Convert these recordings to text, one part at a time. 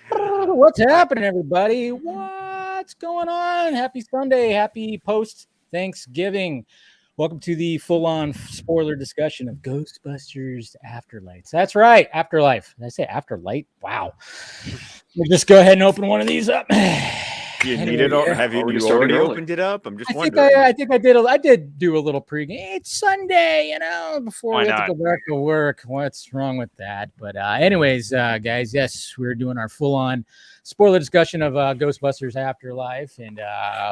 What's happening, everybody? What's going on? Happy Sunday. Happy post-Thanksgiving. Welcome to the full-on spoiler discussion of Ghostbusters Afterlife. That's right, Afterlife. Did I say Afterlight? Wow. We'll just go ahead and open one of these up. Do you need it, or have you already opened it up? I'm just wondering. I think I did. I did do a little pregame. It's Sunday, before we have to go back to work. What's wrong with that? But anyways, guys, yes, we're doing our full-on spoiler discussion of Ghostbusters Afterlife, and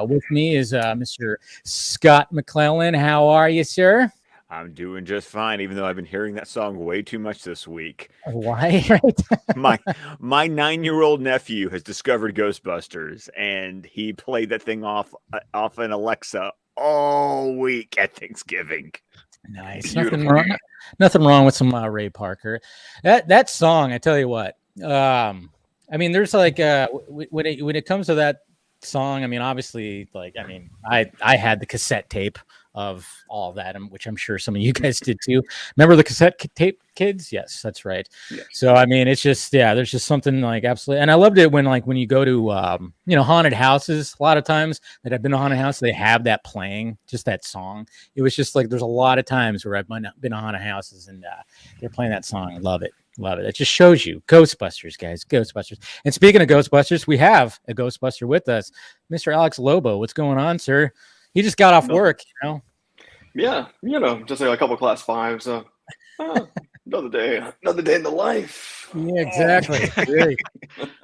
with me is Mr. Scott McClellan. How are you, sir? I'm doing just fine, even though I've been hearing that song way too much this week. Why? my 9-year-old nephew has discovered Ghostbusters, and he played that thing off an Alexa all week at Thanksgiving. Nice. Nothing wrong with some Ray Parker. That song, I tell you what. There's like when it comes to that song, obviously, I had the cassette tape of all that, which I'm sure some of you guys did too. Remember the cassette tape kids? Yes, that's right. Yeah. So it's just there's just something like absolutely, and I loved it when you go to haunted houses. A lot of times that I've been to haunted house, they have that playing, just that song. It was just like there's a lot of times where I've been to haunted houses and they're playing that song. I love it. Love it. It just shows you Ghostbusters, guys. Ghostbusters. And speaking of Ghostbusters, we have a Ghostbuster with us, Mr. Alex Lobo. What's going on, sir? He just got off work, Yeah, just like a couple class fives. Another day in the life. Yeah, exactly. Really.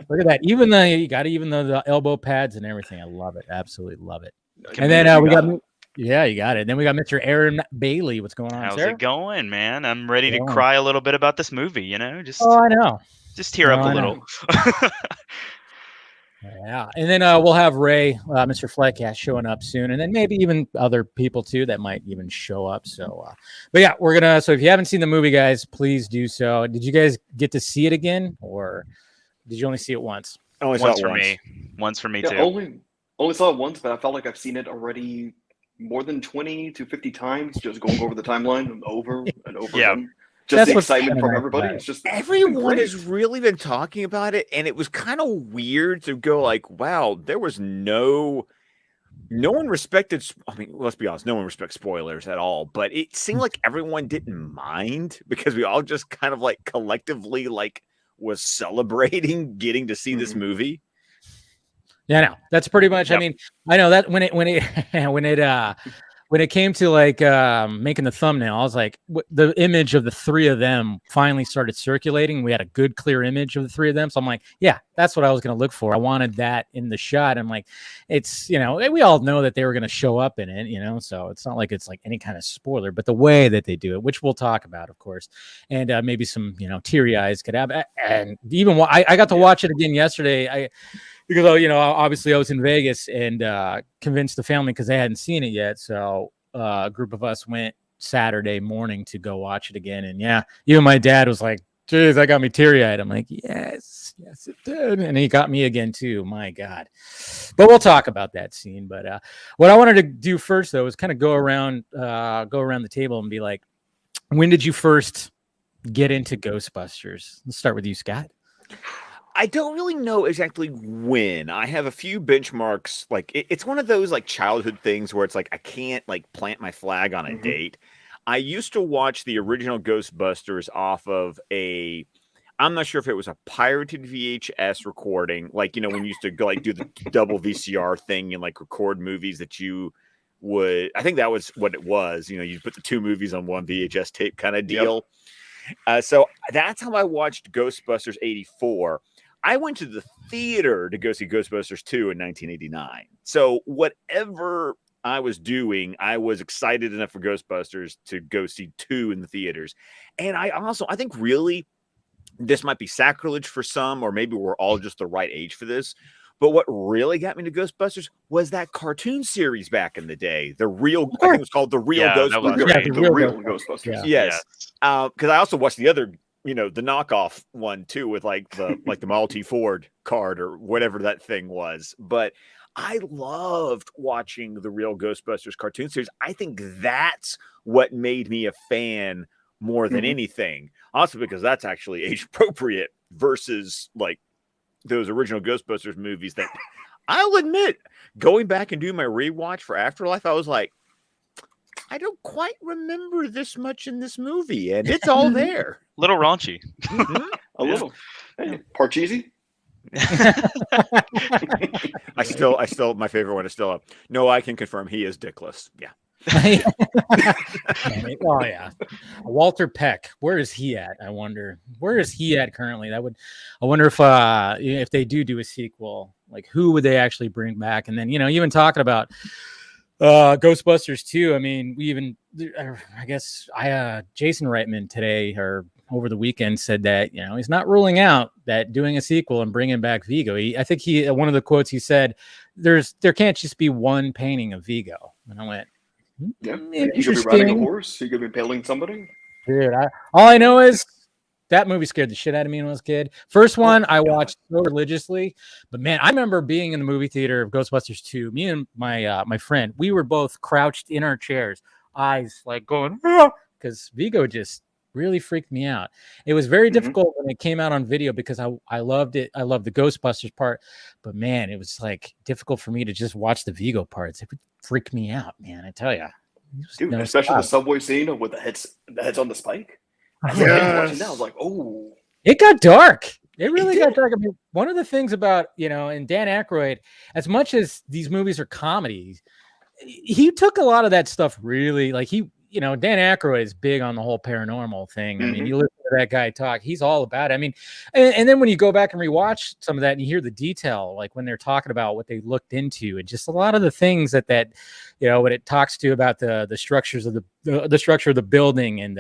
Look at that. Even though you got the elbow pads and everything. I love it. Absolutely love it. And then we got. Yeah, you got it. Then we got Mr. Aaron Bailey. What's going on, How's sir? it going, man? I'm ready to cry a little bit about this movie, I know. Just tear up a little. Yeah. And then we'll have Ray, Mr. Fleckcast showing up soon. And then maybe even other people too that might even show up. So, but yeah, so if you haven't seen the movie, guys, please do so. Did you guys get to see it again, or did you only see it once? Once for me. Once for me too. Only saw it once, but I felt like I've seen it already more than 20 to 50 times, just going over the timeline over and over again. Just that's the excitement from everybody. It's just everyone has really been talking about it, and it was kind of weird to go like, wow, there was no one respected. Let's be honest, no one respects spoilers at all. But it seemed like everyone didn't mind because we all just kind of like collectively was celebrating getting to see this movie. Yeah, no, that's pretty much. Yep. I know that when it came to making the thumbnail, I was like, the image of the three of them finally started circulating. We had a good, clear image of the three of them. So I'm like, yeah, that's what I was going to look for. I wanted that in the shot. I'm like, it's, we all know that they were going to show up in it, so it's not like it's like any kind of spoiler, but the way that they do it, which we'll talk about, of course, and maybe some, teary eyes could have. And even I got to watch it again yesterday. Because, obviously I was in Vegas and convinced the family because they hadn't seen it yet. So a group of us went Saturday morning to go watch it again. And yeah, even my dad was like, geez, that got me teary-eyed. I'm like, yes, it did. And he got me again too. My God. But we'll talk about that scene. But what I wanted to do first, though, is kind of go around the table and be like, when did you first get into Ghostbusters? Let's start with you, Scott. I don't really know exactly when. I have a few benchmarks. It's one of those childhood things where it's like I can't plant my flag on a date. I used to watch the original Ghostbusters off of I'm not sure if it was a pirated VHS recording, when you used to go do the double VCR thing and record movies that you would. I think that was what it was. You put the two movies on one VHS tape kind of deal. Yep. So that's how I watched Ghostbusters '84. I went to the theater to go see Ghostbusters 2 in 1989. So whatever I was doing, I was excited enough for Ghostbusters to go see 2 in the theaters. And I think really this might be sacrilege for some, or maybe we're all just the right age for this. But what really got me to Ghostbusters was that cartoon series back in the day. I think it was called The Real Ghostbusters. The Real Ghostbusters. Yeah. Yes. Because I also watched the other the knockoff one too with the Model T Ford card or whatever that thing was. But I loved watching the Real Ghostbusters cartoon series. I think that's what made me a fan more than anything. Also because that's actually age appropriate versus like those original Ghostbusters movies that I'll admit, going back and doing my rewatch for Afterlife, I was like, I don't quite remember this much in this movie, and it's all there. Little raunchy. A little. Hey, Parcheesi? I still, my favorite one is still up. No, I can confirm he is dickless. Yeah. Oh yeah, Walter Peck. Where is he at? I wonder. Where is he at currently? I wonder if they do a sequel, like who would they actually bring back? And then even talking about Ghostbusters 2. I mean, Jason Reitman today or over the weekend said that he's not ruling out that doing a sequel and bringing back Vigo. I think one of the quotes he said, there can't just be one painting of Vigo. And I went, yeah, you could be riding a horse. You could be impaling somebody. Dude, all I know is that movie scared the shit out of me when I was a kid. First one I watched so religiously, but man, I remember being in the movie theater of Ghostbusters 2. Me and my friend, we were both crouched in our chairs, eyes like going, because Vigo just really freaked me out. It was very difficult when it came out on video because I loved it. I loved the Ghostbusters part, but man, it was like difficult for me to just watch the Vigo parts. It would freak me out, man. I tell you, dude. Especially the subway scene with the heads on the spike. Yes. I was like, oh, it got dark. It really got dark. I mean, one of the things about and Dan Aykroyd, as much as these movies are comedies, he took a lot of that stuff really like Dan Aykroyd is big on the whole paranormal thing. I mean, you listen to that guy talk, he's all about it. I mean, and then when you go back and rewatch some of that and you hear the detail, like when they're talking about what they looked into and just a lot of the things that when it talks to about the structures of the structure of the building and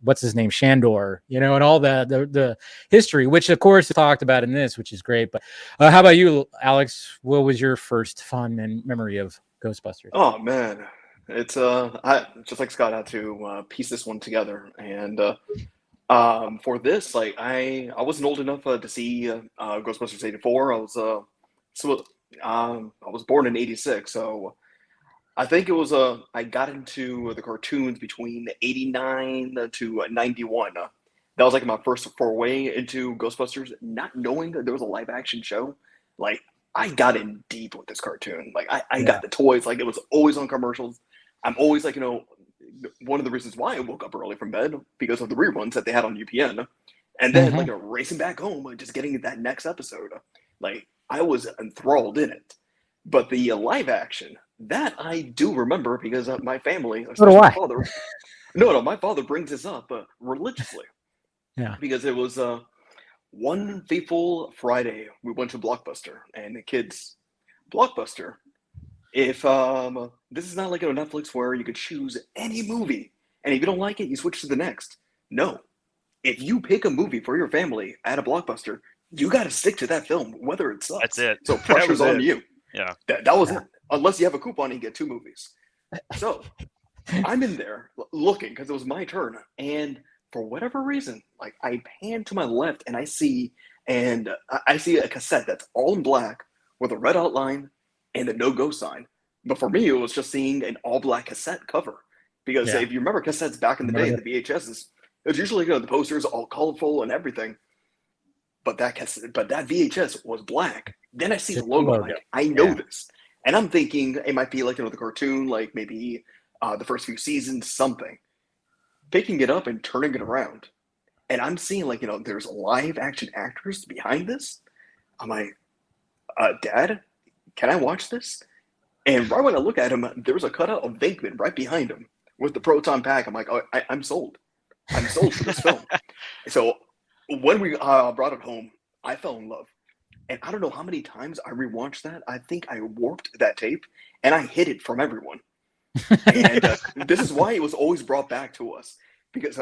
what's his name, Shandor, and all the history, which of course is talked about in this, which is great. But how about you, Alex? What was your first fun memory of Ghostbusters? Oh man. It's I just like Scott had to piece this one together, and for this, like I wasn't old enough to see Ghostbusters '84. I was born in '86, so I think it was I got into the cartoons between '89 to '91. That was like my first foray into Ghostbusters, not knowing that there was a live action show. Like I got in deep with this cartoon. Like I got the toys. Like it was always on commercials. I'm always like, one of the reasons why I woke up early from bed because of the reruns that they had on UPN. And then like racing back home and just getting that next episode. Like I was enthralled in it. But the live action, that I do remember because my family, especially my father. My father brings this up religiously. Yeah. Because it was one fateful Friday, we went to Blockbuster and the kids, Blockbuster. If this is not like on Netflix where you could choose any movie, and if you don't like it, you switch to the next. No, if you pick a movie for your family at a Blockbuster, you got to stick to that film, whether it sucks. That's it. So pressure's on you. Yeah, that was it. Unless you have a coupon, you get 2 movies. So I'm in there looking because it was my turn, and for whatever reason, like I pan to my left and I see a cassette that's all in black with a red outline and the no-go sign. But for me, it was just seeing an all-black cassette cover. Because if you remember cassettes back in the day, the VHSs, it was usually the posters all colorful and everything. But that VHS was black. Then I see the logo, like, I know this. And I'm thinking it might be like the cartoon, like maybe the first few seasons, something. Picking it up and turning it around. And I'm seeing there's live action actors behind this. I'm like, Dad, can I watch this? And right when I look at him, there was a cutout of Venkman right behind him with the proton pack. I'm like, oh, I'm sold. I'm sold for this film. So when we brought it home, I fell in love. And I don't know how many times I rewatched that. I think I warped that tape and I hid it from everyone. And this is why it was always brought back to us. Because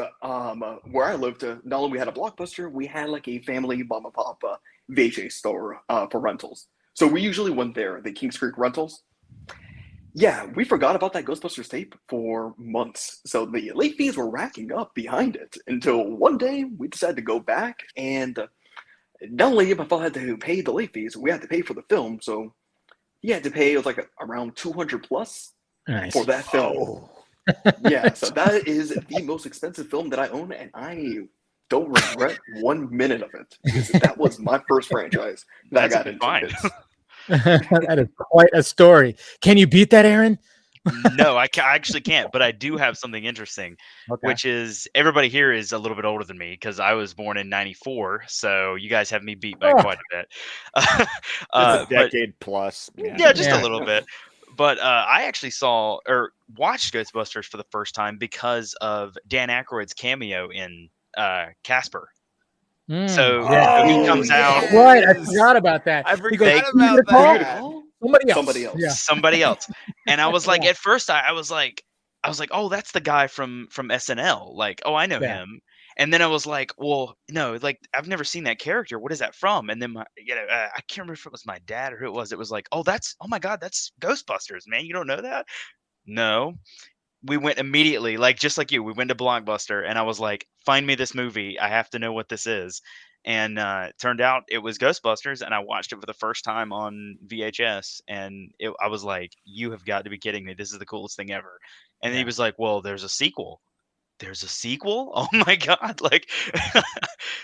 where I lived, not only we had a Blockbuster, we had like a family mom and pop VHS store for rentals. So we usually went there, the Kings Creek Rentals. Yeah, we forgot about that Ghostbusters tape for months. So the late fees were racking up behind it until one day we decided to go back. And not only my father had to pay the late fees, we had to pay for the film. So he had to pay, it was like around $200 plus for that film. Yeah, so that is the most expensive film that I own, and I don't regret 1 minute of it because that was my first franchise that I got into. fine. That is quite a story. Can you beat that, Aaron? No, I actually can't, but I do have something interesting, which is everybody here is a little bit older than me because I was born in '94, so you guys have me beat by quite a bit. Just a decade plus. Yeah, just a little bit. But I actually saw or watched Ghostbusters for the first time because of Dan Aykroyd's cameo in Casper. So he comes out. Right, I forgot about that. I forgot about that. Somebody else. And I was like, at first, I was like, oh, that's the guy from SNL. Like, oh, I know him. And then I was like, well, no, like I've never seen that character. What is that from? And then I can't remember if it was my dad or who it was. It was like, oh my God, that's Ghostbusters, man. You don't know that? No. We went immediately, like just like you, we went to Blockbuster, and I was like, find me this movie. I have to know what this is. And it turned out it was Ghostbusters, and I watched it for the first time on VHS, and I was like, you have got to be kidding me. This is the coolest thing ever. And he was like, well, there's a sequel. There's a sequel? Oh my God. Like,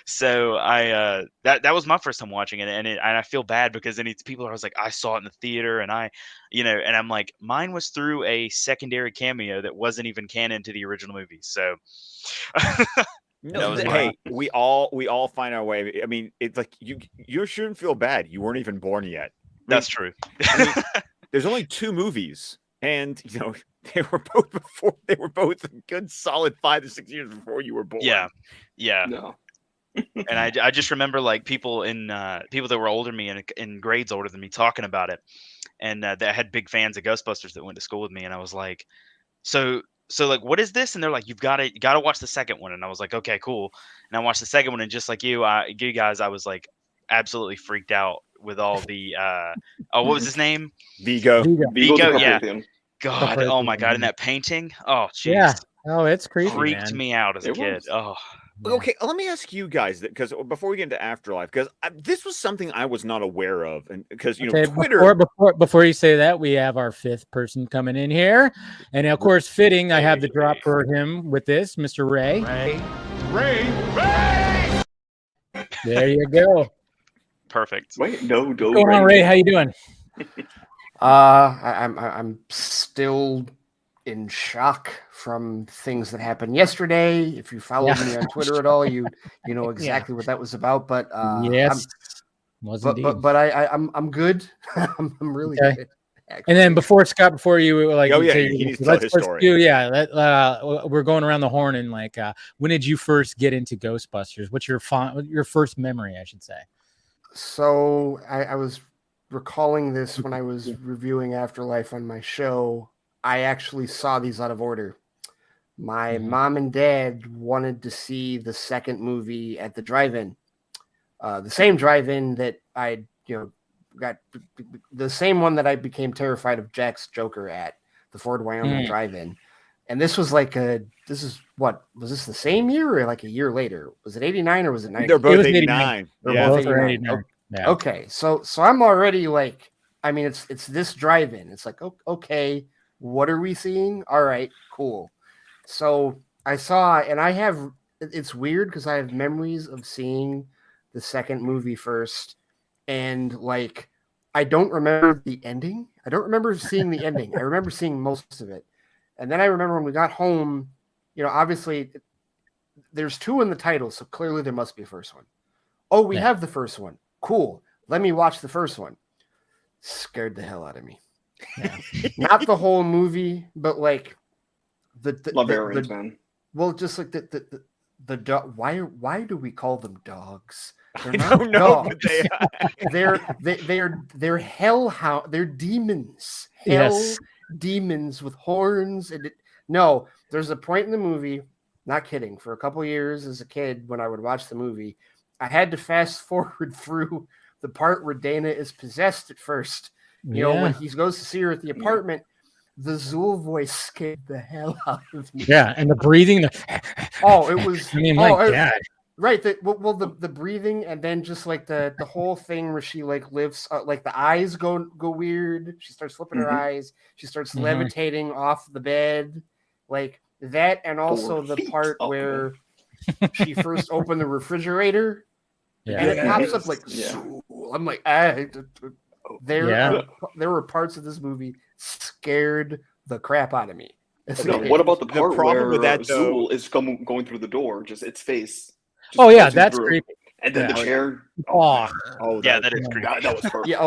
so I, that was my first time watching it. And I feel bad because then it's people are like, I saw it in the theater and and I'm like, mine was through a secondary cameo that wasn't even canon to the original movie. So no, hey, we all find our way. I mean, it's like you shouldn't feel bad. You weren't even born yet. That's true. I mean, there's only 2 movies, and they were both a good solid 5 to 6 years before you were born. Yeah. No. And I just remember like people that were older than me and in grades older than me talking about it, and that had big fans of Ghostbusters that went to school with me, and I was like, so like, what is this? And they're like, you gotta watch the second one. And I was like, okay, cool. And I watched the second one, and just like you guys, I was like absolutely freaked out with all the what was his name? Vigo. Yeah. God, oh my God, and that painting. Oh, jeez. Yeah. Oh, it's creepy. Freaked me out as a kid. Oh. Okay, let me ask you guys because before we get into Afterlife, because this was something I was not aware of, and because Twitter. Before you say that, we have our 5th person coming in here, and of course, fitting, I have the drop for him with this, Mr. Ray. Ray. There you go. Perfect. Wait, no. What's going on, Ray? How you doing? I'm still in shock from things that happened yesterday. If you followed me on Twitter at all, you know exactly what that was about. But yes, I'm good. I'm really good. Actually. And then before you were like, he needs to tell his story. We're going around the horn and like, when did you first get into Ghostbusters? What's your first memory, I should say? So I was recalling this when I was reviewing Afterlife on my show. I actually saw these out of order. My mom and dad wanted to see the second movie at the drive-in, the same drive-in that I, got the same one that I became terrified of Jack's Joker at, the Ford, Wyoming drive-in. And this was like was this the same year or like a year later? Was it 89 or was it 90? They're both 89. They're both 89. Yeah. Okay. So I'm already like, I mean, it's this drive-in. It's like, okay, what are we seeing? All right, cool. So I saw, and it's weird because I have memories of seeing the second movie first. And like, I don't remember the ending. I don't remember seeing the ending. I remember seeing most of it. And then I remember when we got home, obviously there's 2 in the title. So clearly there must be a first one. Oh, we have the first one. Cool. Let me watch the first one. Scared the hell out of me. Yeah. Not the whole movie, but like love aliens, man. Well, just like the dog. Why do we call them dogs? I don't know, but they're hellhound. They're demons. Demons with horns. No, there's a point in the movie. Not kidding. For a couple years as a kid, when I would watch the movie, I had to fast forward through the part where Dana is possessed at first. When he goes to see her at the apartment, the Zool voice scared the hell out of me. Yeah, and the breathing. It was. I mean, my God. Right. The breathing, and then just like the whole thing where she like lifts, like the eyes go weird. She starts flipping her eyes. She starts levitating off the bed, Like that, and also 4 the feet part up. where she first opened the refrigerator, and it pops up like, I'm like, there were parts of this movie scared the crap out of me. No, what about the part problem where with that, though, Zool is going through the door, just its face? Just that's creepy. And then the chair. That is creepy. That was perfect. Yeah.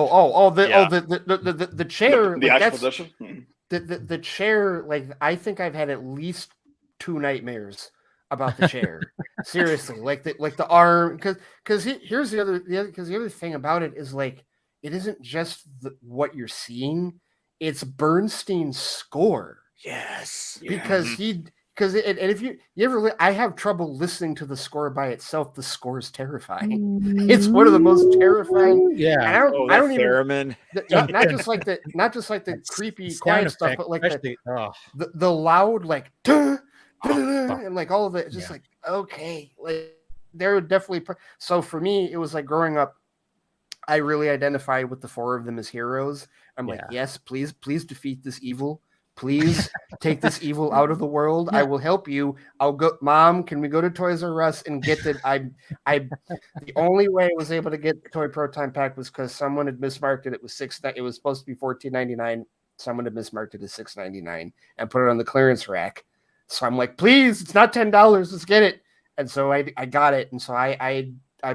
The chair. The like, actual position. The chair. Like, I think I've had at least 2 nightmares about the chair. Seriously, like the arm. Because here's the other thing about it is, like, it isn't just what you're seeing; it's Bernstein's score. Yes, because if you ever, I have trouble listening to the score by itself. The score is terrifying. It's one of the most terrifying. Yeah, and I don't even not just like the creepy quiet stuff, but like the loud like and like all of it. Just like, okay, like they're definitely. So for me, it was like growing up, I really identified with the 4 of them as heroes. I'm like, yes, please defeat this evil. Please take this evil out of the world. I will help you. I'll go. Mom, can we go to Toys R Us and get it? The only way I was able to get the Toy Proton Pack was because someone had mismarked it. It was it was supposed to be $14.99. Someone had mismarked it as $6.99 and put it on the clearance rack. So I'm like, please, it's not $10. Let's get it. And so I got it. And so I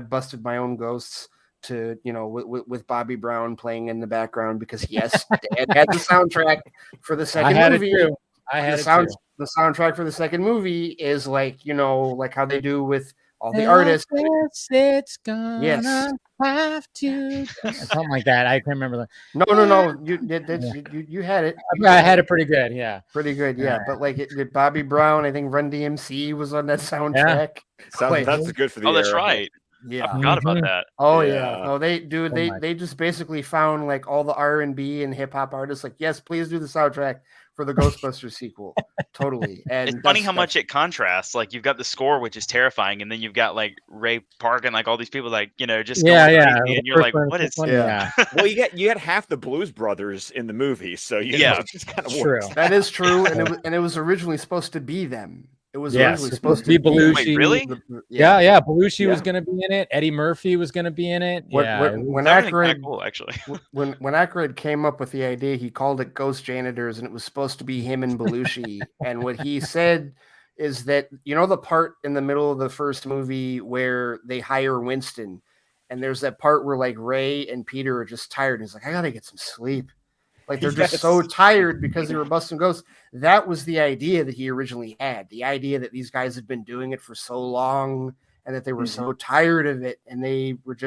busted my own ghosts to, with Bobby Brown playing in the background, because yes, Dad had the soundtrack for the second movie. The soundtrack for the second movie is like, like how they do with all the artists. It's gonna have to something like that. I can't remember that. No. You had it. I had it pretty good. Yeah. Pretty good. Yeah. But like Bobby Brown, I think Run DMC was on that soundtrack. That's good for the that's right. Yeah, I forgot about that. Oh yeah. No, they just basically found like all the R&B and hip hop artists. Like, yes, please do the soundtrack for the Ghostbusters sequel. Totally. And it's funny how much it contrasts. Like, you've got the score, which is terrifying, and then you've got like Ray Park and like all these people, like, just going crazy, and you're like, what is? Yeah. Well, you had half the Blues Brothers in the movie, so it's just kind of true. That is true, and it was originally supposed to be them. It was originally supposed to be Belushi. Wait, really? Yeah. Belushi was going to be in it. Eddie Murphy was going to be in it. When Aykroyd, cool, actually. when Aykroyd came up with the idea, he called it Ghost Janitors, and it was supposed to be him and Belushi. And what he said is that, the part in the middle of the first movie where they hire Winston, and there's that part where like Ray and Peter are just tired, and he's like, I gotta get some sleep. Like, they're just so tired because they were busting ghosts. That was the idea that he originally had. The idea that these guys had been doing it for so long and that they were so tired of it. And it was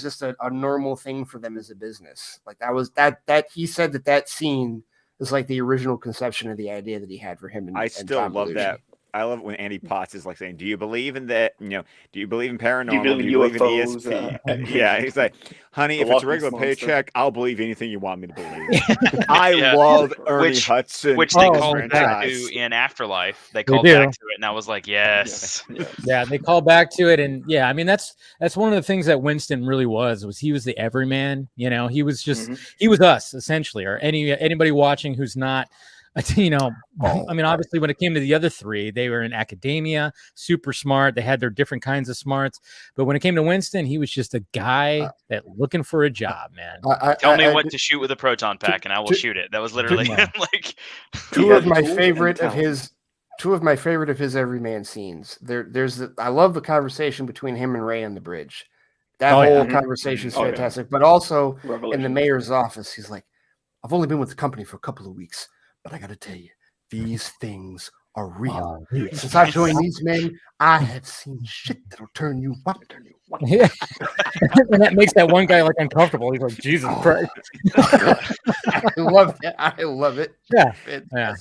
just a normal thing for them as a business. Like, that he said that scene is like the original conception of the idea that he had for him. I still love that. I love it when Andy Potts is like saying, do you believe in that? Do you believe in paranormal? Do you believe in UFOs? Yeah. He's like, honey, if it's a regular paycheck, I'll believe anything you want me to believe. I love Ernie Hudson. Which they called back to in Afterlife. They called back to it, and I was like, yes. Yeah, they called back to it. And yeah, I mean, that's one of the things that Winston really was he was the everyman. He was just, he was us, essentially, or anybody watching who's not, I mean, obviously, when it came to the other 3, they were in academia, super smart. They had their different kinds of smarts. But when it came to Winston, he was just a guy that looking for a job, man. Tell me what to shoot with a proton pack, and I will shoot it. That was literally like two of my favorite of his everyman scenes. I love the conversation between him and Ray on the bridge. That whole conversation is fantastic. But also in the mayor's office, he's like, I've only been with the company for a couple of weeks, but I got to tell you, these things are real. Since I've joined these men, I have seen shit that'll turn you what? Yeah. And that makes that one guy like uncomfortable. He's like, Jesus Christ. I love it. Yeah.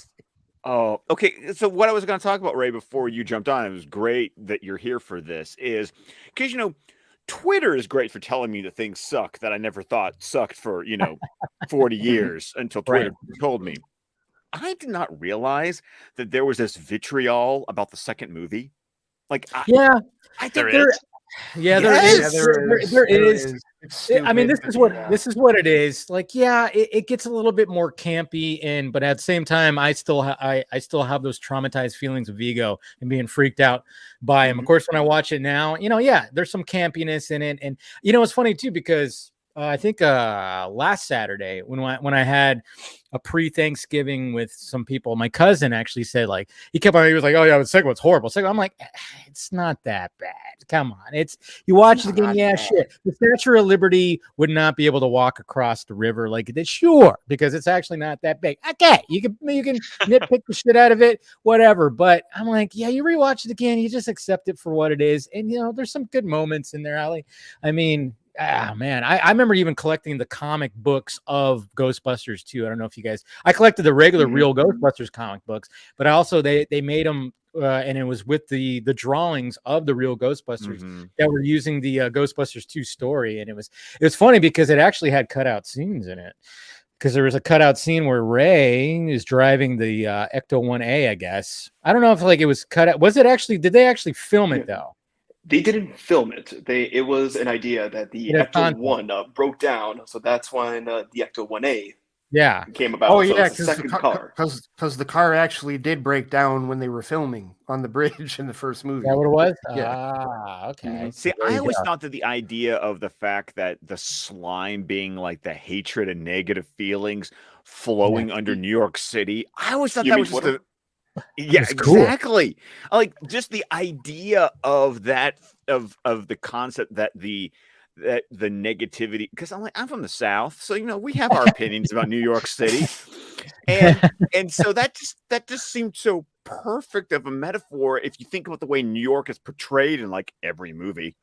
Oh, okay. So what I was going to talk about, Ray, before you jumped on, it was great that you're here for this, is because, Twitter is great for telling me that things suck that I never thought sucked for, 40 years until Twitter told me. I did not realize that there was this vitriol about the second movie. Like, I think there is. Yeah, there is. I mean, this is what it is. Like, yeah, it gets a little bit more campy, but at the same time, I still have those traumatized feelings of Vigo and being freaked out by him. Of course, when I watch it now, yeah, there's some campiness in it, and it's funny too because I think last Saturday when I had a pre-Thanksgiving with some people, my cousin actually said, like, he was like, oh yeah, the second one's horrible. I'm like, it's not that bad. Come on, you watch it again, yeah, shit. The Statue of Liberty would not be able to walk across the river like it did, sure, because it's actually not that big. Okay, you can nitpick the shit out of it, whatever. But I'm like, yeah, you rewatch it again, you just accept it for what it is, and there's some good moments in there, Ali. I mean, man, I remember even collecting the comic books of Ghostbusters too. I don't know if you guys, I collected the regular real Ghostbusters comic books, but also they made them and it was with the drawings of the real Ghostbusters that were using the Ghostbusters 2 story. And it was funny because it actually had cutout scenes in it. Because there was a cutout scene where Ray is driving the Ecto 1A, I guess. I don't know if it was cut out. Did they actually film it though? They didn't film it. It was an idea that the Ecto 1 broke down, so that's when the Ecto 1A came about. Oh yeah, because the car actually did break down when they were filming on the bridge in the first movie. Is that what it was? Yeah. Okay. See, I always thought that the idea of the fact that the slime being like the hatred and negative feelings flowing under New York City, I always thought that was just yeah, exactly. Cool. Like just the idea of that, of the concept that the negativity, because I'm from the South, so we have our opinions about New York City, and so that just seemed so perfect of a metaphor if you think about the way New York is portrayed in like every movie.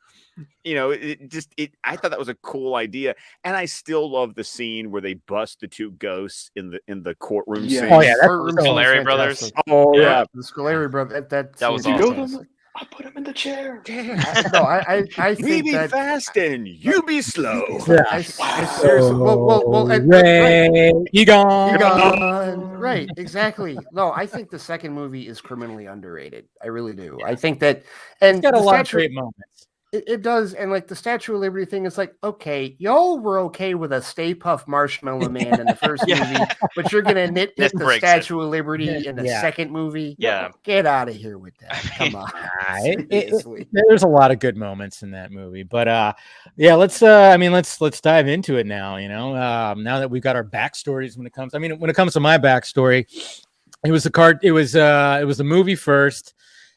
I thought that was a cool idea, and I still love the scene where they bust the two ghosts in the courtroom scene. Oh yeah, that's the Scoleri brothers. Oh yeah, the Scoleri brothers. That awesome. was You know them? I put him in the chair. I think we be that fast and you be slow. I seriously. Well, Ray, you gone. Right, exactly. No, I think the second movie is criminally underrated. I really do. I think that, and it's got a lot of great moments. It does, and like the Statue of Liberty thing is like, okay, y'all were okay with a Stay Puft Marshmallow Man in the first movie, but you're gonna nitpick the Statue of Liberty in the second movie. Yeah, get out of here with that. Come on. There's a lot of good moments in that movie, but let's dive into it now. Now that we've got our backstories when it comes to my backstory, it was the movie first.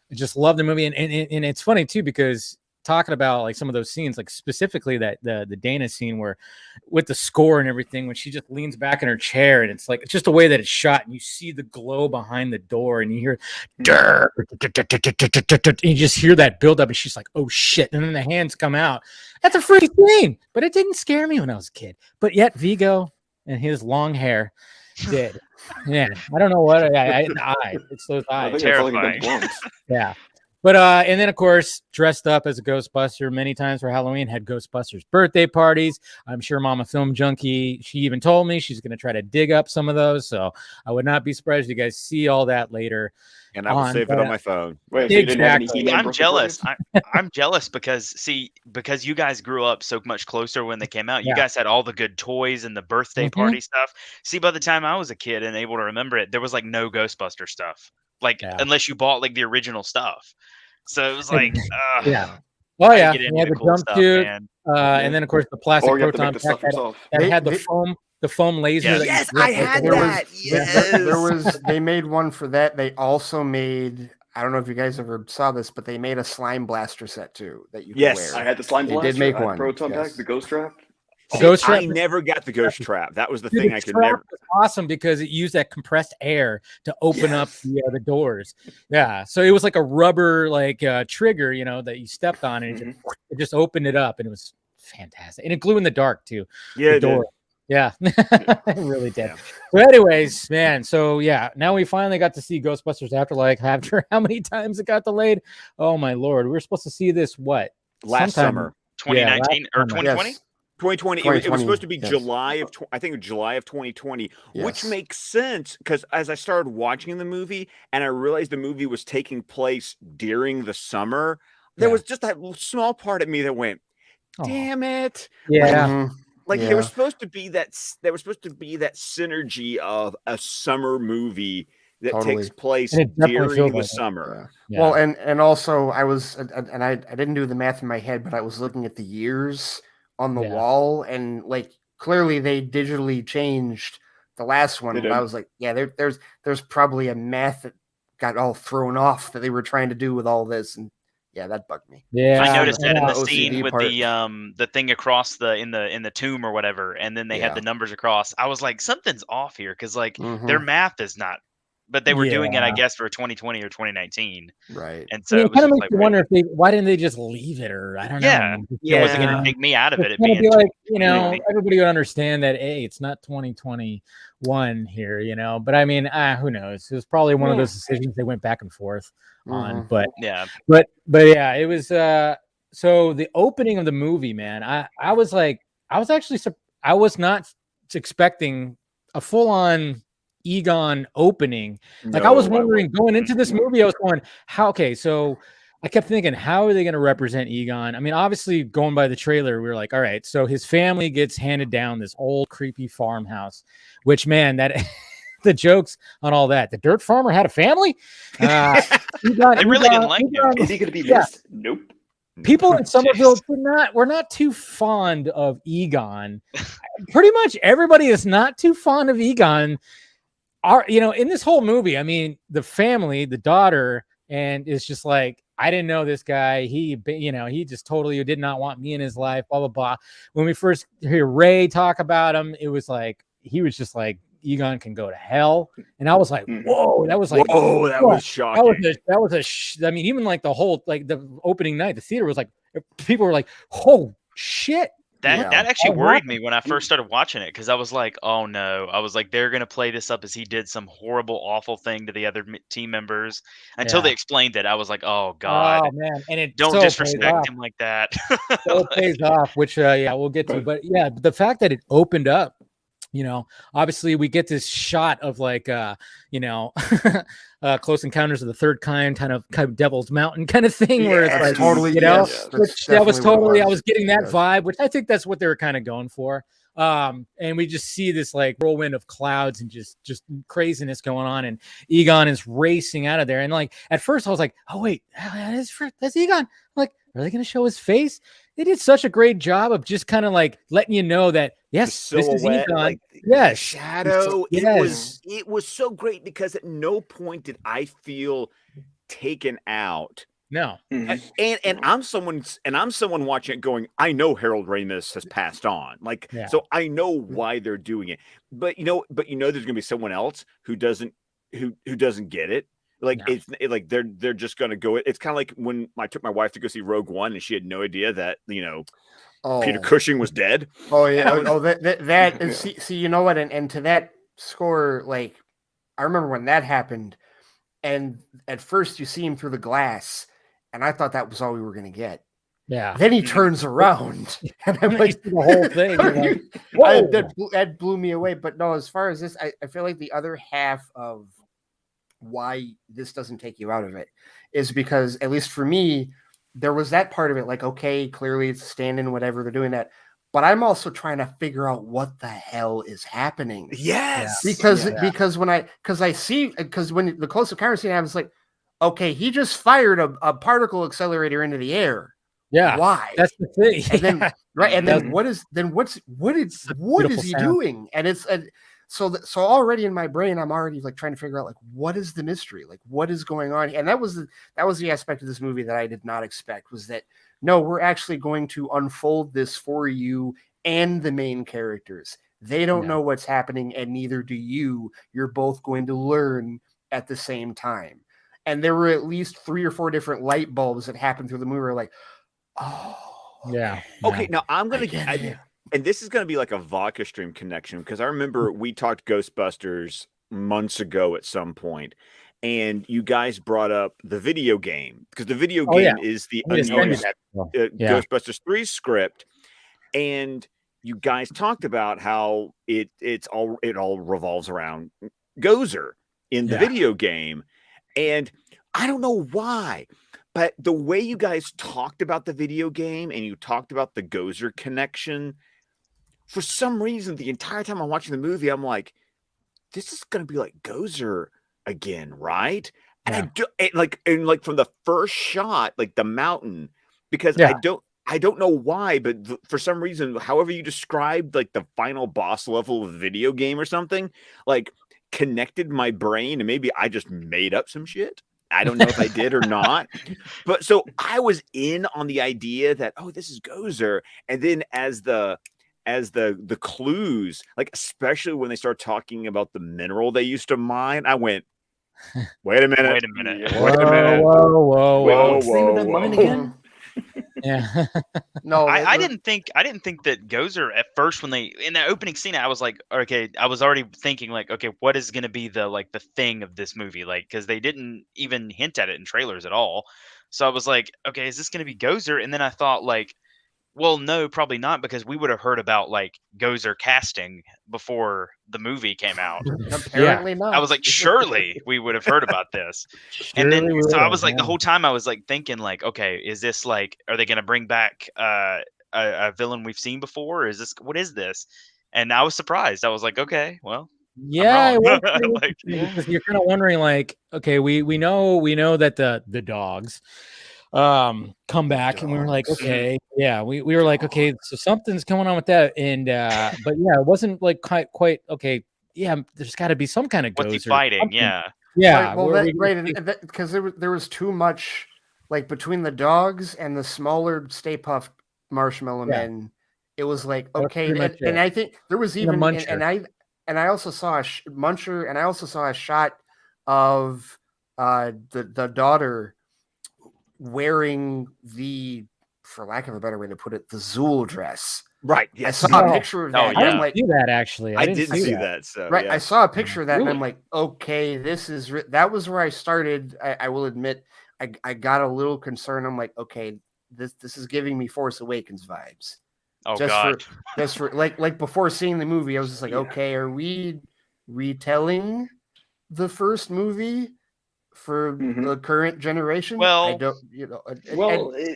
I just love the movie, and it's funny too because talking about like some of those scenes, like specifically that the Dana scene where with the score and everything, when she just leans back in her chair and it's like it's just the way that it's shot and you see the glow behind the door and you hear and you just hear that build up and she's like, oh shit, and then the hands come out. That's a freaky scene, but it didn't scare me when I was a kid. But yet Vigo and his long hair did. Yeah, I don't know what it's those eyes. Terrifying. Yeah. But and then of course dressed up as a Ghostbuster many times for Halloween, had Ghostbusters birthday parties. I'm sure Mama Film Junkie, she even told me she's going to try to dig up some of those, so I would not be surprised if you guys see all that later. And I will save it on my phone. Wait, exactly. I'm jealous. I'm jealous because you guys grew up so much closer when they came out. You guys had all the good toys and the birthday party stuff. See, by the time I was a kid and able to remember it, there was like no Ghostbuster stuff. Unless you bought like the original stuff. So it was like, oh yeah, we had the cool jumpsuit, and then of course the plastic proton pack that had the foam laser. Yes, I had that. Yes, they made one for that. They also made, I don't know if you guys ever saw this, but they made a slime blaster set too that you could wear. I had the slime blaster. They did make one. Proton pack, the ghost trap. I never got the ghost trap. That was the thing I could never. Awesome because it used that compressed air to open up the doors. Yeah, so it was like a rubber trigger, that you stepped on, and it just opened it up, and it was fantastic. And it glue in the dark too. Yeah, the door. Yeah, it really did. Yeah. So, anyways, man. So now we finally got to see Ghostbusters Afterlife. After how many times it got delayed? Oh my lord, we were supposed to see this last summer, 2019 or 2020. Yes. 2020. It was supposed to be July of 2020, which makes sense because as I started watching the movie and I realized the movie was taking place during the summer, there was just that small part of me that went, damn it. Yeah. Like there was supposed to be that synergy of a summer movie that takes place during the summer. Yeah. Well, and also I was and I didn't do the math in my head, but I was looking at the years on the wall, and like clearly they digitally changed the last one. But I was like, yeah, there's probably a math that got all thrown off that they were trying to do with all this, and yeah, that bugged me. Yeah, I noticed that in the scene with the thing across in the tomb or whatever, and then they had the numbers across. I was like, something's off here because like their math is not. But they were doing it, I guess, for 2020 or 2019, right? And so it kind of makes you wonder if why didn't they just leave it, or I don't know. Yeah, was it going to take me out of it? It'd be like, everybody would understand that. Hey, it's not 2021 here, But I mean, who knows? It was probably one of those decisions they went back and forth on. But yeah, it was. So the opening of the movie, man, I was not expecting a full on Egon opening. Like I was wondering going into this movie, I was going, so I kept thinking, how are they going to represent Egon? I mean, obviously going by the trailer, we were like, all right, so his family gets handed down this old creepy farmhouse, which, man, that the jokes on all that. The dirt farmer had a family. They really didn't like him. Is he going to be missed? Nope. People in Somerville were not too fond of Egon. Pretty much everybody is not too fond of Egon. In this whole movie, I mean, the family, the daughter, and it's just like, I didn't know this guy. He just totally did not want me in his life, blah, blah, blah. When we first hear Ray talk about him, it was like, he was just like, Egon can go to hell. And I was like, whoa, that was like, that was shocking. I mean, even like the whole, like the opening night, the theater was like, people were like, oh shit. That actually worried me when I first started watching it, because I was like, oh no. I was like, they're going to play this up as he did some horrible, awful thing to the other team members. Until they explained it, I was like, oh God. Oh man. And it don't disrespect him like that. So it pays off, which we'll get to. But yeah, the fact that it opened up, obviously we get this shot of like, Close Encounters of the Third Kind of Devil's Mountain kind of thing, where it's like totally, which that was totally, I was getting that vibe, which I think that's what they were kind of going for. And we just see this like whirlwind of clouds and just craziness going on, and Egon is racing out of there. And like at first I was like, oh wait, that's Egon. I'm like, are they going to show his face? They did such a great job of just kind of like letting you know that yes, this is Egon. Like, yes, shadow. Yes. It was so great because at no point did I feel taken out. No. And I'm someone watching it going, I know Harold Ramis has passed on. Like, so I know why they're doing it. But there's gonna be someone else who doesn't get it. Like it's like they're just gonna go. It's kind of like when I took my wife to go see Rogue One and she had no idea that Peter Cushing was dead. Oh yeah. That is see you know what, and to that score, like I remember when that happened, and at first you see him through the glass, and I thought that was all we were gonna get. Yeah. Then he turns around, and I'm like, the whole thing. Like, that blew me away. But no, as far as this, I feel like the other half of why this doesn't take you out of it is because, at least for me, there was that part of it. Like, okay, clearly it's stand-in, whatever, they're doing that. But I'm also trying to figure out what the hell is happening. Yes. Because when the Close Encounters scene happens, like, okay, he just fired a particle accelerator into the air. Yeah. Why? That's the thing. And then and then what is he doing? And it's so already in my brain, I'm already like trying to figure out like what is the mystery? Like what is going on? And that was the aspect of this movie that I did not expect, was that no, we're actually going to unfold this for you and the main characters. They don't know what's happening, and neither do you. You're both going to learn at the same time. And there were at least 3 or 4 different light bulbs that happened through the movie. We're like, oh, yeah. Okay, now I'm gonna and this is gonna be like a vodka stream connection, because I remember we talked Ghostbusters months ago at some point, and you guys brought up the video game, because the video game is the unused Ghostbusters 3 script, and you guys talked about how it all revolves around Gozer in the video game, and I don't know why, But the way you guys talked about the video game and you talked about the Gozer connection, for some reason, the entire time I'm watching the movie, I'm like, this is gonna be like Gozer again, right? And I do like from the first shot, like the mountain, because I don't know why, but for some reason, however you described like the final boss level of the video game or something, like connected my brain, and maybe I just made up some shit. I don't know if I did or not. But so I was in on the idea that, oh, this is Gozer. And then as the clues, like especially when they start talking about the mineral they used to mine, I went, wait a minute. Wait a minute. Whoa, whoa. What's the name of that mine again? Yeah. No, I didn't think that Gozer at first, when they in that opening scene, I was like, okay, I was already thinking like, okay, what is going to be the thing of this movie? Like, because they didn't even hint at it in trailers at all. So I was like, okay, is this going to be Gozer? And then I thought like, well, no, probably not, because we would have heard about like Gozer casting before the movie came out. apparently not. I was like, surely we would have heard about this. And then so I was like, the whole time I was like thinking like, okay, is this like, are they going to bring back a villain we've seen before? Or is this, what is this? And I was surprised. I was like, okay, well, yeah, I'm wrong. like, because you're kind of wondering like, okay, we know that the dogs come back, and we were like, okay, yeah, we were like, okay, so something's going on with that, and but yeah, it wasn't like quite okay. Yeah, there's got to be some kind of what's he Gozer fighting? something. Yeah. Yeah, right, because there was too much like between the dogs and the smaller Stay Puft Marshmallow Men. It was like, okay, and I think there was even and I also saw a Muncher, and I also saw a shot of the daughter wearing the, for lack of a better way to put it, the Zool dress. Right. Yes. I saw a picture of that. Oh, yeah. I'm like, see that actually. I didn't see that. So right. yeah. I saw a picture of that, and I'm like, okay, that was where I started. I will admit, I got a little concerned. I'm like, okay, this is giving me Force Awakens vibes. Oh just God. For like before seeing the movie, I was just like, okay, are we retelling the first movie for the current generation? Well, I don't,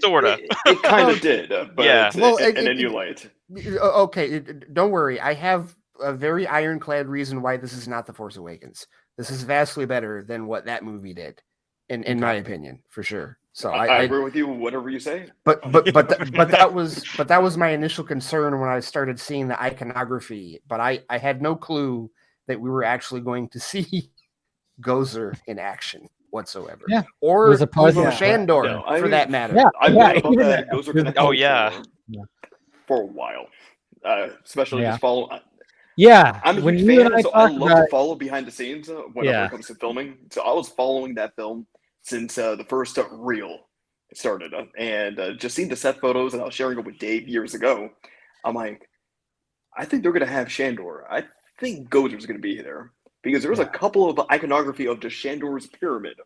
sort of. It kind of did, but yeah. and then you lied. Okay, don't worry. I have a very ironclad reason why this is not The Force Awakens. This is vastly better than what that movie did, in my opinion, for sure. So I agree with you. Whatever you say. But that was my initial concern when I started seeing the iconography. But I had no clue that we were actually going to see Gozer in action whatsoever. Yeah. Or even Shandor, for that matter. Yeah. I've known about that Gozer connection for a while. Especially just follow. Yeah. I'm a huge fan, so I love to follow behind the scenes whenever it comes to filming. So I was following that film since the first reel started. And just seeing the set photos, and I was sharing it with Dave years ago. I'm like, I think they're going to have Shandor. I think Gozer's going to be there. Because there was a couple of iconography of just Shandor's pyramid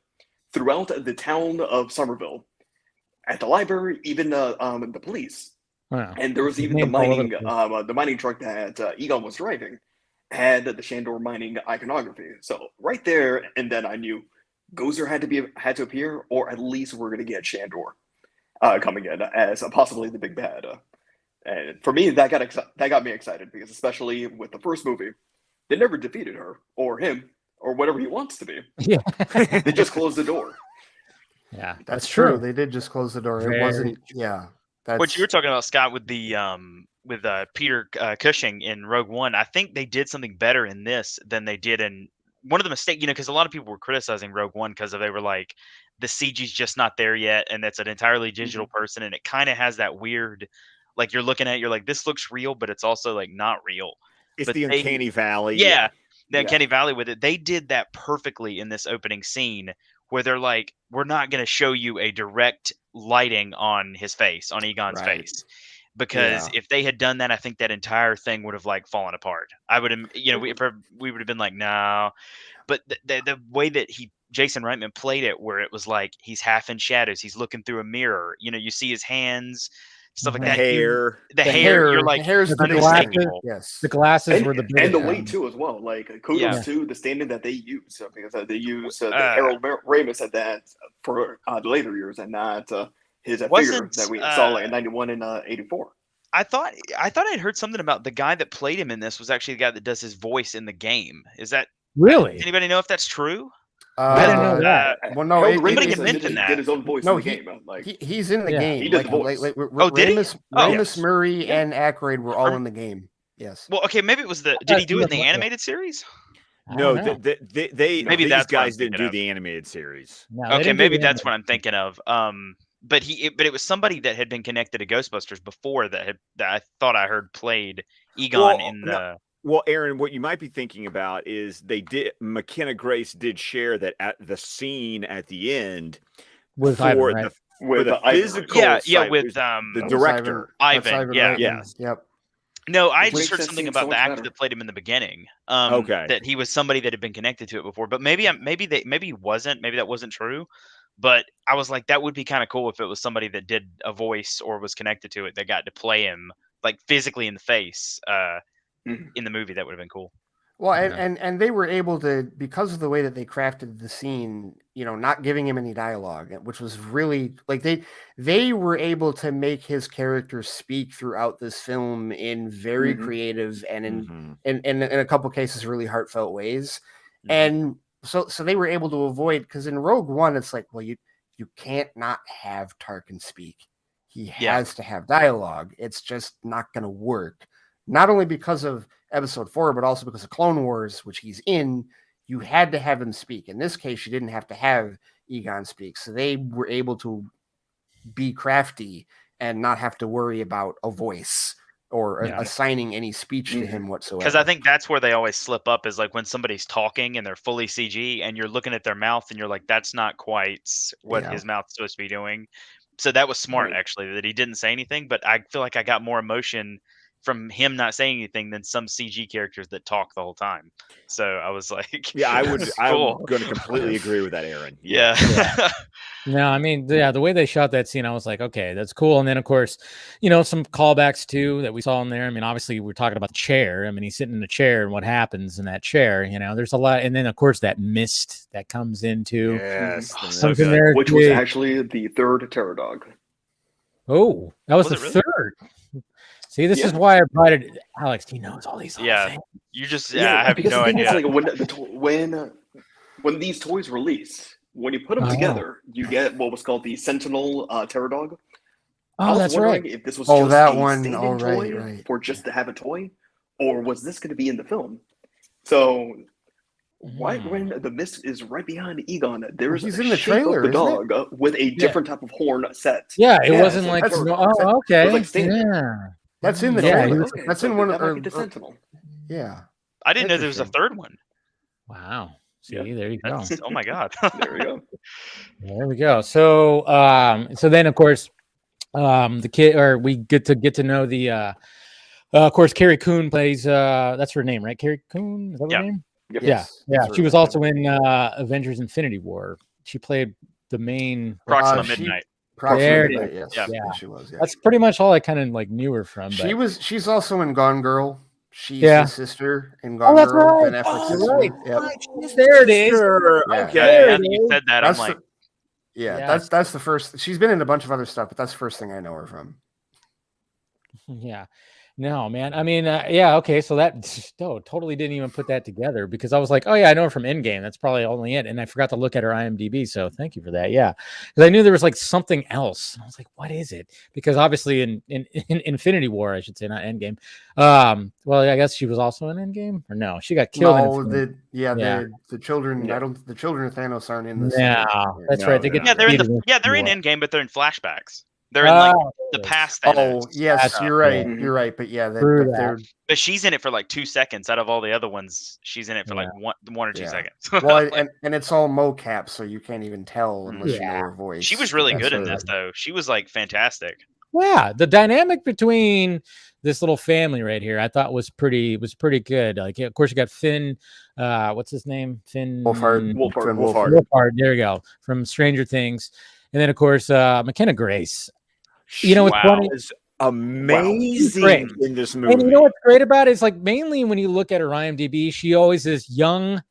throughout the town of Somerville, at the library, even the police, and there was even the mining truck that Egon was driving had the Shandor mining iconography. So right there, and then I knew Gozer had to appear, or at least we're going to get Shandor coming in as possibly the big bad. And for me, that got me excited, because especially with the first movie, they never defeated her or him or whatever he wants to be. Yeah. They just closed the door. Yeah, that's true. They did just close the door. It wasn't. Yeah. What you were talking about, Scott, with the Peter Cushing in Rogue One. I think they did something better in this than they did in one of the mistakes. Because a lot of people were criticizing Rogue One because they were like, the CG's just not there yet, and that's an entirely digital person, and it kind of has that weird, like you're looking at, you're like, this looks real, but it's also like not real. It's the Uncanny Valley. Yeah, the Uncanny Valley with it. They did that perfectly in this opening scene, where they're like, we're not going to show you a direct lighting on his face, on Egon's face. Because if they had done that, I think that entire thing would have like fallen apart. I would have, we would have been like, no. But the way that Jason Reitman played it, where it was like he's half in shadows, he's looking through a mirror. You see his hands stuff like Mhm. that. Hair. The hair. You're like, the hair's the undistinguishable. Yes. The glasses And, were the and biggest the one. weight too as well. Like kudos Yeah. to the standard that they use because they use the Harold Ramis at that for the later years and not his figure Wasn't, that we saw like in 91 and 84. I thought I'd heard something about the guy that played him in this was actually the guy that does his voice in the game. Is that Really? Does anybody know if that's true? I didn't know that. Well, no, Harold somebody Ramis had mentioned that. did his own voice in the game. Like he's in the Yeah. game. He did the voice. Did he? Ramis, yes. Murray, Yeah. and Aykroyd were all in the game. Yes. Well, okay, maybe it was did he do it in the animated series? No, I don't know. Maybe these that's what I'm guys didn't thinking do of. the animated series. No, they Okay, didn't do maybe the that's what animated. I'm thinking of. But it was somebody that had been connected to Ghostbusters before that I thought I heard played Egon Well, in no. the. Well, Aaron, what you might be thinking about is McKenna Grace did share that at the scene at the end With for Ivan, right? with the Ivan. physical Yeah, side with was That the was director. Ivan, That's yeah. Reitman. Yeah. Yep. No, I Which just makes heard that something scene about so the much actor better. that played him in the beginning. Okay. That he was somebody that had been connected to it before, but maybe he wasn't. Maybe that wasn't true. But I was like, that would be kind of cool if it was somebody that did a voice or was connected to it that got to play him like physically in the face in the movie. That would have been cool. Well, Yeah. and they were able to, because of the way that they crafted the scene, not giving him any dialogue, which was really like they were able to make his character speak throughout this film in very creative and in a couple cases really heartfelt ways. Mhm. And so they were able to avoid, because in Rogue One it's like, well, you can't not have Tarkin speak. He has to have dialogue. It's just not going to work. Not only because of Episode 4, but also because of Clone Wars, which he's in. You had to have him speak. In this case, you didn't have to have Egon speak. So they were able to be crafty and not have to worry about a voice or assigning any speech to him whatsoever. Because I think that's where they always slip up, is like when somebody's talking and they're fully CG and you're looking at their mouth and you're like, that's not quite what his mouth's supposed to be doing. So that was smart, actually, that he didn't say anything. But I feel like I got more emotion from him not saying anything than some CG characters that talk the whole time. So I was like, Yeah, I'm cool. going to completely agree with that, Aaron. Yeah. No, I mean, the way they shot that scene, I was like, okay, that's cool. And then, of course, some callbacks too that we saw in there. I mean, obviously, we're talking about the chair. I mean, he's sitting in a chair, and what happens in that chair? There's a lot. And then, of course, that mist that comes into Yes, something there, which was actually the third Terror Dog. Oh, that was Was the it really? third. See, this is why I brought it. Alex, he knows all these. Yeah. Things. You just, I have because no the thing idea. is, like when these toys release, when you put them together, you get what was called the Sentinel Terror Dog. I Oh, was that's wondering right. if this was Oh, just that a one. stand-in Oh, toy right. for just to have a toy, or was this going to be in the film? So right when the mist is right behind Egon, there's He's a in the shape trailer, of the isn't dog with a different type of horn set. Yeah, it wasn't so like. that's- Oh, okay. it was like standing. Yeah. That's in the Yeah, trailer. Okay, That's so in one that of might be the Sentinel. Yeah. I didn't know there was a Interesting. third one. Wow. See, Yeah. there you go. Oh my God. There we go. There we go. So, so then of course, the kid, or we get to know the, of course, Carrie Coon plays. That's her name, right? Carrie Coon. Is that her name? Yep. Yes, Yeah. that's She her was name. also in Avengers: Infinity War. She played the main. Proxima she- Midnight. There it Approximately, yes. Yeah. Yeah, she was. Yeah. That's pretty much all I kind of like knew her from. But She's also in Gone Girl. She's Yeah. the sister in Gone that's Girl. right. Ben Affleck's Oh, sister. right. Yep. There it is. Sure. Yeah. Okay. There Yeah, it you is. said that. That's I'm like, Yeah. that's the first. She's been in a bunch of other stuff, but that's the first thing I know her from. Yeah. No, man. I mean, yeah. Okay. So that totally didn't even put that together, because I was like, oh yeah, I know her from Endgame. That's probably only it. And I forgot to look at her IMDb. So thank you for that. Yeah. Because I knew there was like something else. I was like, what is it? Because obviously in Infinity War, I should say, not Endgame. Well, I guess she was also in Endgame, or no? She got killed. No, in Infinity. the children. Yeah. The children of Thanos aren't in this. Yeah, that's No, right. They they're get not. they're in defeated they're in Infinity Endgame, but they're in flashbacks. They're in like the past. Oh, Thanos. yes, That's- you're right. yeah. You're right. But yeah, True but that. they're But she's in it for like 2 seconds. Out of all the other ones, she's in it for like one or two Yeah. seconds. well, and it's all mocap, so you can't even tell unless you know Yeah. her voice. She was really That's good in her. this, though. She was like fantastic. Yeah, the dynamic between this little family right here, I thought was pretty good. Like, of course, you got Finn. What's his name? Finn Wolfhard. Wolfhard. Wolfhard. There you go, from Stranger Things, and then of course McKenna Grace. You know what's Wow. funny? amazing in this movie. And you know what's great about it is, like, mainly when you look at her IMDb, she always is young,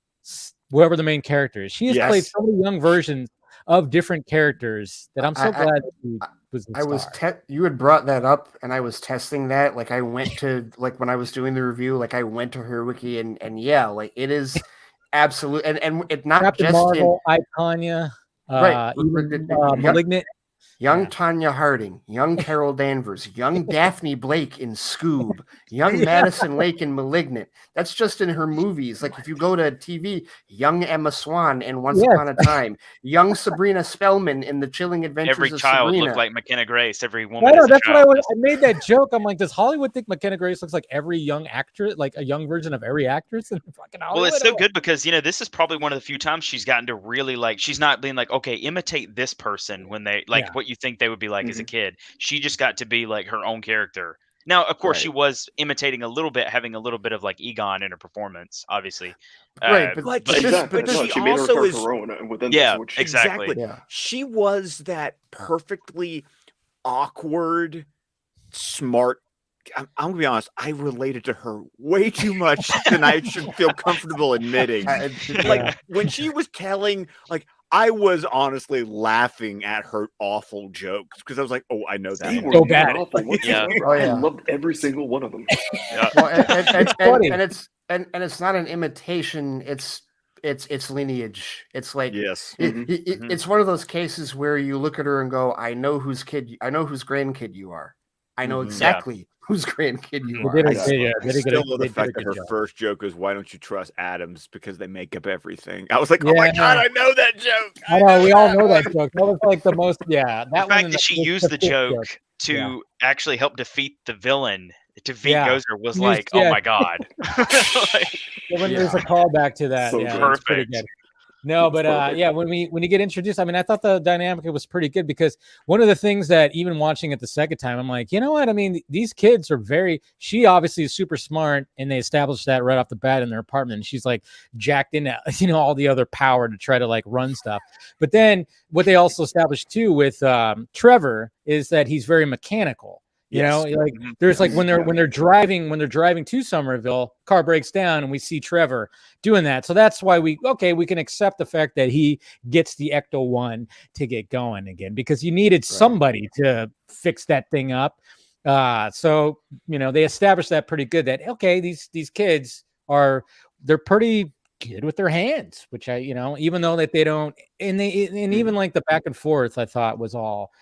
whoever the main character is. She has played so many young versions of different characters that I'm so glad that she was the star. You had brought that up, and I was testing that. Like, I went to, like, when I was doing the review, like, I went to her wiki, and yeah, like, it is absolute, and it's not Captain just Marvel, I, Tanya, right, even Malignant. Young Tanya Harding, young Carol Danvers, young Daphne Blake in Scoob, young Madison Lake in Malignant. That's just in her movies. Like, if you go to TV, young Emma Swan in Once Upon a Time, young Sabrina Spellman in The Chilling Adventures every of child Sabrina. looked like McKenna Grace. Every woman. That's what I made that joke. I'm like, does Hollywood think McKenna Grace looks like every young actress, like a young version of every actress in fucking Hollywood? Well, it's so good because this is probably one of the few times she's gotten to really, like, she's not being like, okay, imitate this person when they like what you think they would be like as a kid. She just got to be like her own character. Now, of course, she was imitating a little bit, having a little bit of like Egon in her performance, obviously. Right, but she made also her is her own within exactly. Yeah. She was that perfectly awkward, smart. I'm gonna be honest. I related to her way too much than I should feel comfortable admitting. Like, when she was telling, like, I was honestly laughing at her awful jokes because I was like, "Oh, I know that." They were so bad. awful whatsoever. I loved every single one of them. Well, and it's not an imitation. It's lineage. It's like it's one of those cases where you look at her and go, I know whose grandkid you are. I know exactly whose grandkid you are. I still love the fact that her first joke is, "Why don't you trust Adams? Because they make up everything." I was like, "Oh my god, I know that joke." I know, we all know that joke. That was like the most, The fact that she used the joke to actually help defeat the villain, defeat Gozer, was like, oh my god. When there's a callback to that, so it's pretty good. No, but when you get introduced, I mean, I thought the dynamic was pretty good because one of the things that even watching it the second time, I'm like, you know what? I mean, these kids are she obviously is super smart, and they established that right off the bat in their apartment. And she's like jacked into, all the other power to try to like run stuff. But then what they also established too with Trevor is that he's very mechanical. Like there's like when they're driving to Somerville, car breaks down and we see Trevor doing that. So that's why we can accept the fact that he gets the Ecto-1 to get going again, because you needed somebody to fix that thing up. So they established that pretty good, that these kids they're pretty good with their hands, which even though that they don't, and even like the back and forth, I thought was all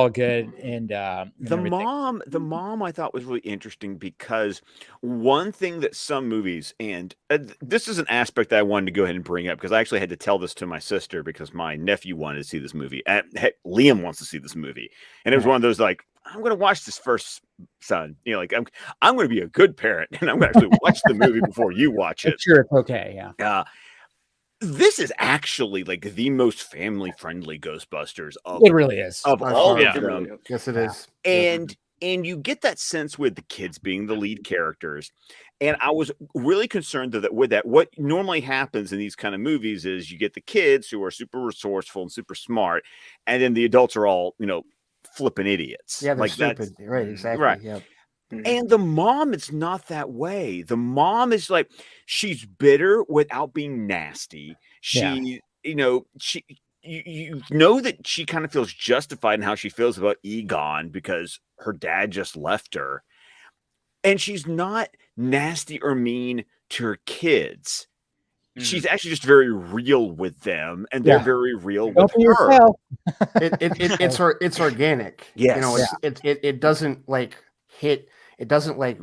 good. And the mom I thought was really interesting, because one thing that some movies, and this is an aspect that I wanted to go ahead and bring up, because I actually had to tell this to my sister because my nephew wanted to see this movie. Heck, Liam wants to see this movie, and it was one of those like, I'm going to watch this first, son. Like, I'm going to be a good parent, and I'm going to actually watch the movie before you watch it. Sure, it's okay. Yeah. This is actually like the most family-friendly Ghostbusters it really is of all of them. Yes, it is. And you get that sense with the kids being the lead characters. And I was really concerned that what normally happens in these kind of movies is you get the kids who are super resourceful and super smart, and then the adults are all, flipping idiots. Yeah, they're like stupid. Right, exactly. Right. Yeah. And the mom, it's not that way. The mom is like, she's bitter without being nasty. She, you know that she kind of feels justified in how she feels about Egon because her dad just left her. And she's not nasty or mean to her kids. She's actually just very real with them, and they're very real with her. It's organic. Yes. It doesn't like hit. It doesn't like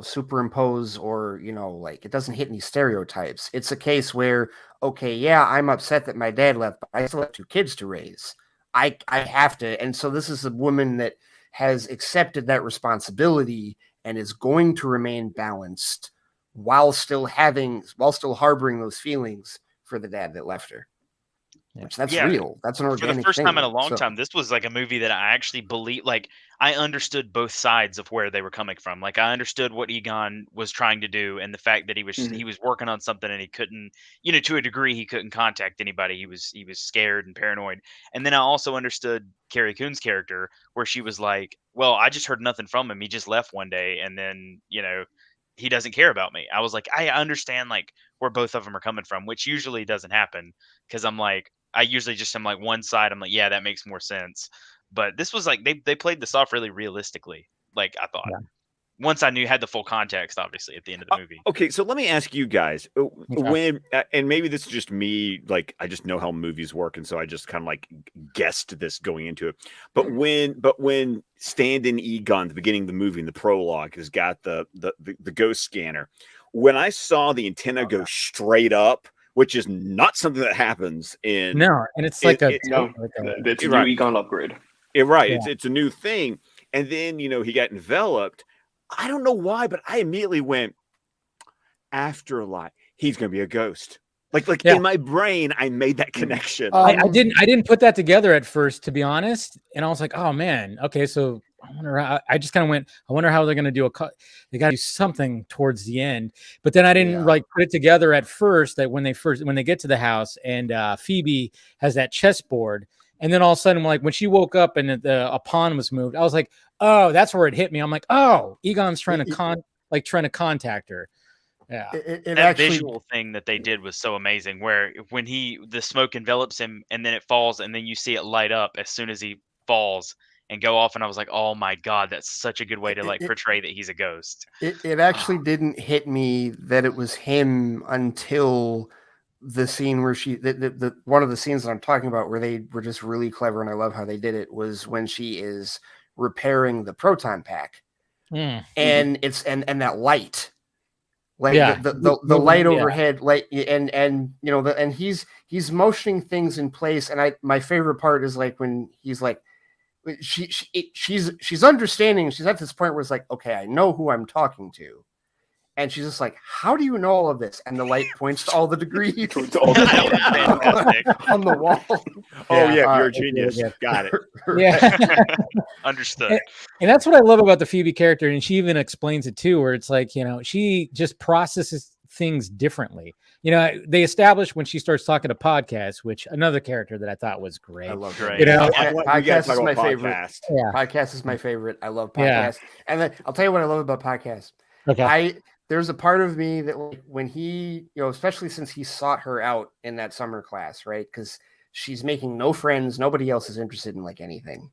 superimpose or like it doesn't hit any stereotypes. It's a case where I'm upset that my dad left, but I still have 2 kids to raise. I have to, and so this is a woman that has accepted that responsibility and is going to remain balanced while still harboring those feelings for the dad that left her. which that's real. That's an organic thing. For the first time in a long time, this was like a movie that I actually believe. Like I understood both sides of where they were coming from. Like I understood what Egon was trying to do, and the fact that he was working on something and he couldn't, to a degree, he couldn't contact anybody. He was scared and paranoid. And then I also understood Carrie Coon's character, where she was like, "Well, I just heard nothing from him. He just left one day, and then he doesn't care about me." I was like, I understand like where both of them are coming from, which usually doesn't happen because I usually just am like one side. I'm like, yeah, that makes more sense. But this was like they played this off really realistically. Like I thought. Once I had the full context, obviously at the end of the movie. Okay, so let me ask you guys when, and maybe this is just me, like I just know how movies work, and so I just kind of like guessed this going into it. But when stand-in Egon, the beginning of the movie, in the prologue, has got the ghost scanner. When I saw the antenna go straight up, which is not something that happens in and it's like it's a new Egon upgrade. It's a new thing, and then he got enveloped. I don't know why, but I immediately went, Afterlife. He's gonna be a ghost. Like in my brain, I made that connection. I didn't put that together at first, to be honest. And I was like, oh man, okay, so I wonder. I just kind of went, I wonder how they're gonna do they got to do something towards the end. But then I didn't like put it together at first that when they get to the house and Phoebe has that chessboard. And then all of a sudden, like when she woke up and a pawn was moved, I was like, "Oh, that's where it hit me." I'm like, "Oh, Egon's trying to contact her." Yeah, that actually, visual thing that they did was so amazing. Where when the smoke envelops him and then it falls, and then you see it light up as soon as he falls and go off, and I was like, "Oh my god, that's such a good way to portray that he's a ghost." It actually didn't hit me that it was him until the scene where the one of the scenes that I'm talking about where they were just really clever, and I love how they did it, was when she is repairing the proton pack, and it's and that light, like the light overhead, like and he's motioning things in place, and my favorite part is like when he's like she's understanding, she's at this point where it's like, okay, I know who I'm talking to. And she's just like, how do you know all of this? And the light points to all the degrees on the wall. Oh, you're a genius. Got it. Yeah. Understood. And that's what I love about the Phoebe character. And she even explains it too, where it's like, she just processes things differently. They established when she starts talking to podcasts, which another character that I thought was great. I love great. Podcast is my favorite. Yeah. Podcast is my favorite. I love podcasts. And then I'll tell you what I love about podcasts. Okay. There's a part of me that like, when he, especially since he sought her out in that summer class, right? Because she's making no friends. Nobody else is interested in like anything.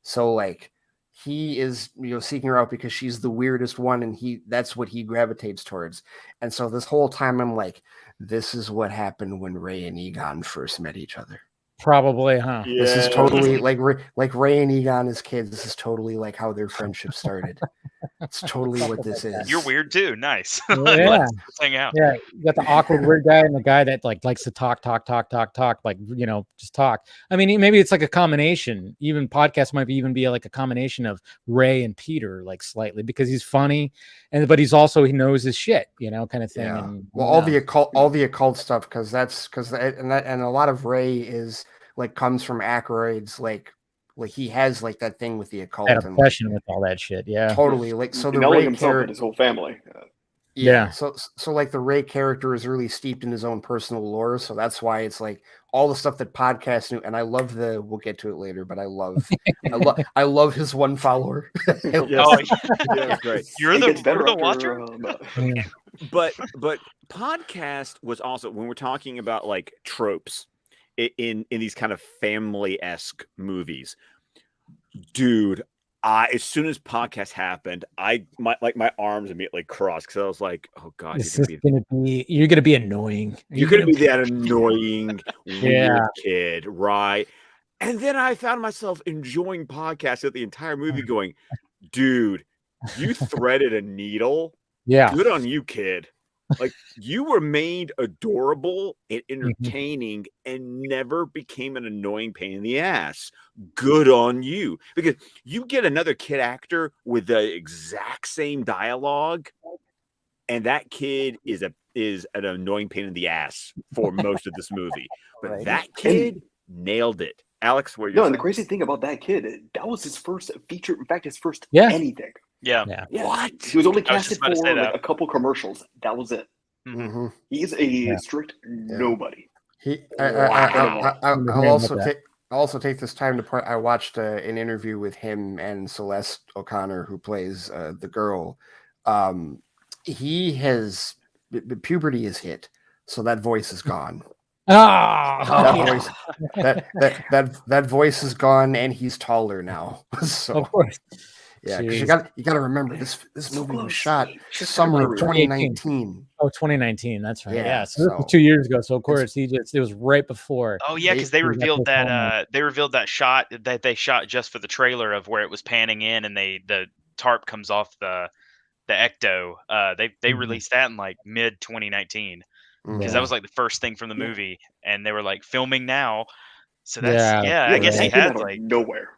So like he is, seeking her out because she's the weirdest one. And that's what he gravitates towards. And so this whole time I'm like, this is what happened when Ray and Egon first met each other. Probably, huh? Yeah. This is totally like Ray and Egon as kids. This is totally like how their friendship started. It's totally what this is. You're weird too. Nice. Yeah. Let's hang out. Yeah. You got the awkward weird guy and the guy that like likes to talk, like, just talk. I mean, maybe it's like a combination. Even podcasts might even be like a combination of Ray and Peter, like slightly, because he's funny but he's also, he knows his shit, kind of thing. Yeah. And, all the occult stuff, because and a lot of Ray is like comes from Aykroyd's like he has like that thing with the occult, that obsession with all that shit. Yeah, totally. Like so, the Ray character, his whole family. Yeah. So like the Ray character is really steeped in his own personal lore. So that's why it's like all the stuff that podcasts do. And I love we'll get to it later, but I love his one follower. Yeah, great. You're the watcher. But podcast was also, when we're talking about like tropes in these kind of family-esque movies, dude, as soon as podcast happened, my arms immediately crossed because I was like, "Oh God, you're gonna be annoying. You're gonna be that annoying weird kid, right?" And then I found myself enjoying podcasts at the entire movie, going, "Dude, you threaded a needle. Yeah, good on you, kid. Like you remained adorable and entertaining and never became an annoying pain in the ass. Good on you." Because you get another kid actor with the exact same dialogue, and that kid is is an annoying pain in the ass for most of this movie. But Right. that kid nailed it. Alex, what are you No, saying? and the crazy thing about that kid, that was his first feature. In fact, his first Yeah. anything. Yeah. Yeah. What? He was only I was casted just about to say for like that. a couple commercials. That was it. Mhm. He's a strict nobody. I'll also take this time to point. I watched an interview with him and Celeste O'Connor, who plays the girl. He has puberty is hit, so that voice is gone. That voice is gone, and he's taller now. So Of course. yeah, because you got to remember this movie was shot summer of 2019. Oh, 2019. That's right. Yeah. So this was so 2 years ago. So of course it was right before. Oh yeah, because they revealed that shot that they shot just for the trailer of where it was panning in, and the tarp comes off the ecto. They released that in like mid 2019 because that was like the first thing from the movie, and they were like filming now. So that's I guess he had like nowhere.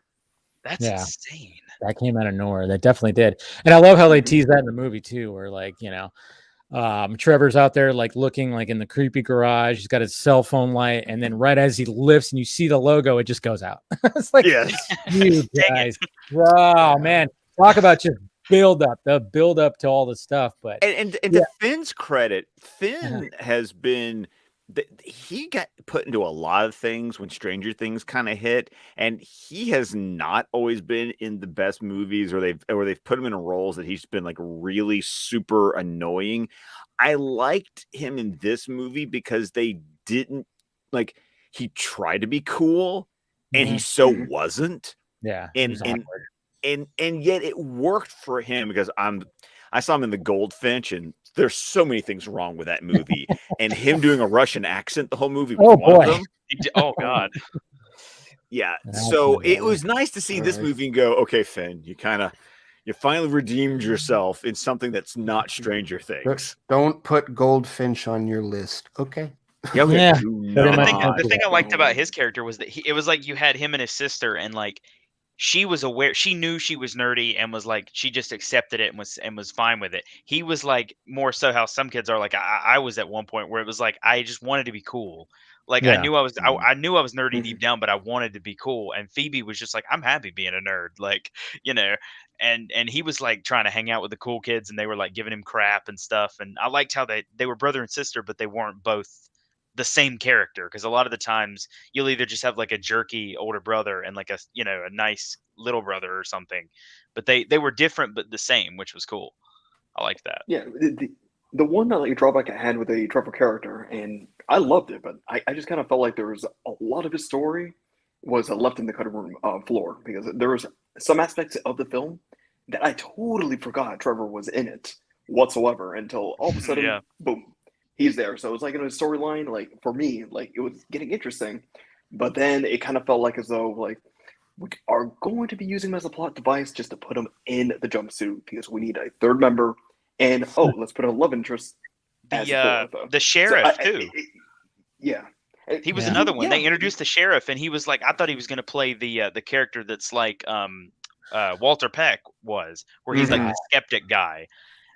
That's insane. That came out of nowhere. That definitely did. And I love how they tease that in the movie too, where like, Trevor's out there like looking like in the creepy garage. He's got his cell phone light, and then right as he lifts and you see the logo, it just goes out. It's like, you guys, wow, man, talk about just the build up to all the stuff. But and to Finn's credit, Finn has been. He got put into a lot of things when Stranger Things kind of hit, and he has not always been in the best movies, or they've put him in roles that he's been like really super annoying. I liked him in this movie because they didn't like he tried to be cool, and he so wasn't. Yeah, and yet it worked for him because I saw him in The Goldfinch, and there's so many things wrong with that movie. And him doing a Russian accent the whole movie was one of them. Oh, God. Yeah. So it was nice to see this movie and go, okay, Finn, you finally redeemed yourself in something that's not Stranger Things. Don't put Goldfinch on your list. Okay. Yeah. The thing I liked about his character was that it was like you had him and his sister, and like she was aware, she knew she was nerdy, and was like, she just accepted it and was fine with it. He was like more so how some kids are. Like I was at one point where it was like I just wanted to be cool. Like I knew I was nerdy deep down, but I wanted to be cool. And Phoebe was just like, I'm happy being a nerd, like, and he was like trying to hang out with the cool kids, and they were like giving him crap and stuff. And I liked how they were brother and sister, but they weren't both the same character, because a lot of the times you'll either just have like a jerky older brother and like a nice little brother or something, but they were different but the same, which was cool. I like that. Yeah, the one that like drawback I had with the Trevor character, and I loved it, but I just kind of felt like there was a lot of his story was left in the cutting room floor, because there was some aspects of the film that I totally forgot Trevor was in it whatsoever until all of a sudden, boom, he's there. So it was like in a storyline, like for me, like it was getting interesting, but then it kind of felt like as though like we are going to be using him as a plot device just to put him in the jumpsuit because we need a third member, and let's put a love interest. The sheriff too. He was another one. They introduced the sheriff, and he was like, I thought he was going to play the character that's like Walter Peck was, where he's like the skeptic guy.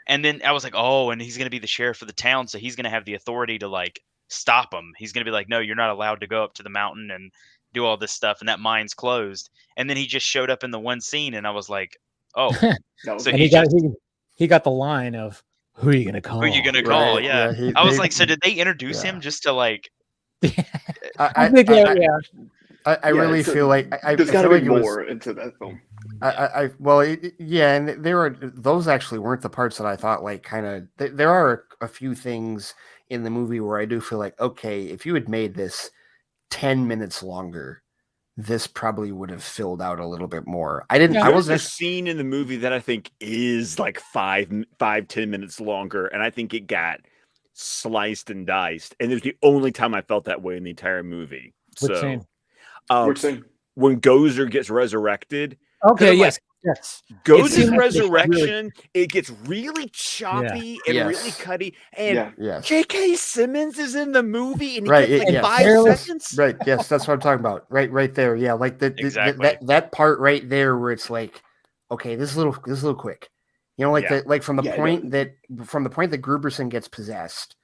And then I was like, oh, and he's going to be the sheriff of the town, so he's going to have the authority to like stop him. He's going to be like, no, you're not allowed to go up to the mountain and do all this stuff, and that mine's closed. And then he just showed up in the one scene, and I was like, oh. So he got the line of, who are you going to call? Who are you going to call? Right. Yeah. I was like, so did they introduce him just to like... I really feel like there's got to be more into that film. And those actually weren't the parts that I thought like kind of. There are a few things in the movie where I do feel like, okay, if you had made this 10 minutes longer, this probably would have filled out a little bit more. I wasn't a scene in the movie that I think is like 10 minutes longer, and I think it got sliced and diced, and it was the only time I felt that way in the entire movie. Which scene? When Gozer gets resurrected. Okay, yes. Gozer's resurrection, it gets really choppy and really cutty. And J.K. Simmons is in the movie, and he gets like 5 seconds. Right, yes, that's what I'm talking about. Right there. Yeah, like that part right there where it's like, okay, this is a little quick. From the point that Gruberson gets possessed,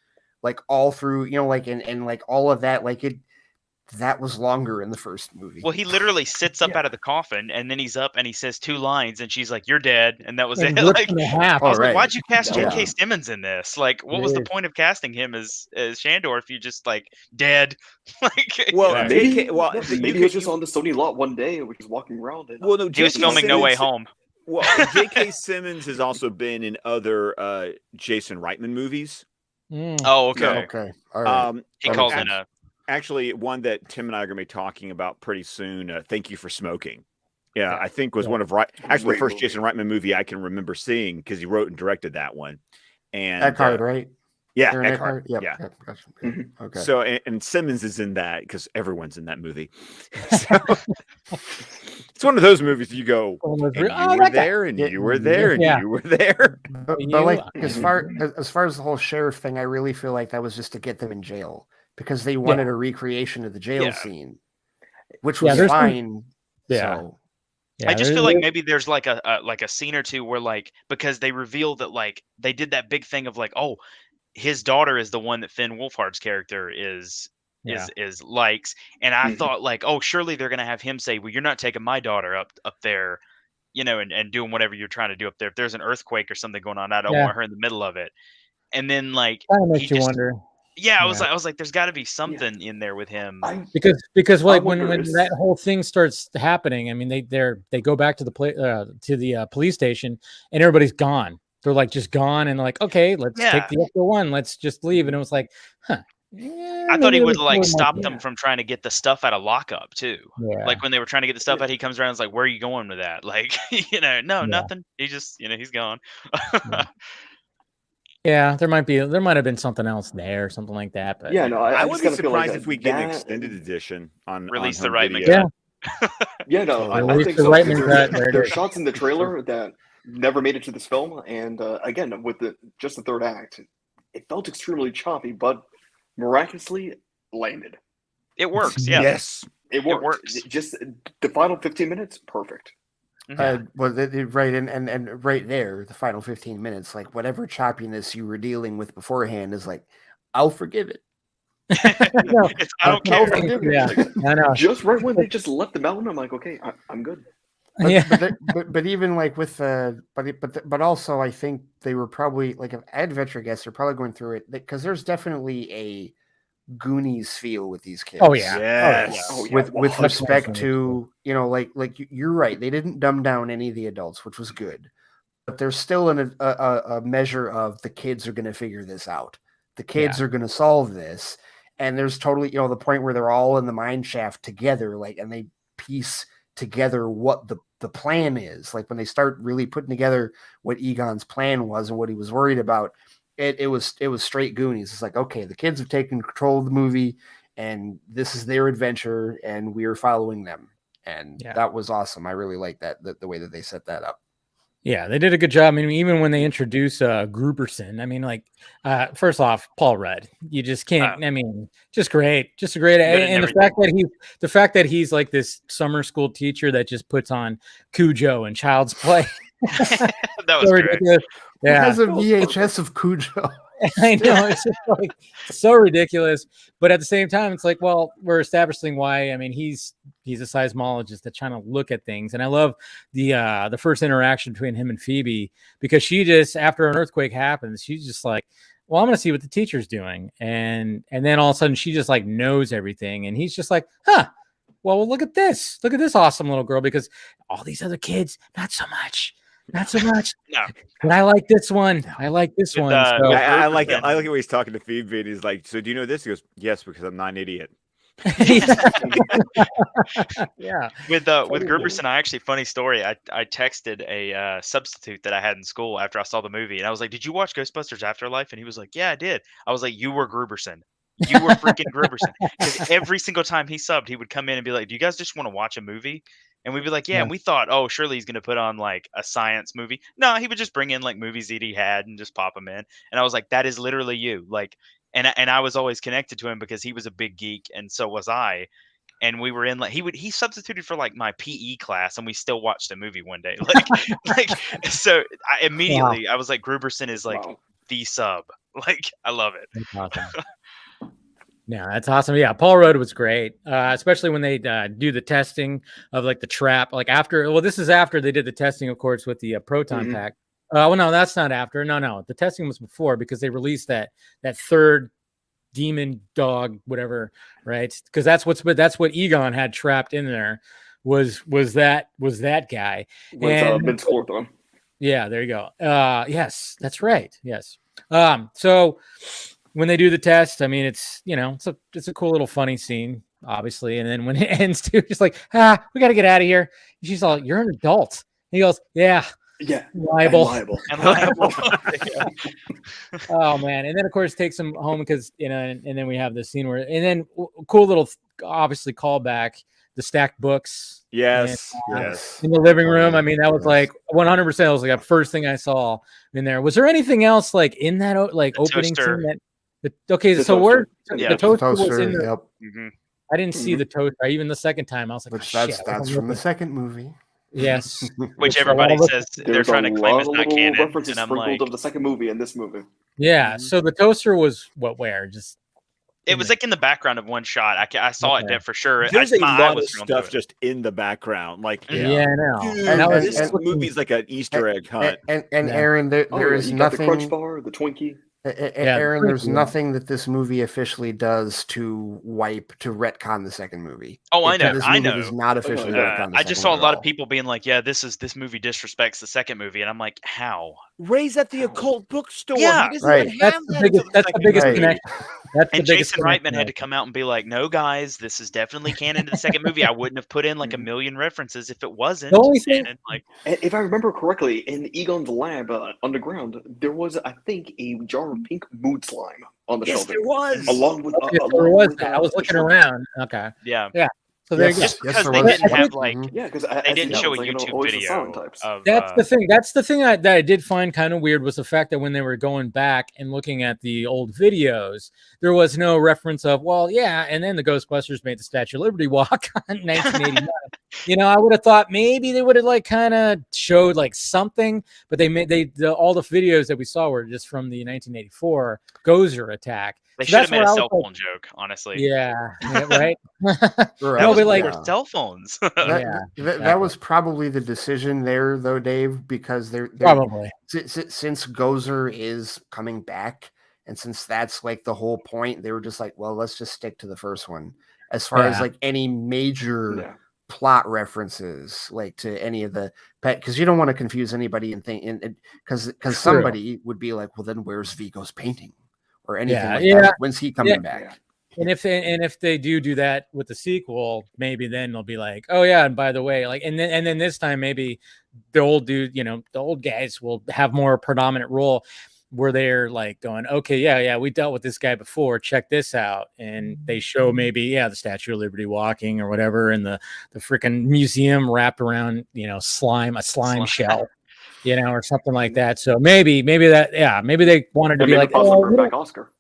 like all through, like and like all of that, like that was longer in the first movie. Well, he literally sits up out of the coffin, and then he's up and he says 2 lines, and she's like, "You're dead," and that was it. Like, I was like, "Why'd you cast J.K. Simmons in this? Like, what was the point of casting him as Shandor if you just like dead?" Like, well, maybe he was just on the Sony lot one day and was just walking around. And, no, he was filming No Way Home. Well, J.K. Simmons has also been in other Jason Reitman movies. Oh, okay. Okay. All right. He calls in a. Actually, one that Tim and I are going to be talking about pretty soon. Thank You for Smoking. Yeah, I think was one of the first Jason Reitman movie I can remember seeing because he wrote and directed that one. And Eckhart, right? Yeah, Eckhart. Yep. Yeah. Mm-hmm. Okay. So and Simmons is in that because everyone's in that movie. So, it's one of those movies you go, and you were there, and you were there, and you were there. But like as far as the whole sheriff thing, I really feel like that was just to get them in jail. Because they wanted a recreation of the jail scene, which was fine. So. I just feel like maybe there's like a scene or two where like because they reveal that like they did that big thing of like, oh, his daughter is the one that Finn Wolfhard's character is likes, and I thought like, oh, surely they're gonna have him say, well, you're not taking my daughter up there, and doing whatever you're trying to do up there. If there's an earthquake or something going on, I don't want her in the middle of it. And then like kind of makes you wonder. Yeah, I was like, there's got to be something in there with him because like when that whole thing starts happening, I mean they go back to the police station and everybody's gone. They're like just gone and like, okay, let's take the extra one, let's just leave. And it was like, huh. Yeah, I thought he would like stop them from trying to get the stuff out of lockup too. Yeah. Like when they were trying to get the stuff out, he comes around and is like, where are you going with that? Like, nothing. He just, he's gone. Yeah, there might have been something else there, something like that. But I would be surprised if we get an extended edition on release on the right video. I think so. There are shots in the trailer that never made it to this film, and again with the third act, it felt extremely choppy, but miraculously landed. It works. Yeah. Yes, it works. Just the final 15 minutes, perfect. Right, and right there, the final 15 minutes, like whatever choppiness you were dealing with beforehand is like, I'll forgive it. I don't care. I know. Just right when they just left the mountain, I'm like, okay, I'm good. But even like with but also I think they were probably like if adventure guests are probably going through it because there's definitely a Goonies feel with these kids. Oh yeah, yes. With respect to like you're right. They didn't dumb down any of the adults, which was good. But there's still a measure of the kids are going to figure this out. The kids are going to solve this, and there's totally the point where they're all in the mine shaft together, like, and they piece together what the plan is. Like when they start really putting together what Egon's plan was and what he was worried about. It was straight Goonies. It's like, okay, the kids have taken control of the movie and this is their adventure and we are following them. And that was awesome. I really like that the way that they set that up. Yeah, they did a good job. I mean, even when they introduce Gruberson, I mean, like, first off, Paul Rudd, you just can't. I mean, just great, and the fact that he's like this summer school teacher that just puts on Cujo and Child's Play. That was ridiculous. Yeah, has a VHS of Cujo. I know, it's just like so ridiculous, but at the same time, it's like, well, we're establishing why. I mean, he's a seismologist that's trying to look at things, and I love the first interaction between him and Phoebe because she just after an earthquake happens, she's just like, well, I'm gonna see what the teacher's doing, and then all of a sudden she just like knows everything, and he's just like, huh. Well, look at this awesome little girl because all these other kids, not so much. No. But I like this one. So. I like it. I like it when he's talking to Phoebe and he's like, so do you know this? He goes, yes, because I'm not an idiot. Yeah. With Gruberson, actually, funny story. I texted a substitute that I had in school after I saw the movie, and I was like, did you watch Ghostbusters Afterlife? And he was like, yeah, I did. I was like, you were Gruberson. You were freaking Gruberson. Because every single time he subbed, he would come in and be like, do you guys just want to watch a movie? And we'd be like, yeah. And we thought, oh, surely he's going to put on like a science movie. No, he would just bring in like movies that he had and just pop them in. And I was like, that is literally you. Like, and I was always connected to him because he was a big geek and so was I. And we were in like, he substituted for like my PE class and we still watched a movie one day. So I immediately, I was like, Gruberson is like the sub. Like, I love it. That's awesome. Yeah, that's awesome. Yeah, Paul Rudd was great, especially when they do the testing of like the trap. Like after, well, this is after they did the testing, of course, with the proton pack. Well, no, that's not after. No, the testing was before because they released that third demon dog, whatever, right? Because that's what Egon had trapped in there. Was that guy? With Vince Clorthon. Yeah, there you go. Yes, that's right. Yes. So when they do the test, I mean, it's it's a cool little funny scene, obviously. And then when it ends, too, just like, we got to get out of here. And she's all, "You're an adult." And he goes, "Yeah, liable." And liable. Oh man! And then of course takes him home because and then we have the scene where, and then cool little, obviously callback, the stacked books. Yes, and, yes. In the living room. I mean, that was like 100%. Was like the first thing I saw in there. Was there anything else like in that like the opening toaster. scene? The toaster was in there. Yep. I didn't see the toaster. Even the second time, I was like, that's from the second movie. Yes, which everybody says they're trying to claim is not canon. References And I'm sprinkled like, of the second movie and this movie. yeah. So the toaster was where? Just it was like in the background of one shot. I saw it there for sure. There's a my eye lot was of drawn to stuff it. just in the background. Like, yeah, I know. dude, And this movie's like an Easter egg hunt. And Aaron, there is you got nothing. the Crunch Bar, the Twinkie. Aaron, there's nothing that this movie officially does to retcon the second movie. Oh, I know. This I movie know. does not officially retcon the I just second saw a one lot at of people being like, "Yeah, this movie disrespects the second movie," and I'm like, "How?" Ray's at the occult bookstore. Yeah, he doesn't even have that's the biggest movie. connection. That's and the biggest Jason Reitman had to come out and be like, "No, guys, this is definitely canon to the second movie. I wouldn't have put in like a million references if it wasn't." The only thing, if I remember correctly, in Egon's lab underground, there was, I think, a jar of pink mood slime on the shelf. There was. Along with, I was looking around. Okay. Yeah. So there you go. Just because they didn't have like, because they didn't show a YouTube video of. That's the thing. That's the thing that I did find kind of weird was the fact that when they were going back and looking at the old videos, there was no reference of, well, yeah, and then the Ghostbusters made the Statue of Liberty walk on 1989. I would have thought maybe they would have like kind of showed like something, but all the videos that we saw were just from the 1984 Gozer attack. They should have made a cell phone joke, honestly. Yeah, right. That was like cell phones. That was probably the decision there, though, Dave, because they're probably since Gozer is coming back, and since that's like the whole point, they were just like, well, let's just stick to the first one. As far as like any major plot references, like to any of the pet, because you don't want to confuse anybody and think, because somebody would be like, well, then where's Vigo's painting? Or anything like that. When's he coming back? And if they do that with the sequel, maybe then they'll be like, oh yeah, and by the way, like, and then this time maybe the old dude, the old guys will have more predominant role where they're like going, okay, yeah, we dealt with this guy before. Check this out, and they show maybe the Statue of Liberty walking or whatever, and the freaking museum wrapped around a slime shell. Or something like that. So maybe they wanted to be like, bring back Oscar.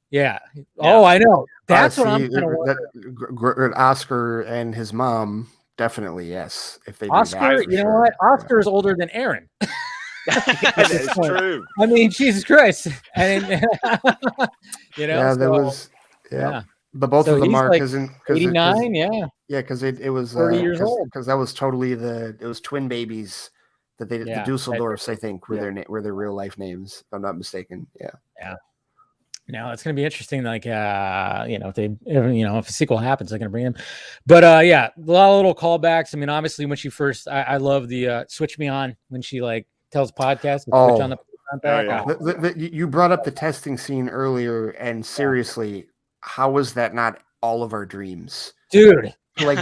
Yeah. Oh, I know. That's what I'm kind of Oscar and his mom, definitely, yes. If they Oscar, do that, what? Oscar is older than Aaron. That's true. I mean, Jesus Christ. And there was But both of them are because like 89, yeah, because it was 30 years old. Because that was totally it was twin babies. That the Dusseldorfs, I think, were their real life names, if I'm not mistaken. Yeah. Now it's going to be interesting. Like, if a sequel happens, they're going to bring them. But a lot of little callbacks. I mean, obviously, when she first, I love the "Switch Me On" when she like tells podcast to switch on the. You brought up the testing scene earlier, and seriously, how was that not all of our dreams, dude? To like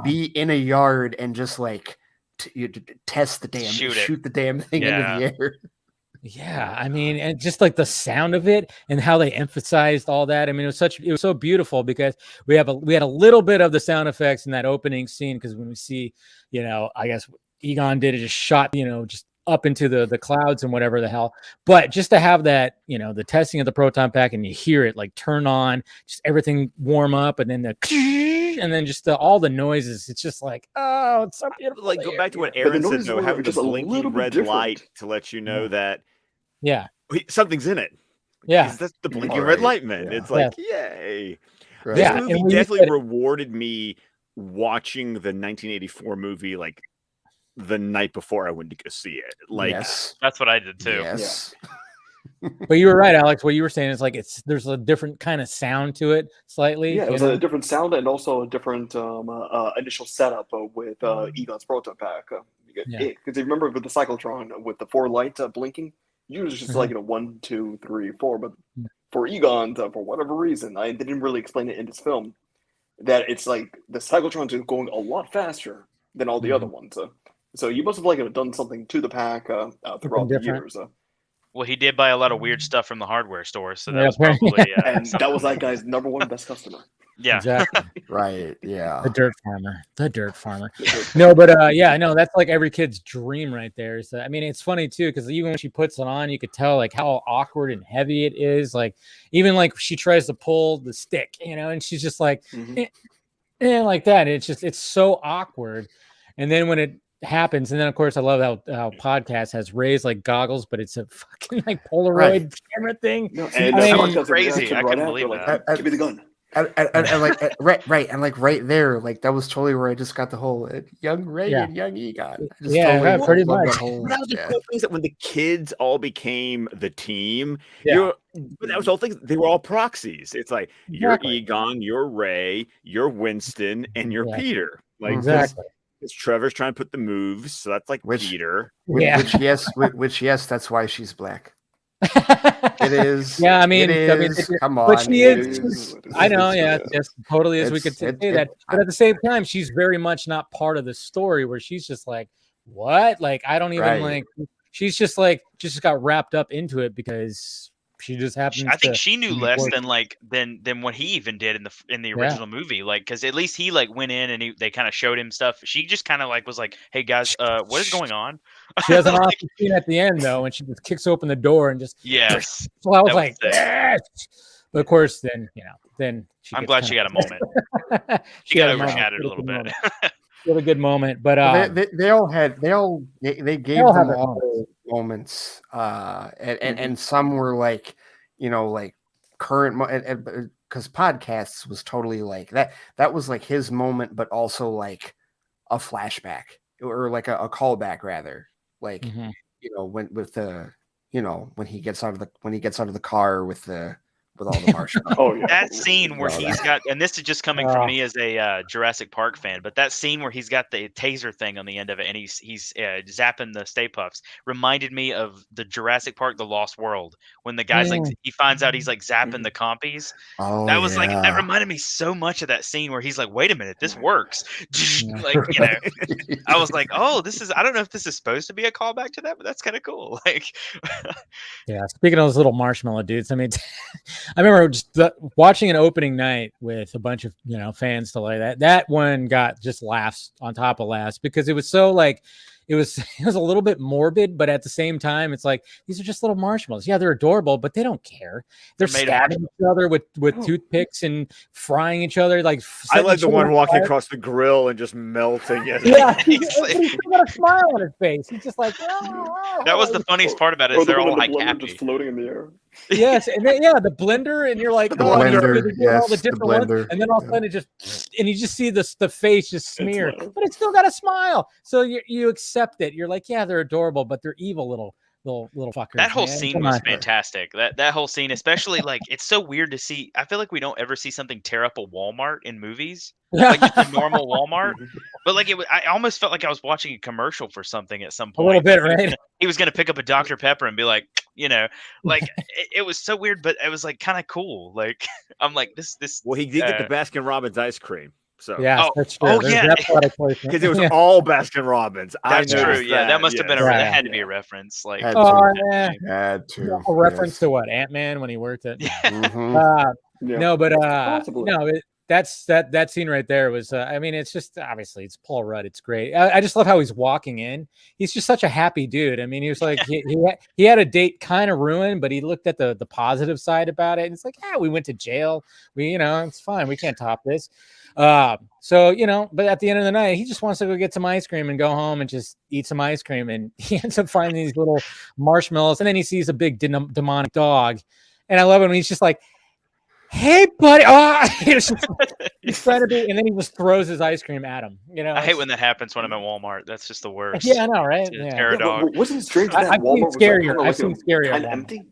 be in a yard and just like. To test the damn shoot the damn thing into the air. Yeah, I mean, and just like the sound of it and how they emphasized all that. I mean, it was so beautiful because we had a little bit of the sound effects in that opening scene because when we see, I guess Egon did it, just shot, just up into the clouds and whatever the hell. But just to have that, the testing of the proton pack and you hear it like turn on, just everything warm up, and then and then just all the noises. It's just like, oh, it's so beautiful. Like, go back to what Aaron said, though, having just a blinking red light to let you know that Yeah. Something's in it. Yeah. That's the blinking red light man. Yeah. It's like, yay. Right. This Yeah, movie and definitely rewarded me watching the 1984 movie like the night before I went to go see it. Like, yes. That's what I did too. Yes. But you were right, Alex. What you were saying is like there's a different kind of sound to it, slightly. Yeah, it was a different sound and also a different initial setup with Egon's proto pack. Because if you remember with the cyclotron with the 4 lights blinking, usually just like 1, 2, 3, 4. But for Egon, for whatever reason, they didn't really explain it in this film, that it's like the cyclotrons are going a lot faster than all the other ones. So you must have like done something to the pack throughout the years. Well, he did buy a lot of weird stuff from the hardware store, so that was probably and that was that guy's number 1 best customer. Yeah, exactly. Right. Yeah. The dirt farmer. No, but yeah, no, that's like every kid's dream right there. So I mean, it's funny too because even when she puts it on, you could tell like how awkward and heavy it is. Like even like she tries to pull the stick, and she's just like, like that. It's so awkward. And then when it happens, and then of course I love how podcast has raised like goggles, but it's a fucking like Polaroid camera thing. No, and that was crazy. I couldn't believe that. Give me the gun. And like right, and like right there, like that was totally where I just got the whole young Ray and young Egon. I just pretty much. That was the cool things that when the kids all became the team, but that was all things. They were all proxies. It's like you're Egon, you're Ray, you're Winston, and you're Peter. Like exactly. It's Trevor's trying to put the moves, so that's like Peter. Which yes, that's why she's black. It is. Yeah, I mean, come on. But she is. I know. Yeah, yes, totally is. We could say that, but at the same time, she's very much not part of the story. Where she's just like, what? Like, I don't even like. She's just like, just got wrapped up into it because she just happens. I think she knew less than what he even did in the original movie. Like, because at least he like went in and they kind of showed him stuff. She just kind of like was like, "Hey guys, what is going on?" She has an awesome scene at the end though, when she just kicks open the door and just So I was like, yes. But of course, then I'm glad she got a moment. She got overshadowed a little bit. She had a good moment, but they gave them all moments, and some were like, like current, because podcasts was totally like that. That was like his moment, but also like a flashback or like a callback rather. Like when with the when he gets out of the car with all the marshmallows. That scene where he's got, and this is just coming from me as a Jurassic Park fan, but that scene where he's got the taser thing on the end of it and he's zapping the Stay Puffs reminded me of the Jurassic Park: The Lost World when the guy's like he finds out he's like zapping the compies. That was like that reminded me so much of that scene where he's like, wait a minute, this works. Like I was like, oh, this is. I don't know if this is supposed to be a callback to that, but that's kind of cool. Like, yeah. Speaking of those little marshmallow dudes, I mean. I remember just watching an opening night with a bunch of fans to like that. That one got just laughs on top of laughs because it was so like it was a little bit morbid, but at the same time, it's like these are just little marshmallows. Yeah, they're adorable, but they don't care. They're stabbing each other with toothpicks and frying each other. Like I like the one walking across the grill and just melting it. Yeah, he's still got a smile on his face. He's just like, that was the funniest part about it. Is they're all like happy, just floating in the air. Yes, and then the blender, and you're like, the blender, yes, all the different ones, and then all of a sudden it just, and you just see the face just smear, but it's still got a smile. So you accept it. You're like, yeah, they're adorable, but they're evil little fuckers. That whole scene was fantastic. That whole scene, especially like it's so weird to see. I feel like we don't ever see something tear up a Walmart in movies, like just a normal Walmart. But like I almost felt like I was watching a commercial for something at some point. A little bit, right? He was gonna pick up a Dr. Pepper and be like, like it was so weird, but it was like kind of cool. Like I'm like this. Well, he did get the Baskin Robbins ice cream. So yeah, that's true. Because it was all Baskin Robbins. That's true. Yeah, that must have been that had to be a reference. Like had to. A reference to what? Ant-Man when he worked at. Yeah. No, but no, that scene right there was. I mean, it's just obviously it's Paul Rudd. It's great. I just love how he's walking in. He's just such a happy dude. I mean, he was like he had a date kind of ruined, but he looked at the positive side about it. And it's like, we went to jail. It's fine. We can't top this. So but at the end of the night, he just wants to go get some ice cream and go home and just eat some ice cream. And he ends up finding these little marshmallows, and then he sees a big demonic dog, and I love it when he's just like, "Hey, buddy!" He's trying to be, and then he just throws his ice cream at him. I hate when that happens when I'm at Walmart. That's just the worst. Yeah, I know, right? Terror dog. Wasn't it strange that I've Walmart seen scarier. was I've seen scarier. kind of empty?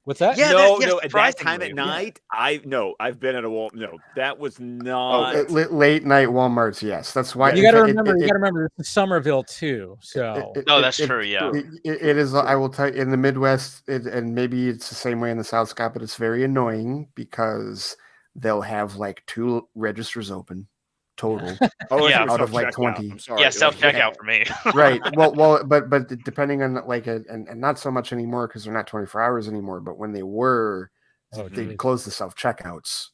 What's that? Yeah, no, that, at that time at night, I've been at a Walmart. No, that was not late night Walmarts. Yes, that's why you got to remember. You got to remember, it's Somerville too. So that's true. Yeah, it is. I will tell you, in the Midwest, and maybe it's the same way in the South, Scott, but it's very annoying because they'll have like 2 registers open total. Out of like 20. Yeah, self checkout for me. Right. Well, but depending on and not so much anymore because they're not 24 hours anymore. But when they were, they closed the self checkouts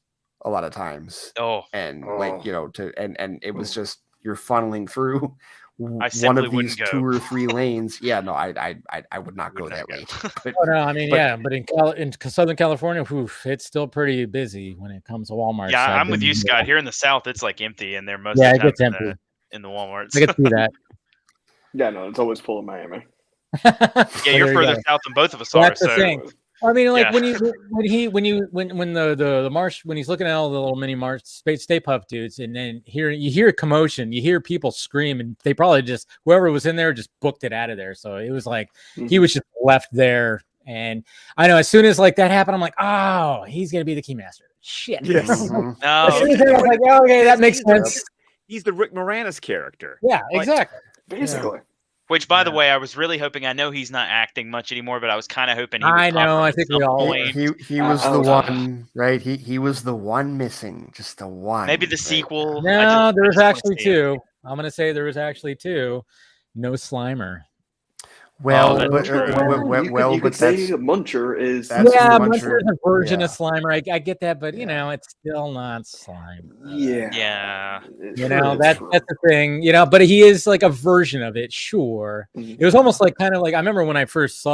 a lot of times. And it was just you're funneling through one of these 2 or 3 lanes. Yeah, no, I would not go that way. But in Southern California, it's still pretty busy when it comes to Walmart. Yeah, I'm with you, Scott. Here in the South, it's like empty, and they're most of the time in the Walmarts. I can see that. Yeah, no, it's always full in Miami. Yeah, you're further south than both of us are. That's the thing. I mean, like when he's looking at all the little mini Stay Puft dudes, and then you hear commotion, you hear people scream, and they probably just whoever was in there just booked it out of there. So it was like he was just left there. And I know as soon as like that happened, I'm like, oh, he's gonna be the Keymaster. Shit. Yes. As soon as I was like, okay, that makes sense. He's the Rick Moranis character. Yeah, exactly. Basically. Which, by the way, I was really hoping. I know he's not acting much anymore, but I was kind of hoping he would. I know. I think we all. He was the one, right? He was the one missing, just the one. Maybe the sequel. No, there was actually 2. I'm gonna say there was actually 2. No Slimer. Well, you could say Muncher is. Muncher is a version of Slimer. I get that, but it's still not Slimer. Yeah. That's the thing. But he is like a version of it. Sure, it was almost like kind of like I remember when they first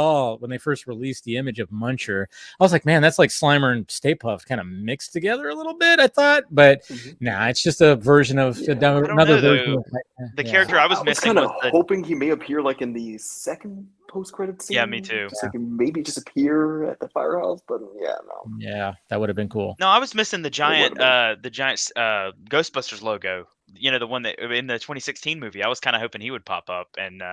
released the image of Muncher. I was like, man, that's like Slimer and Stay Puft kind of mixed together a little bit. I thought, but it's just a version of another version. The character I was missing. I was kind of hoping he may appear like in the second post-credit scene. Yeah, me too. Maybe just appear at the firehouse, but no. Yeah, that would have been cool. No, I was missing the giant Ghostbusters logo. The one that in the 2016 movie. I was kind of hoping he would pop up and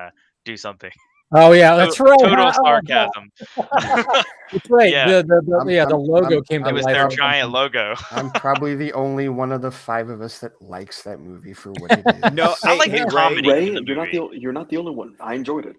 do something. Oh yeah, that's right. Total sarcasm. That's right. Yeah, the logo came to life. It was their giant logo. I'm probably the only one of the 5 of us that likes that movie for what it is. No, I like the comedy. Ray, you're not the only one. I enjoyed it.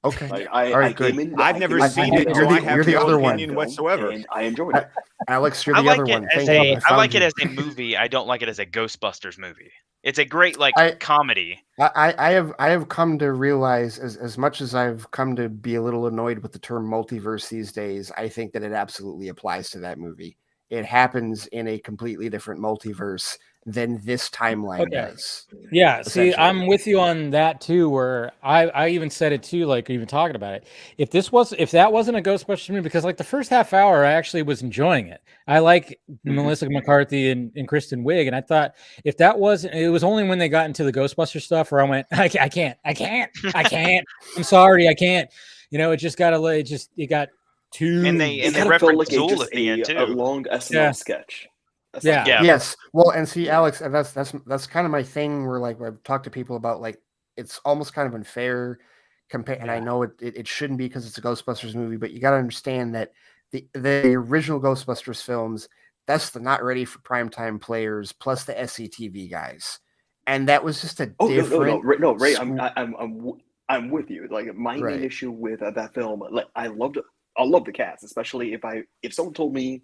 Okay. All right, good. I've never seen it, so I have no opinion whatsoever. And I enjoyed it. Alex, you're the other one. I like it as a movie. I don't like it as a Ghostbusters movie. It's a great comedy. I have come to realize as much as I've come to be a little annoyed with the term multiverse these days, I think that it absolutely applies to that movie. It happens in a completely different multiverse than this timeline does. Yeah, see, I'm with you on that too, where I even said it too, like even talking about it. If that wasn't a Ghostbusters movie, because like the first half hour, I actually was enjoying it. I like Melissa McCarthy and Kristen Wiig, and I thought if that wasn't, it was only when they got into the Ghostbusters stuff where I went, I can't. I'm sorry, I can't. It just got too. And they referenced Zool at the end too. A long SNL sketch. Yes. Well, and see, Alex, and that's kind of my thing where like I've talked to people about like it's almost kind of unfair and I know it shouldn't be because it's a Ghostbusters movie, but you got to understand that the original Ghostbusters films, that's the not ready for primetime players plus the SCTV guys, and that was just a different. No, Ray, I'm with you. Like my main issue with that film, like I love the cast, especially if someone told me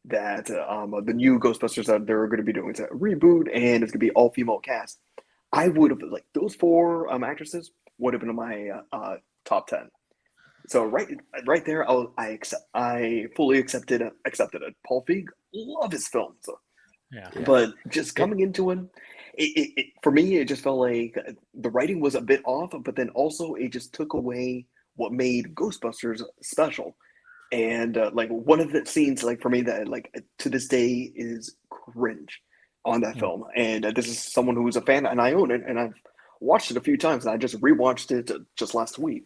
that the new Ghostbusters that they're going to be doing is a reboot and it's going to be all female cast, I would have like those 4 actresses would have been in my top 10. So right there, I fully accepted it. Paul Feig, love his films. Yeah. But just coming into it, for me, it just felt like the writing was a bit off, but then also it just took away what made Ghostbusters special. And like one of the scenes, like for me, that like to this day is cringe on that film. And this is someone who's a fan, and I own it, and I've watched it a few times, and I just rewatched it just last week.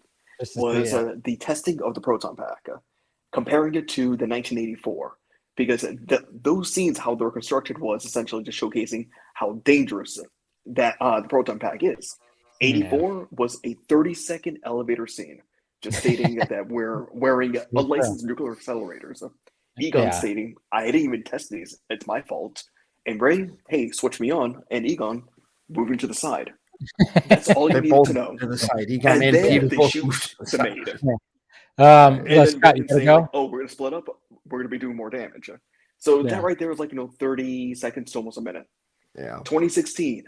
Was the testing of the proton pack, comparing it to the 1984, because those scenes, how they're constructed, was essentially just showcasing how dangerous that the proton pack is. 84 was a 30-second elevator scene, just stating that we're wearing unlicensed nuclear accelerators. Egon stating, I didn't even test these, it's my fault. And Ray, hey, switch me on, and Egon moving to the side. That's all you need to know. To the side. Egon and then they shoot the maid. And then Scott, you saying, like, oh, we're going to split up, we're going to be doing more damage. So that right there was like, 30 seconds to almost a minute. Yeah. 2016.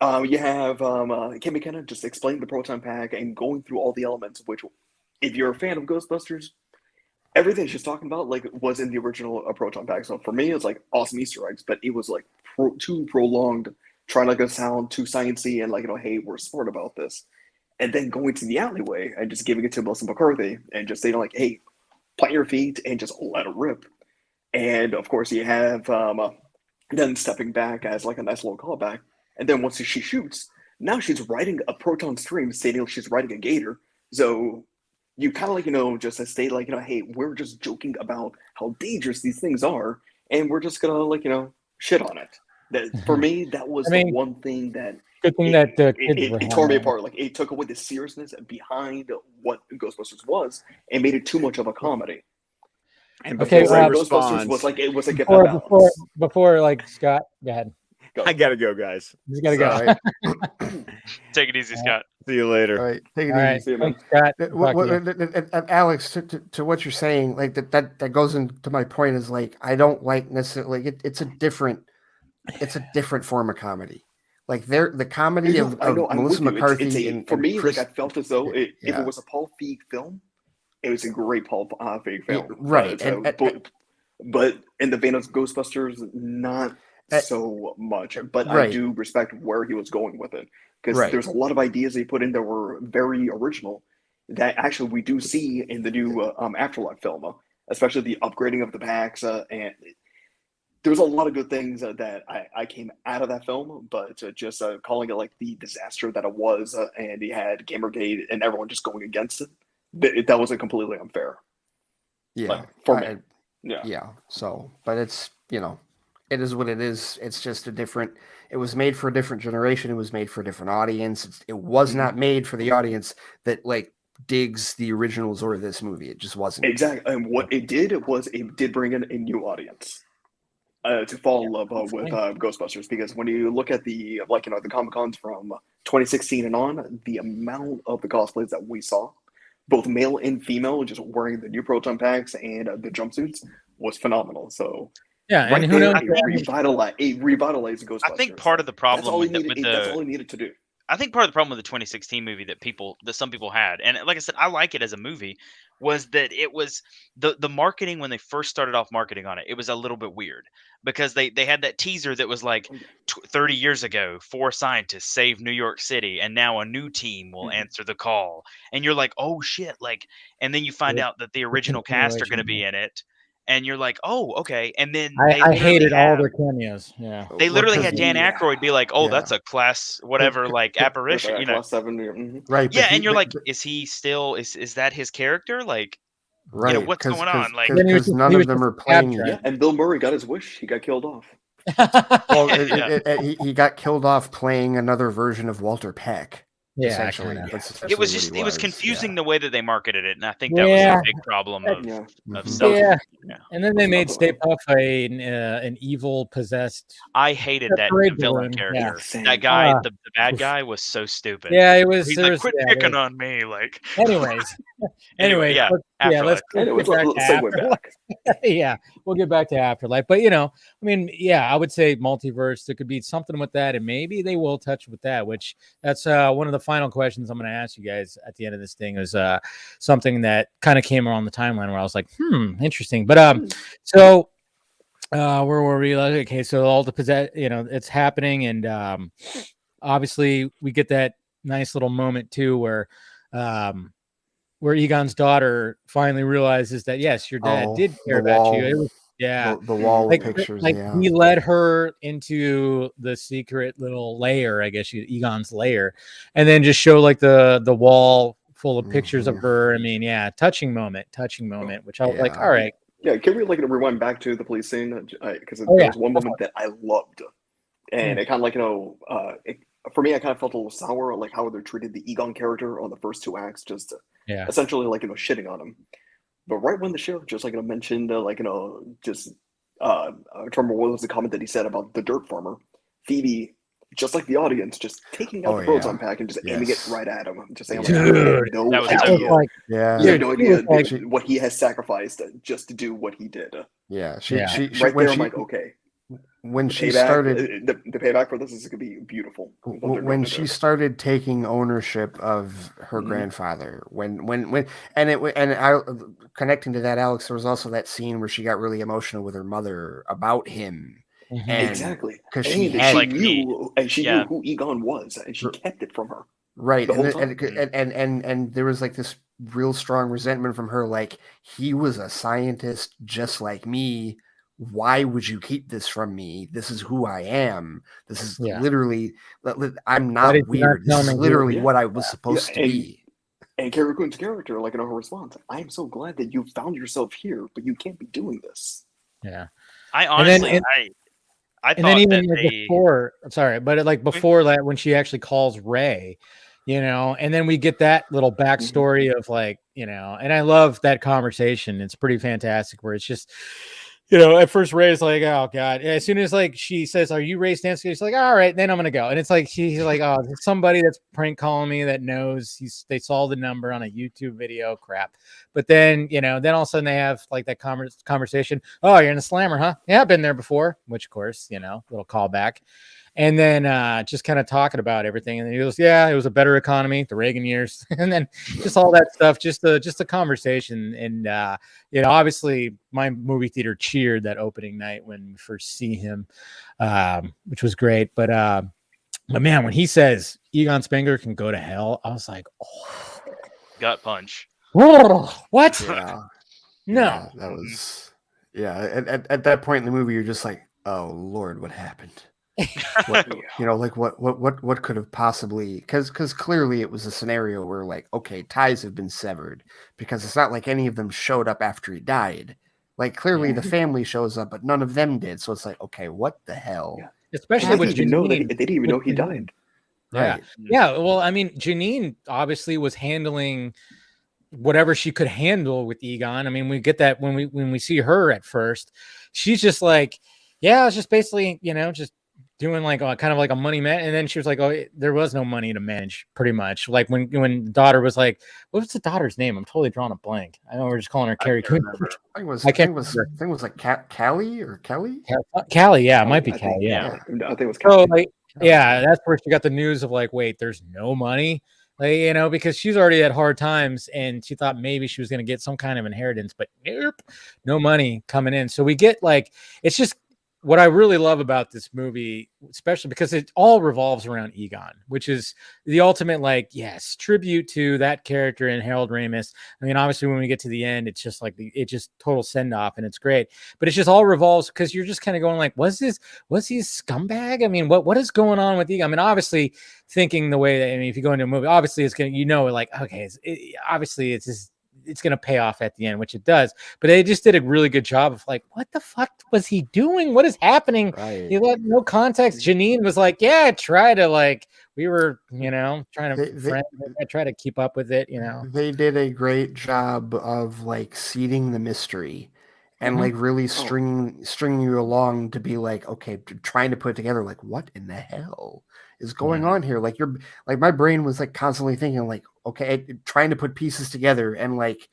You have Kim McKenna just explaining the proton pack and going through all the elements, which, if you're a fan of Ghostbusters, everything she's talking about like was in the original proton pack. So for me, it's like awesome Easter eggs, but it was like too prolonged, trying to sound too sciencey and like, hey, we're smart about this. And then going to the alleyway and just giving it to Melissa McCarthy and just saying like, hey, plant your feet and just let it rip. And of course you have then stepping back as like a nice little callback. And then once she shoots, now she's riding a proton stream, stating she's riding a gator. So you kind of like, just state like, hey, we're just joking about how dangerous these things are. And we're just going to like, shit on it. That for me, that was the one thing that good thing that it tore me apart. Like it took away the seriousness behind what Ghostbusters was and made it too much of a comedy. And Ghostbusters was like, it was like before like Scott, go ahead. I gotta go, guys. You gotta go. Right. Take it easy, Scott. See you later. All right, take it easy. See you, man. Scott, Alex, to what you're saying, like that goes into my point is like I don't like necessarily. It's a different form of comedy. Like the comedy of Melissa McCarthy for me, Chris, like I felt as though if it was a Paul Feig film, it was a great Paul Feig film, right? But in the vein of Ghostbusters, not so much. But I do respect where he was going with it, because there's a lot of ideas he put in that were very original that actually we do see in the new Afterlife film, especially the upgrading of the packs and. There's a lot of good things that I came out of that film, but just calling it like the disaster that it was, and he had Gamergate and everyone just going against it, that wasn't completely unfair. Yeah, but for me, yeah. So, but it's it is what it is. It's just it was made for a different generation. It was made for a different audience. It was not made for the audience that like digs the originals or this movie. It just wasn't. Exactly. And what it did was it did bring in a new audience. To fall in love with Ghostbusters, because when you look at the the Comic-Cons from 2016 and on, the amount of the cosplays that we saw, both male and female, just wearing the new proton packs and the jumpsuits, was phenomenal. So and who knows? Revitalized Ghostbusters. I think part of the problem that's all he needed to do. I think part of the problem with the 2016 movie that some people had, and like I said, I like it as a movie, was that it was the marketing when they first started off marketing on it. It was a little bit weird because they had that teaser that was like 30 years ago, 4 scientists saved New York City, and now a new team will answer the call. And you're like, oh shit, like, and then you find out that the original cast are going to be in it. And you're like, oh, okay. And then I hated all their cameos. Yeah, they literally had Dan Aykroyd be like, "Oh, that's a class whatever, like apparition, Class 7, right?" Yeah, and you're like, "Is he still? Is that his character? Like, right? What's going on? Like, because none of them are playing it. Yeah, and Bill Murray got his wish; he got killed off. Well, he got killed off playing another version of Walter Peck. Yeah, essentially. It was just it was confusing the way that they marketed it, and I think that was a big problem of self. Yeah. And then they made Stay Puft an evil possessed. I hated that villain character. Yeah. That guy, the bad guy, was so stupid. Yeah, it was. He's like, quit picking on me, like. Anyway, let's segue back. Yeah, we'll get back to Afterlife, but I would say multiverse. There could be something with that, and maybe they will touch with that. Which that's one of the final questions I'm going to ask you guys at the end of this thing is something that kind of came around the timeline where I was like, interesting. But so where were we? Like, okay, so all the it's happening, and obviously we get that nice little moment too where Egon's daughter finally realizes that yes, your dad did care about you. It was, the wall like, pictures, like he led her into the secret little lair, I guess Egon's lair, and then just show like the wall full of pictures of her. I mean, touching moment, which I was like, all right. Yeah, can we rewind back to the police scene? Because there was one moment that I loved, and it kind of for me, I kind of felt a little sour, like how they treated the Egon character on the first two acts, just essentially shitting on him. But right when the sheriff just mentioned just I don't remember what was the comment that he said about the dirt farmer, Phoebe, just like the audience, just taking out the proton pack and just aiming it right at him. Just saying, dude, no that was idea. like, you have no idea what he has sacrificed just to do what he did. She right there, I'm like, okay. When she started, the payback for this is going to be beautiful. When she started taking ownership of her grandfather, connecting to that, Alex, there was also that scene where she got really emotional with her mother about him. And exactly, because she knew who Egon was, and she kept it from her. Right, and there was like this real strong resentment from her, like, he was a scientist just like me. Why would you keep this from me? This is who I am. This is literally, I'm not weird. This is literally what I was supposed to be. And Carrie Coon's character, in her response, I am so glad that you found yourself here, but you can't be doing this. Yeah. I honestly, I thought then even that before, sorry, but like before that, when she actually calls Ray, and then we get that little backstory of like, and I love that conversation. It's pretty fantastic where it's just, at first Ray's like, oh God. And as soon as like she says, are you Ray Stansky? She's like, all right, then I'm gonna go. And it's like she's like, oh, there's somebody that's prank calling me that knows they saw the number on a YouTube video. Crap. But then, then all of a sudden they have like that conversation. Oh, you're in the slammer, huh? Yeah, I've been there before, which of course, little callback. And then just kind of talking about everything. And he goes, yeah, it was a better economy, the Reagan years. And then just all that stuff, just a conversation. And, obviously my movie theater cheered that opening night when we first see him, which was great. But man, when he says Egon Spengler can go to hell, I was like, oh. Gut punch. Whoa, what? Yeah. No. Yeah, that was, at that point in the movie, you're just like, oh Lord, what happened? What could have possibly, because clearly it was a scenario where like, okay, ties have been severed, because it's not like any of them showed up after he died. Like clearly the family shows up, but none of them did. So it's like, okay, what the hell? Yeah. Especially with Janine, they didn't even know he died. Right. Yeah. Well, I mean, Janine obviously was handling whatever she could handle with Egon. I mean, we get that when we see her at first, she's just like, yeah, it's just basically, just doing like kind of like a money man. And then she was like, oh, there was no money to manage, pretty much. Like when the daughter was like, what was the daughter's name? I'm totally drawing a blank. I know we're just calling her Carrie Coon. I think it was like Callie or Kelly. Callie, yeah, it might be Callie. Yeah, I think it was Callie. So like, that's where she got the news of like, wait, there's no money. Like, because she's already had hard times and she thought maybe she was going to get some kind of inheritance, but nope, no money coming in. So we get like, it's just what I really love about this movie, especially because it all revolves around Egon, which is the ultimate, like, yes, tribute to that character in Harold Ramis. I mean, obviously when we get to the end, it's just like it just total send off and it's great, but it just all revolves because you're just kind of going like, was he a scumbag? I mean, what is going on with Egon? I mean, obviously thinking the way that, I mean, if you go into a movie, obviously it's going to, like, okay, obviously it's just, it's going to pay off at the end, which it does, but they just did a really good job of like, what the fuck was he doing? What is happening? Right. He had no context. Janine was like, yeah, try to like, we were, trying to try to keep up with it, They did a great job of like seeding the mystery and like really stringing you along to be like, okay, trying to put it together, like, what in the hell is going on here? Like my brain was like constantly thinking like, okay, trying to put pieces together, and like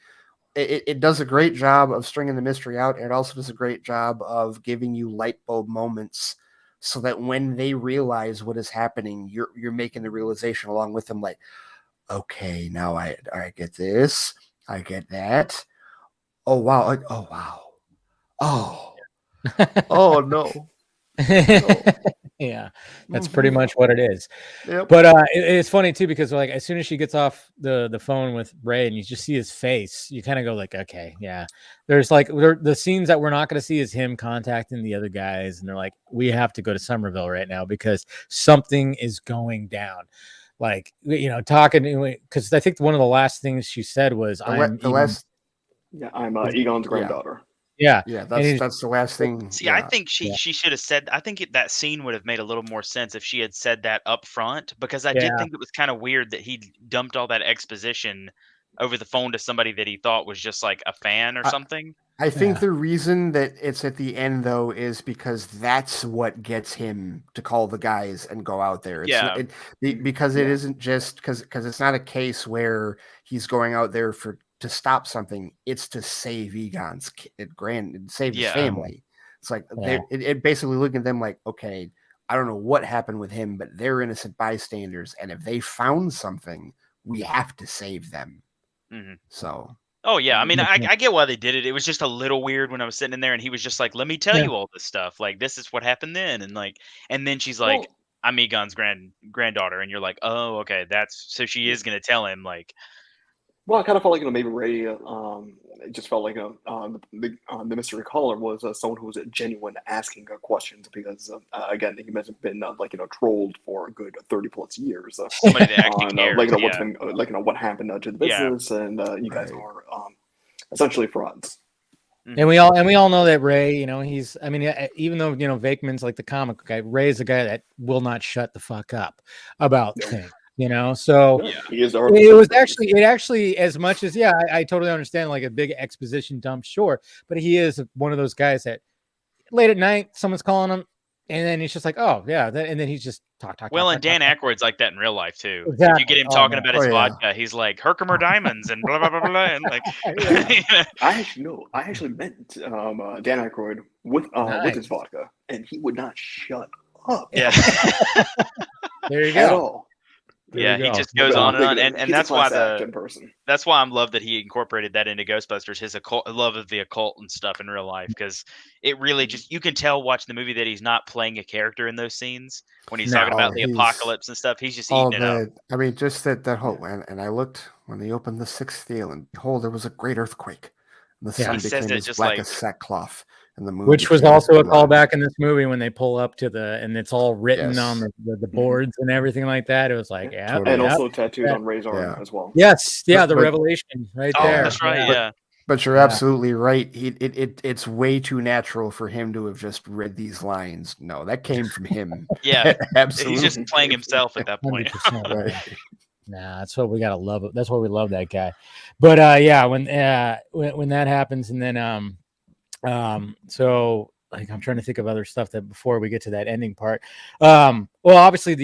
it does a great job of stringing the mystery out. It also does a great job of giving you light bulb moments so that when they realize what is happening, you're making the realization along with them, like, okay, now I get this, I get that. Oh wow. Oh, Oh no. Yeah, that's pretty much what it is. Yep. But it's funny too because like as soon as she gets off the phone with Ray and you just see his face, you kind of go like, okay, yeah. There's like the scenes that we're not going to see is him contacting the other guys, and they're like, we have to go to Somerville right now because something is going down. Like talking because I think one of the last things she said was, I'm Egon's granddaughter. Yeah, that's the last thing. See, I think she should have said. I think that scene would have made a little more sense if she had said that up front, because I did think it was kind of weird that he dumped all that exposition over the phone to somebody that he thought was just like a fan or something. I think the reason that it's at the end though is because that's what gets him to call the guys and go out there. Because it isn't just because it's not a case where he's going out there to stop something. It's to save Egon's save his family. It's like it basically looking at them like, okay, I don't know what happened with him, but they're innocent bystanders, and if they found something, we have to save them. Mm-hmm. So. Oh yeah, I mean, I get why they did it. It was just a little weird when I was sitting in there, and he was just like, "Let me tell you all this stuff. Like, this is what happened then." And then she's like, "I'm Egon's granddaughter," and you're like, "Oh, okay, so she is gonna tell him." Like, well, I kind of felt like maybe Ray. It just felt like the mystery caller was someone who was genuine asking questions because again, he must have been trolled for a good 30+ years. Somebody that actually cares, what's been what happened to the business, and you guys are essentially frauds. And we all know that Ray, he's. I mean, even though Vakeman's like the comic guy, Ray's a guy that will not shut the fuck up about things. So it was actually as much as I totally understand like a big exposition dump, sure, but he is one of those guys that late at night someone's calling him, and then he's just like, oh yeah, and then he's just talk. Well, and Dan Aykroyd's like that in real life too. Exactly. If you get him talking about his vodka, he's like Herkimer diamonds and blah blah blah blah, and like. I actually met Dan Aykroyd with his vodka, and he would not shut up. Yeah. There you go. At all. Yeah, he just goes on and on, and that's why that's why I'm love that he incorporated that into Ghostbusters, his love of the occult and stuff in real life, because it really just you can tell watching the movie that he's not playing a character in those scenes when he's talking about the apocalypse and stuff. He's just eating it up. I mean, just that whole and I looked when they opened the sixth seal, and behold, there was a great earthquake. And the sun became as black as sackcloth. In the movie, which was also a callback in this movie when they pull up to and it's all written on the boards and everything like that. It was like, also tattooed on Ray's arm as well. Yes, the revelation right there. That's right. But you're absolutely right. It's way too natural for him to have just read these lines. No, that came from him. Yeah, absolutely. He's just playing himself at that point. Right. Nah, that's what we gotta love. That's why we love that guy. But when that happens, and then so like I'm trying to think of other stuff that before we get to that ending part. Well, obviously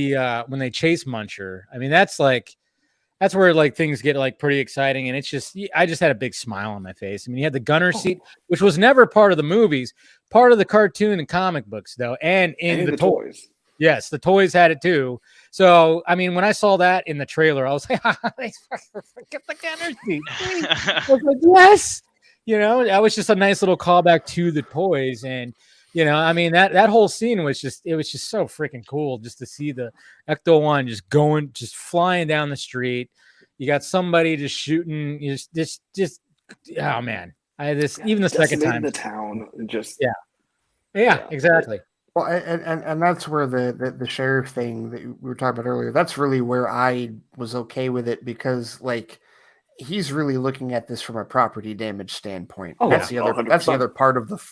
when they chase Muncher, I mean that's where like things get like pretty exciting, and it's just I just had a big smile on my face. I mean, you had the gunner seat, which was never part of the movies, part of the cartoon and comic books though, and in the toys. Yes, the toys had it too. So I mean, when I saw that in the trailer, I was like, "Get the gunner seat!" I was like, "Yes." That was just a nice little callback to the toys. And, I mean, that whole scene was just so freaking cool just to see the Ecto-1 just flying down the street. You got somebody just shooting, just oh man. Even the second time. The town, just. Yeah, exactly. Well, and that's where the sheriff thing that we were talking about earlier, that's really where I was okay with it because, like, he's really looking at this from a property damage standpoint. That's the other part of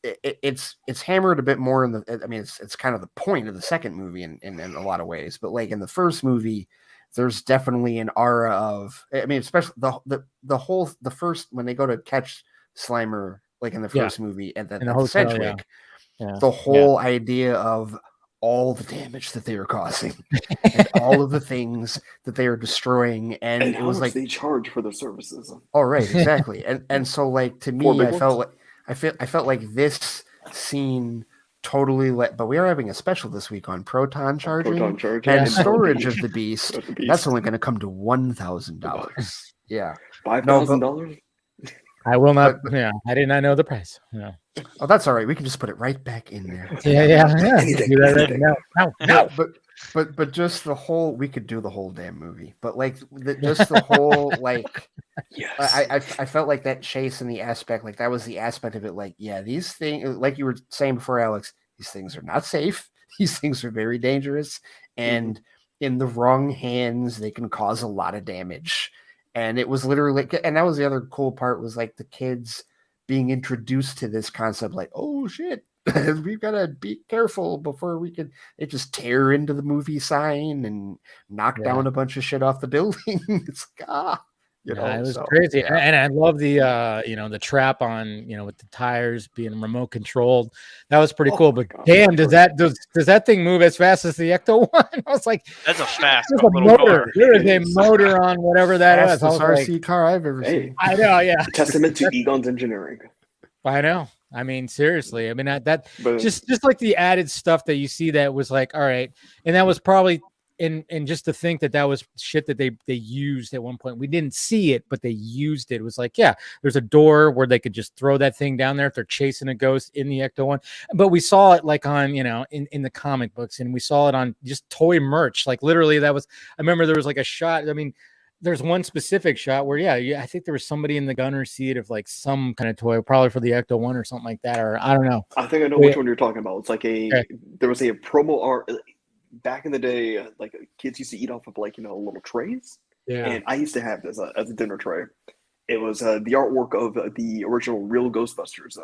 it's hammered a bit more in the. I mean, it's kind of the point of the second movie in a lot of ways, but like in the first movie, there's definitely an aura of. I mean, especially the first when they go to catch Slimer, like in the first movie, and then the Sedgwick, the whole idea of all the damage that they were causing and all of the things that they are destroying, and it was like they charge for their services. Oh, right, exactly. and so like to me, I felt like this scene totally but we are having a special this week on proton charging and storage of the beast. That's only going to come to $1,000. Yeah, $5,000. I will not. I did not know the price. Yeah. Oh, that's all right. We can just put it right back in there. Yeah. Anything, Do that anything. No. But just the whole, we could do the whole damn movie. But like just the whole like, Yes. I felt like that chase and the aspect, like that was the aspect of it. Like, yeah, these things, like you were saying before, Alex, these things are not safe. These things are very dangerous, and in the wrong hands, they can cause a lot of damage. And it was literally, and that was the other cool part, was like the kids being introduced to this concept, like, oh shit, we've got to be careful before we can. They just tear into the movie sign and knock down a bunch of shit off the building. It's like, it was crazy. Yeah. And I love the the trap on, with the tires being remote controlled. That was pretty cool. But damn, does that thing move as fast as the Ecto one? I was like, that's a fast motor. Car. There is a motor on whatever that is. Fastest RC car I've ever seen. I know, yeah. Testament to Egon's engineering. I know. I mean, seriously. I mean, that just like the added stuff that you see that was like, all right. And that was probably, and just to think that was shit that they used at one point. We didn't see it, but they used it. It was like, yeah, there's a door where they could just throw that thing down there if they're chasing a ghost in the Ecto one. But we saw it like on, in the comic books, and we saw it on just toy merch. Like literally I remember there was like a shot. I mean, there's one specific shot where, I think there was somebody in the gunner seat of like some kind of toy, probably for the Ecto one or something like that, or I don't know. I think I know which one you're talking about. It's like there was a promo art back in the day. Like kids used to eat off of like little trays. Yeah. And I used to have this as a dinner tray. It was the artwork of the original real Ghostbusters.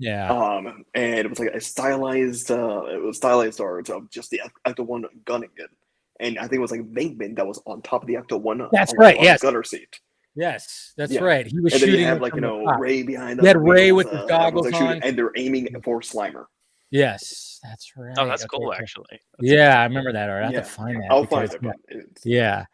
And it was like a stylized art of just the Ecto one gunning it. And I think it was like Venkman that was on top of the Ecto one. That's right. Yes. Gunner seat. Yes, that's right. He was and shooting. Then you have Ray behind them. You had Ray with the goggles on, and they're aiming for Slimer. Yes, that's right. Oh, that's cool, actually. I remember that. Or I have to find that. I'll find it. Yeah.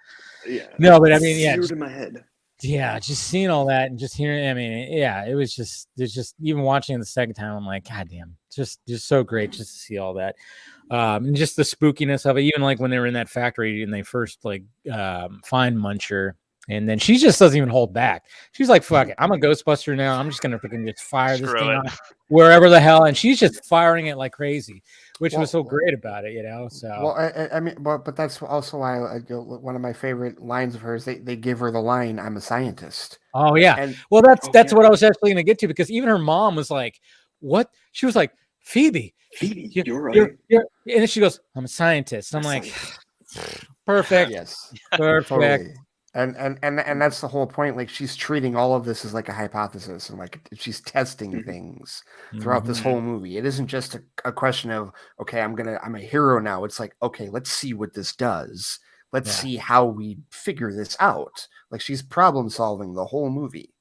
No, but I mean, seared in my head. Yeah, just seeing all that and just hearing. I mean, it was just. There's just even watching it the second time. I'm like, God damn, just so great just to see all that. And just the spookiness of it, even like when they were in that factory and they first find Muncher, and then she just doesn't even hold back. She's like, fuck it, I'm a Ghostbuster now. I'm just gonna freaking just fire this thing on wherever the hell, and she's just firing it like crazy, which was so great about it, So I mean, but that's also why one of my favorite lines of hers. They give her the line, "I'm a scientist." Oh yeah, and that's what I was actually gonna get to, because even her mom was like, "What?" She was like, Phoebe, you're right. And then she goes, "I'm a scientist." I'm like, perfect. Yes, perfect. Totally. And that's the whole point. Like, she's treating all of this as like a hypothesis, and like she's testing things throughout this whole movie. It isn't just a question of, okay, I'm a hero now. It's like, okay, let's see what this does. Let's see how we figure this out. Like, she's problem solving the whole movie.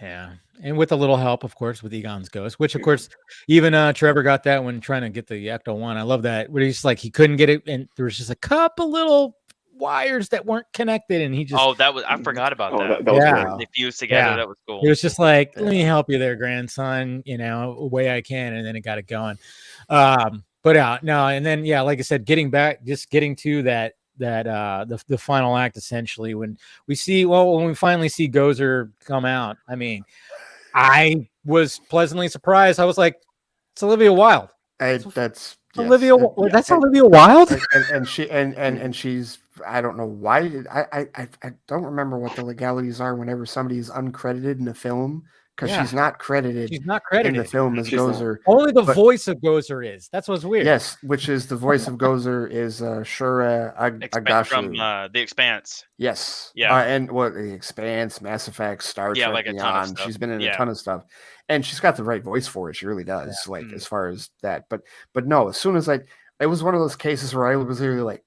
Yeah, and with a little help, of course, with Egon's ghost, which of course even Trevor got that when trying to get the Ecto one. I love that where he's like, he couldn't get it, and there was just a couple little wires that weren't connected, and he just I forgot about that. That was great. They fused together. That was cool. It was just like, let me help you there, grandson, a way I can, and then it got it going. And then like I said, getting to that the final act, essentially, when we finally see Gozer come out. I mean, I was pleasantly surprised. I was like, it's Olivia Wilde. That's Olivia. That's Olivia Wilde. And she's, I don't know why. I don't remember what the legalities are whenever somebody is uncredited in a film. Because she's not credited. She's not credited in the film as Gozer. Only the voice of Gozer is. That's what's weird. Yes, which is the voice of Gozer is Shura Agashu from The Expanse. Yes. Yeah. And The Expanse, Mass Effect, Star Trek, like Beyond. She's been in a ton of stuff, and she's got the right voice for it. She really does. As far as that, but no. As soon as it was one of those cases where I was really like,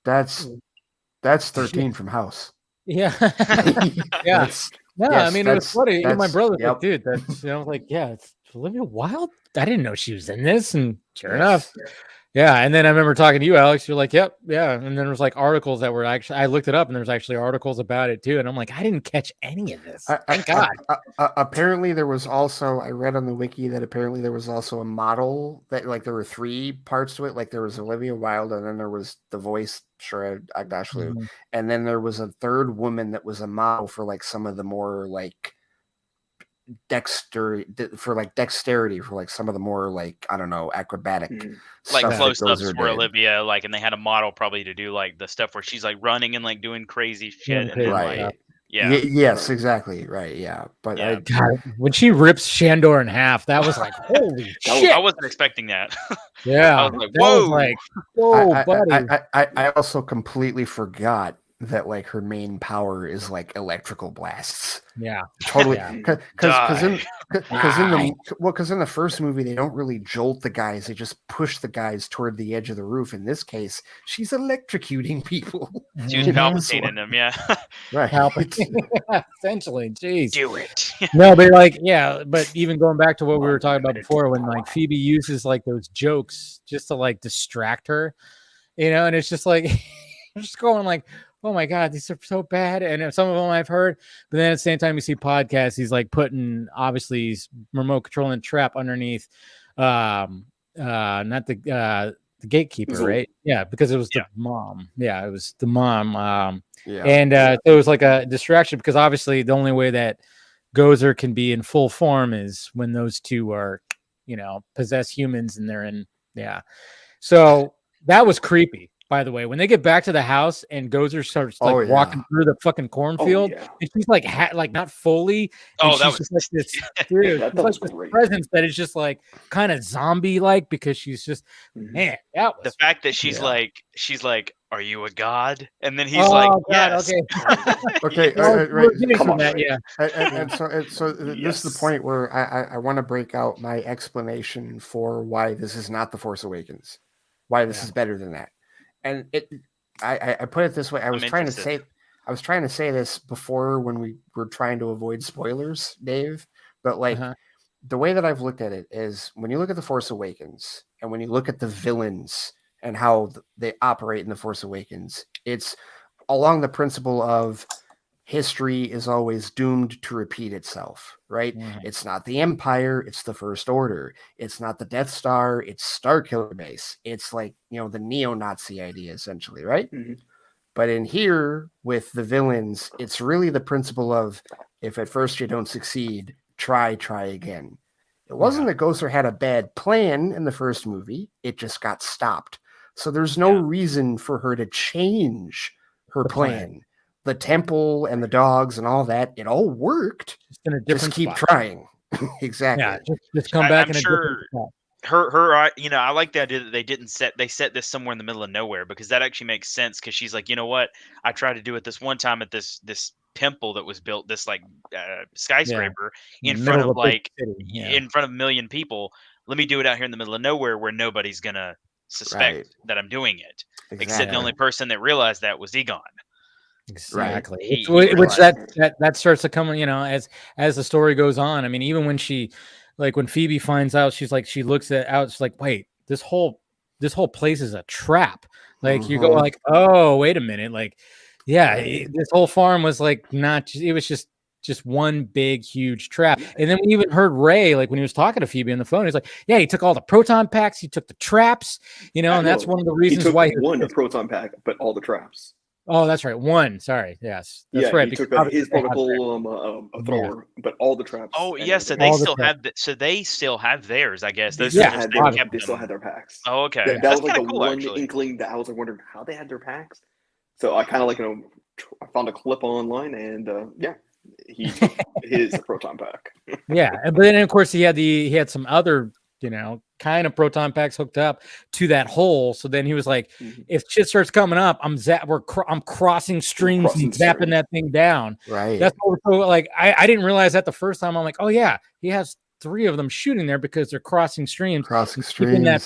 that's 13 from House. Yeah. Yeah. I mean, it was funny. My brother was like, dude, that's, it's Olivia Wilde. I didn't know she was in this, and sure enough, Yeah, and then I remember talking to you, Alex. You're like, "Yep, yeah." And then there was like articles that were actually. I looked it up, and there's actually articles about it too. And I'm like, I didn't catch any of this. Thank God. Apparently, there was also. I read on the wiki that apparently there was also a model that like there were 3 parts to it. Like there was Olivia Wilde, and then there was the voice Shred Agdashlu, and then there was a 3rd woman that was a model for like some of the more like dexterity for like some of the more like I don't know acrobatic like stuff close-ups for Olivia, like, and they had a model probably to do like the stuff where she's like running and like doing crazy shit, and then, right? like, yes, exactly, right, yeah. But God, when she rips Shandor in half, that was like, holy shit! I wasn't expecting that. Yeah, I was like, whoa, whoa, buddy. I also completely forgot that like her main power is like electrical blasts. Yeah, totally. Because in the first movie they don't really jolt the guys; they just push the guys toward the edge of the roof. In this case, she's electrocuting people. She was palpitating them, yeah. Right. Essentially, jeez. Do it. No, but like, yeah, but even going back to what we were talking about before, when like Phoebe uses like those jokes just to like distract her, and it's just like, I'm just going like, oh my God, these are so bad. And some of them I've heard, but then at the same time, you see podcasts, he's like putting, obviously, he's remote controlling the trap underneath, not the gatekeeper, right? Yeah, because it was the mom. Yeah, it was the mom. And so it was like a distraction because obviously the only way that Gozer can be in full form is when those two are, possess humans and they're in, So that was creepy. By the way, when they get back to the house and Gozer starts like walking through the fucking cornfield, and she's like not fully. And she's just like this, dude, that was like great. Presence that is just like kind of zombie like because she's just man. That was the fact that she's like, "Are you a god?" And then he's like, "Yes." Okay. Come on, that, yeah. So this is the point where I want to break out my explanation for why this is not The Force Awakens, why this is better than that. And I put it this way. I was trying to say this before when we were trying to avoid spoilers, Dave. But like the way that I've looked at it is when you look at The Force Awakens and when you look at the villains and how they operate in The Force Awakens, it's along the principle of history is always doomed to repeat itself, right? It's not the Empire, it's the First Order. It's not the Death Star, it's Starkiller Base. It's like, the neo-Nazi idea, essentially, right? But in here, with the villains, it's really the principle of, if at first you don't succeed, try again. It wasn't that Gozer had a bad plan in the first movie, it just got stopped. So there's no reason for her to change her plan. The temple and the dogs and all that, it all worked. Just in a different keep spot. trying. Exactly. Yeah, just come back I'm in sure a different spot. Her I like the idea that they set this somewhere in the middle of nowhere, because that actually makes sense, because she's like, you know what, I tried to do it this one time at this temple that was built, this like skyscraper in front of like in front of a million people. Let me do it out here in the middle of nowhere where nobody's gonna suspect that I'm doing it. Except the only person that realized that was Egon. Exactly. Which that starts to come, as the story goes on. I mean, even when when Phoebe finds out, she's looks out, she's like, wait, this whole place is a trap. Like you go like, oh, wait a minute. Like, this whole farm was like it was just one big huge trap. And then we even heard Ray, like when he was talking to Phoebe on the phone, he's like, yeah, he took all the proton packs, he took the traps, and that's one of the reasons why he took one proton pack, but all the traps. Oh, that's right. One. Sorry. Yes. That's right. He took his protocol thrower, but all the traps. Oh, yes. So they still have theirs, I guess. Those they still had their packs. Oh, okay. That was like the cool, one inkling that I was wondering how they had their packs. So I kind of I found a clip online, and he took his proton pack. Yeah, but then of course he had some other kind of proton packs hooked up to that hole. So then he was like, if shit starts coming up, I'm crossing streams and zapping that thing down. Right. That's what I didn't realize that the first time. I'm like, oh yeah, he has 3 of them shooting there because they're crossing streams. Keeping that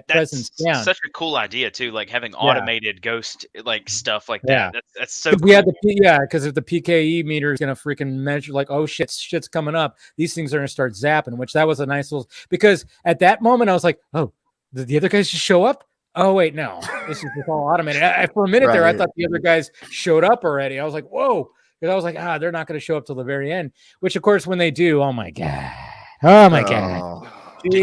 presence down. Such a cool idea too, like having automated ghost stuff like that. That's so cool. We had because if the PKE meter is gonna freaking measure like, oh shit's coming up, these things are gonna start zapping, which that was a nice little, because at that moment I was like, oh, Did the other guys just show up? Oh wait, no, this is just all automated. For a minute there, I thought the other guys showed up already. I was like, whoa, because I was like, they're not going to show up till the very end. Which, of course, when they do, oh my god, Dude,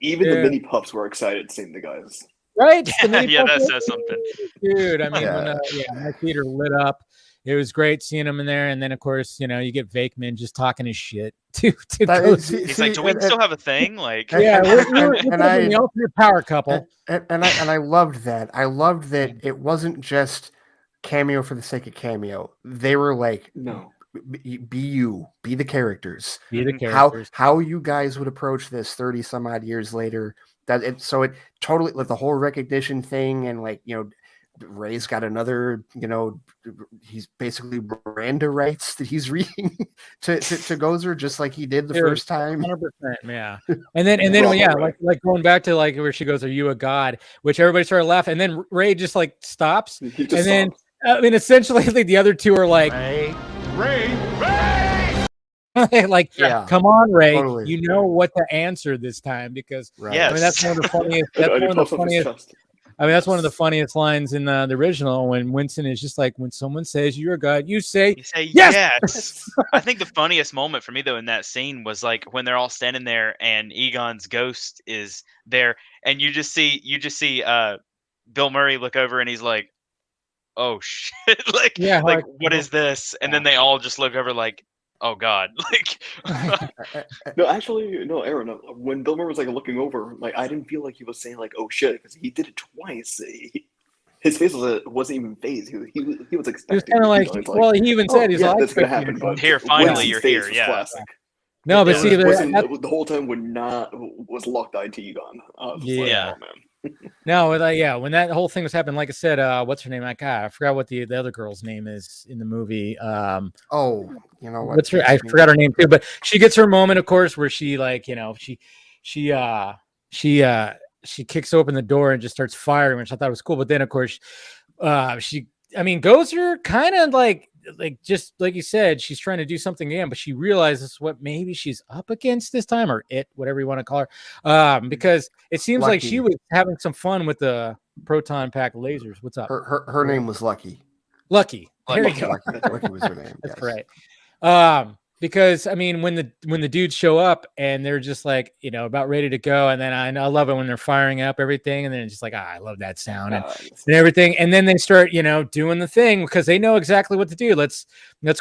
even the mini pups were excited seeing the guys. Right? That says something, dude. I mean, when my theater lit up. It was great seeing him in there, and then of course, you get Vakeman just talking his shit to He's like, "Do we still have a thing?" Like, yeah, we're the ultimate power couple, and I loved that. I loved that it wasn't just cameo for the sake of cameo. They were like, no, be the characters, be the characters. How you guys would approach this 30 some odd years later. It totally like the whole recognition thing, and like Ray's got another, he's basically Miranda rights that he's reading to Gozer, just like he did the first time. 100%, yeah. And then, like going back to like where she goes, "Are you a god?" Which everybody started laughing, and then Ray just like stops, then I mean, essentially, the other two are like, Ray. Like, come on, Ray. Totally. You know what to answer this time because I mean, that's one of the funniest. That's one of the funniest lines in the original when Winston is just like, when someone says you're a god, you say yes. I think the funniest moment for me though in that scene was like when they're all standing there and Egon's ghost is there, and you just see Bill Murray look over and he's like, "Oh shit!" like what is this? And then they all just look over like, "Oh God!" Like, no, Aaron. When Bill Murray was like looking over, like I didn't feel like he was saying like, "Oh shit," because he did it twice. His face wasn't even phased. He was expecting. He was kind of like, well, he even said he's like, "That's gonna happen." Here, finally, you're here. Yeah. Classic. No, but see, the whole time was locked eyed to Egon. Yeah. Like, oh, man. No, when that whole thing was happening, like I said, what's her name? I forgot what the other girl's name is in the movie. You know what? What's her? I forgot her name too, but she gets her moment, of course, where she like, she kicks open the door and just starts firing, which I thought was cool. But then, of course, Gozer kind of like just like you said, she's trying to do something again, but she realizes what maybe she's up against this time, or whatever you want to call her, because it seems like she was having some fun with the proton pack lasers. What's up? Her name was Lucky. There you go. Lucky was her name. That's right. Because I mean, when the dudes show up and they're just like, about ready to go, and then I love it when they're firing up everything, and then it's just like, I love that sound and everything, and then they start, doing the thing because they know exactly what to do. Let's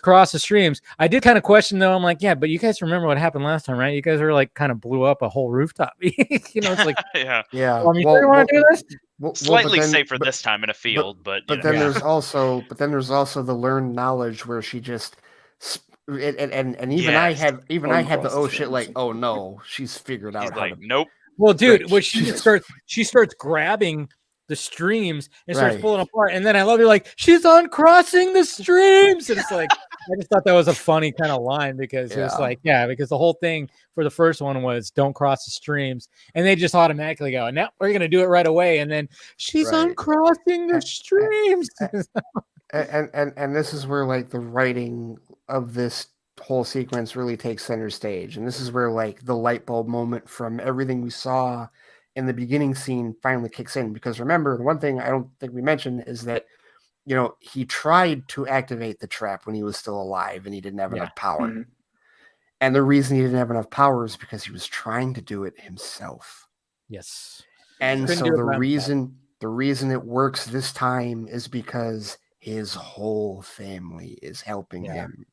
cross the streams. I did kind of question though. I'm like, yeah, but you guys remember what happened last time, right? You guys were like kind of blew up a whole rooftop. It's like, yeah. You want to do this? Slightly safer this time in a field, but then there's also the learned knowledge where she just. And even I had the oh shit, like, oh no, she's figured out how to. Nope. Well, dude, when she starts grabbing the streams and starts pulling apart, and then I love you like she's uncrossing the streams, and it's like I just thought that was a funny kind of line because it was like because the whole thing for the first one was don't cross the streams, and they just automatically go, now we're gonna do it right away, and then she's uncrossing the streams. And this is where like the writing of this whole sequence really takes center stage, and this is where like the light bulb moment from everything we saw in the beginning scene finally kicks in. Because remember, the one thing I don't think we mentioned is that he tried to activate the trap when he was still alive and he didn't have enough power. And the reason he didn't have enough power is because he was trying to do it himself. Yes. And so the reason it works this time is because his whole family is helping him.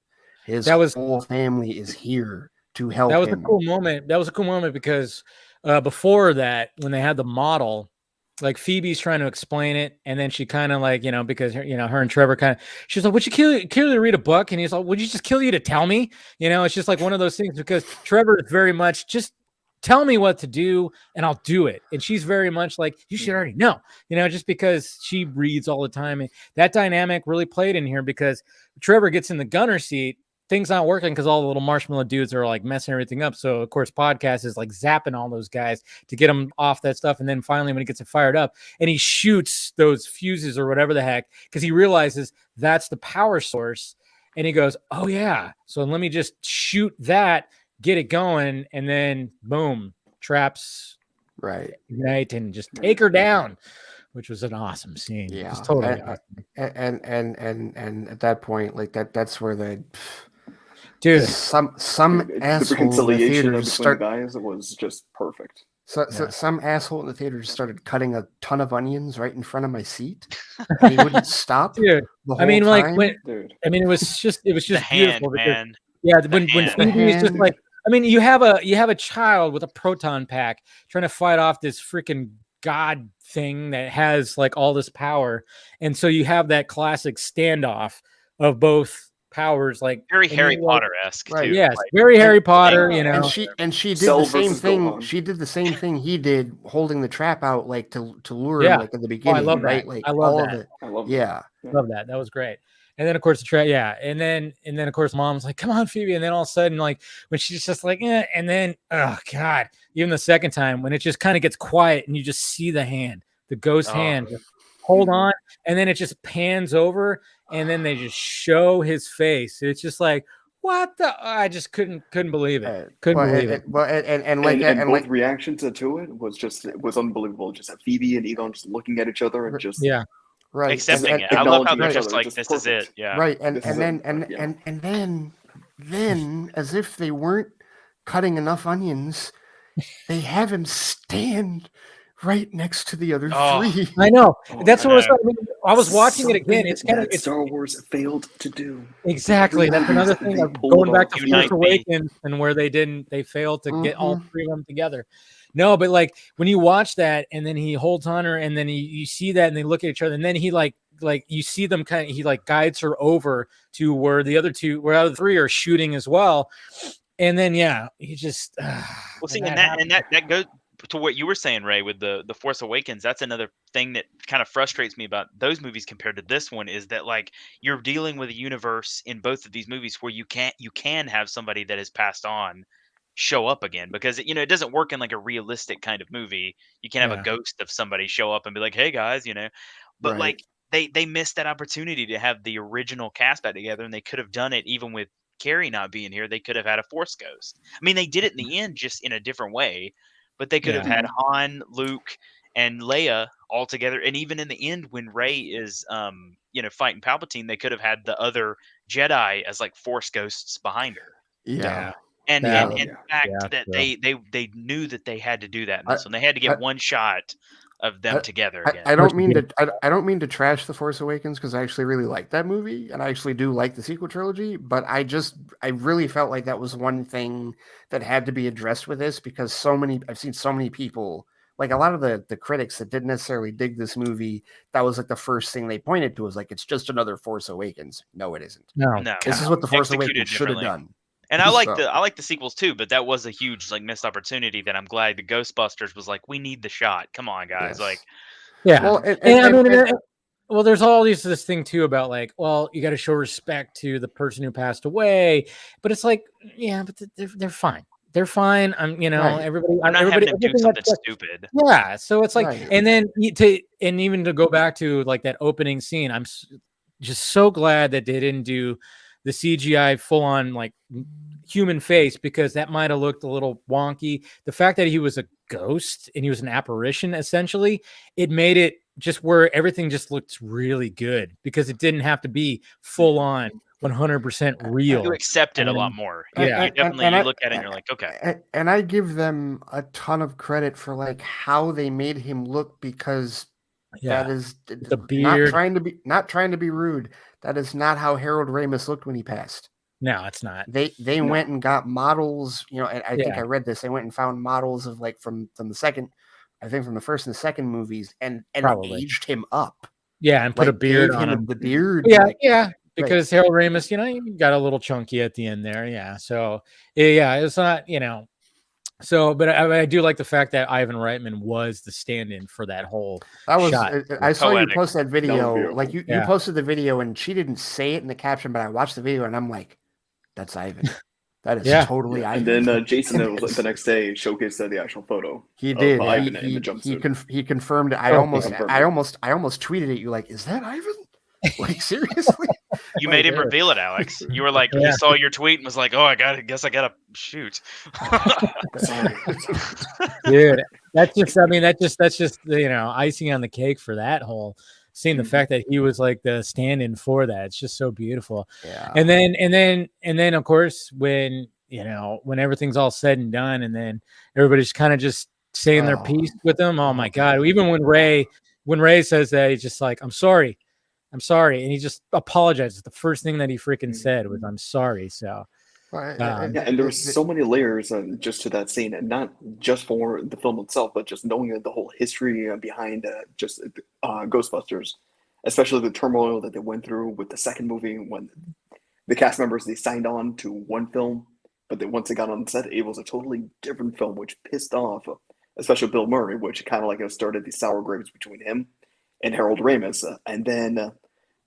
His whole family is here to help him. That was a cool moment. That was a cool moment because before that, when they had the model, like Phoebe's trying to explain it, and then she kind of like, because her and Trevor kind of, she's like, would you kill you to read a book? And he's like, would you just kill you to tell me? It's just like one of those things because Trevor is very much just tell me what to do and I'll do it. And she's very much like, you should already know, just because she reads all the time. And that dynamic really played in here because Trevor gets in the gunner seat. Things not working because all the little marshmallow dudes are like messing everything up. So of course, podcast is like zapping all those guys to get them off that stuff. And then finally, when he gets it fired up and he shoots those fuses or whatever the heck, because he realizes that's the power source. And he goes, oh yeah. So let me just shoot that, get it going. And then boom, traps Right. Ignite and just take her down, which was an awesome scene. Yeah. Just totally awesome. And at that point, like that's where Dude, some the asshole reconciliation in the between theater the guys was just perfect. So some asshole in the theater just started cutting a ton of onions right in front of my seat, and he wouldn't stop. Dude, the whole I mean, time. like when Dude. I mean, it was just The beautiful. hand, man. Yeah, The when hand. Phoebe is just like, I mean, you have a child with a proton pack trying to fight off this freaking god thing that has like all this power, and so you have that classic standoff of both powers, like Very Harry Potter-esque right, too. yes, like, very Harry Potter, you know. And she did Cell the same versus thing. Gohan. She did the same thing he did, holding the trap out like to lure Yeah. him like in the beginning. I love right? that. Like I love all that. of it. I love Yeah. Love that. That was great. And then of course and then of course mom's like, come on, Phoebe. And then all of a sudden, like when she's just like, and then oh god, even the second time when it just kind of gets quiet and you just see the hand, the ghost hand, just hold on, and then it just pans over, and then they just show his face. It's just like, what the? I just couldn't believe it. Couldn't believe it. Well, and both reactions to it was unbelievable. Just that Phoebe and Egon just looking at each other and just right, accepting it. I love how they're just like, this is it. Yeah. Right, and then as if they weren't cutting enough onions, they have him stand right next to the other three. I know. That's what I was watching it again. It's kind of Star Wars failed to do. Exactly. That's another thing. Going back to Force Awakens and where they failed to get all three of them together. No, but like when you watch that and then he holds on her and then you see that and they look at each other and then he like you see them he like guides her over to where the other three are shooting as well. And then he just well see and that goes to what you were saying, Ray, with the Force Awakens. That's another thing that kind of frustrates me about those movies compared to this one, is that like you're dealing with a universe in both of these movies where you can have somebody that has passed on show up again, because it doesn't work in like a realistic kind of movie. You can have a ghost of somebody show up and be like, hey guys, but like they missed that opportunity to have the original cast back together, and they could have done it even with Carrie not being here. They could have had a Force ghost. I mean, they did it in the end, just in a different way. But they could have had Han, Luke, and Leia all together. And even in the end, when Rey is, fighting Palpatine, they could have had the other Jedi as like Force ghosts behind her. Yeah. And in fact, that they knew that they had to do that in this one. They had to get one shot of them together again. I don't mean to trash The Force Awakens, because I actually really like that movie and I actually do like the sequel trilogy, but I really felt like that was one thing that had to be addressed with this, because I've seen so many people, like a lot of the critics that didn't necessarily dig this movie, that was like the first thing they pointed to, was like, it's just another Force Awakens. No, it isn't. No. This is what The Force Awakens should have done. And I like the sequels too, but that was a huge like missed opportunity that I'm glad the Ghostbusters was like, we need the shot. Come on, guys. Yes. Well, there's all this thing too about like, well, you got to show respect to the person who passed away, but it's like, but they're fine. They're fine. Everybody. I'm not having them do something stupid. Yeah. So it's like, and then even to go back to like that opening scene, I'm just so glad that they didn't do the CGI full on like human face, because that might have looked a little wonky. The fact that he was a ghost and he was an apparition, essentially, it made it just where everything just looks really good, because it didn't have to be full on 100% real. You accept it a lot more. Yeah. You definitely look at it and you're like, okay. And I give them a ton of credit for like how they made him look, because that is the beard. Not trying to be rude. That is not how Harold Ramis looked when he passed. No, it's not. They went and got models, and I think I read this. They went and found models of like from the second, I think from the first and the second movies, and aged him up. Yeah, and put a beard on him. The beard. Yeah. Because Harold Ramis, he got a little chunky at the end there. Yeah. So it's not, So, but I do like the fact that Ivan Reitman was the stand-in for that whole shot. I saw you post that video. Like you posted the video, and she didn't say it in the caption, but I watched the video, and I'm like, "That's Ivan. That is totally Ivan." And then Jason, was like the next day, showcased the actual photo. He did. Ivan in the jumpsuit. He confirmed it. I almost tweeted at you like, "Is that Ivan?" Like, seriously? You made him reveal it, Alex. You were like, he saw your tweet and was like, "Oh, guess I gotta shoot." Dude, that's just, I mean, that's just icing on the cake for that whole scene. The fact that he was like the stand-in for that, it's just so beautiful. Yeah. And then of course when everything's all said and done, and then everybody's kind of just saying their piece with them. Oh my God! Even when Ray says that, he's just like, I'm sorry, and he just apologizes. The first thing that he freaking said was, "I'm sorry." So. And there were so many layers just to that scene, and not just for the film itself, but just knowing the whole history behind just Ghostbusters, especially the turmoil that they went through with the second movie when the cast members, they signed on to one film, but then once they got on set, it was a totally different film, which pissed off, especially Bill Murray, which kind of like started these sour grapes between him and Harold Ramis, and then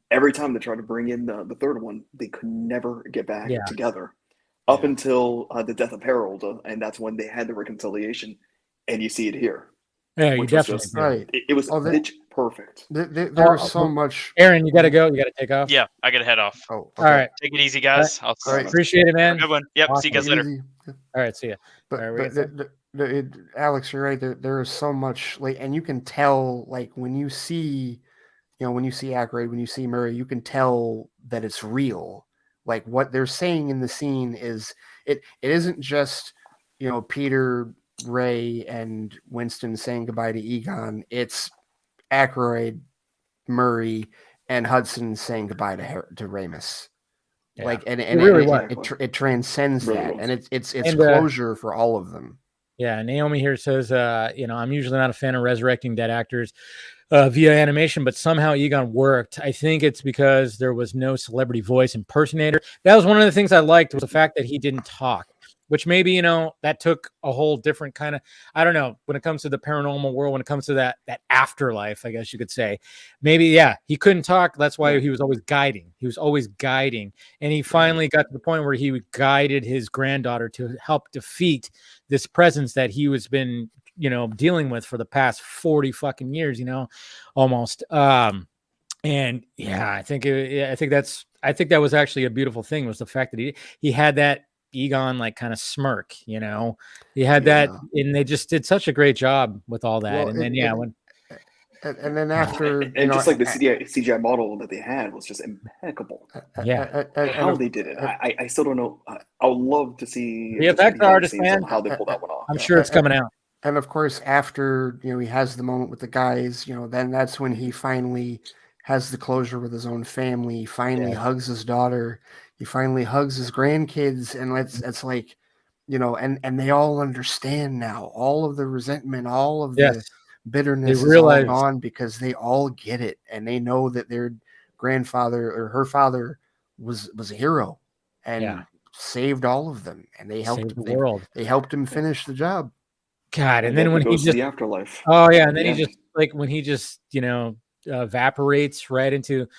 every time they tried to bring in the third one, they could never get back together. Up until the death of Harold, and that's when they had the reconciliation, and you see it here. Yeah, you definitely right. It was pitch perfect. There was so much. Aaron, you got to go. You got to take off. Yeah, I got to head off. Oh, okay. All right. Take it easy, guys. All right. Appreciate it, man. Good one. Yep. Awesome. See you guys later. All right. See ya. But Alex, you're right. There is so much, like, and you can tell, like, when you see Aykroyd, when you see Murray, you can tell that it's real. Like, what they're saying in the scene is it isn't just, Peter, Ray, and Winston saying goodbye to Egon. It's Aykroyd, Murray, and Hudson saying goodbye to Ramis. Yeah. Like, and it transcends that, and it's closure for all of them. Yeah, Naomi here says, I'm usually not a fan of resurrecting dead actors via animation, but somehow Egon worked. I think it's because there was no celebrity voice impersonator. That was one of the things I liked, was the fact that he didn't talk, which maybe, that took a whole different kind of, I don't know, when it comes to the paranormal world, when it comes to that afterlife, I guess you could say, maybe, he couldn't talk. That's why he was always guiding. And he finally got to the point where he guided his granddaughter to help defeat this presence that he was been, dealing with for the past 40 fucking years, almost. And I think that was actually a beautiful thing, was the fact that he had that Egon like kind of smirk, he had that, and they just did such a great job with all that. Well, and then after, and just like the CGI model that they had was just impeccable. How they did it, I still don't know. I would love to see the effects artist, man, how they pulled that one off. I'm sure it's coming out. And of course, after he has the moment with the guys, then that's when he finally has the closure with his own family. He finally hugs his daughter. He finally hugs his grandkids, and it's like, and they all understand now. All of the resentment, all of the bitterness is all gone, because they all get it, and they know that their grandfather or her father was a hero and saved all of them, and they helped the world. They helped him finish the job. God, and then when he just the afterlife. Oh yeah, and then he just evaporates right into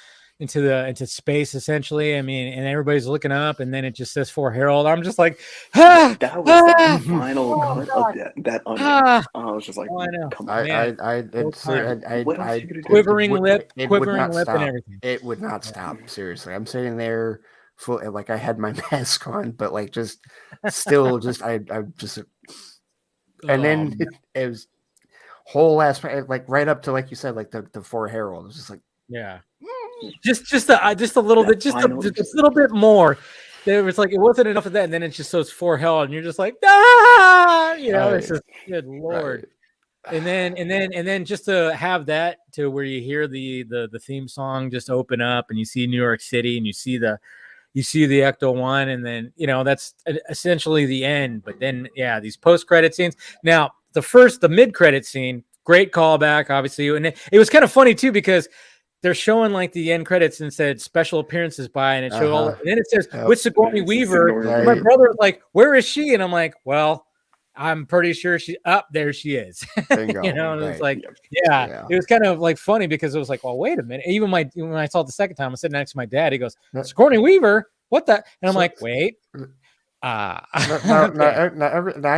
space, essentially. I mean, and everybody's looking up, and then it just says for Harold. I'm just like, that was the final cut of that onion. I was just like, come on. Quivering lip, and everything. It would not stop. Seriously, I'm sitting there, full, like I had my mask on, but like just still, I just. And then it was whole aspect, like right up to, like you said, like the for Harold. It was just like, just a little bit, just a little bit more. There was like, it wasn't enough of that, and then it just says for Harold, and you're just like, it's just, good Lord. Right. And then just to have that, to where you hear the theme song just open up, and you see New York City, and you see the Ecto One, and then that's essentially the end. But then these post-credit scenes. Now the mid-credit scene, great callback, obviously, and it was kind of funny too, because they're showing like the end credits and said special appearances by, and it showed all, and then it says with Sigourney Weaver. Right. My brother was like, "Where is she?" And I'm like, "Well, I'm pretty sure she up there. She is." Bingo, and it's like, it was kind of like funny, because it was like, well, wait a minute. Even when I saw it the second time, I sat next to my dad. He goes, "Sigourney Weaver, what the?" And I'm like, wait. I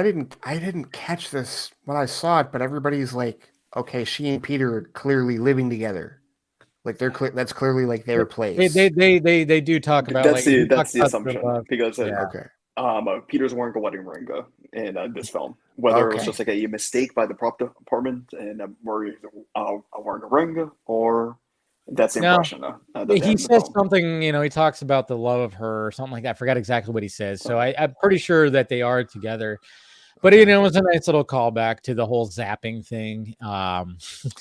didn't catch this when I saw it, but everybody's like, okay, she and Peter are clearly living together. Like that's clearly like their place. They do talk about that's the assumption, because Peter's wearing a wedding ring in this film. Whether it was just like a mistake by the prop department and wearing a ring, or that's the impression. He says something, he talks about the love of her or something like that. I forgot exactly what he says. So I'm pretty sure that they are together. But it was a nice little callback to the whole zapping thing.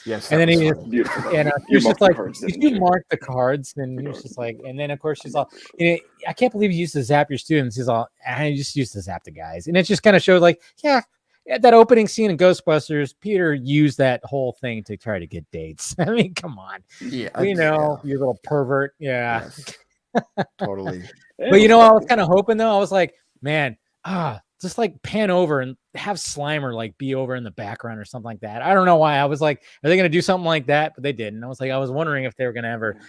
Yes, and then he was just like, "Did you mark the cards?" And he was just like, and then of course she's all, "I can't believe you used to zap your students." He's all, "I just used to zap the guys," and it just kind of showed like, yeah, that opening scene in Ghostbusters, Peter used that whole thing to try to get dates. I mean, come on, you little pervert, Yes, totally. But I was kind of hoping though. I was like, man, just like pan over and have Slimer like be over in the background or something like that. I don't know why. I was like, are they going to do something like that? But they didn't. I was wondering if they were going to ever,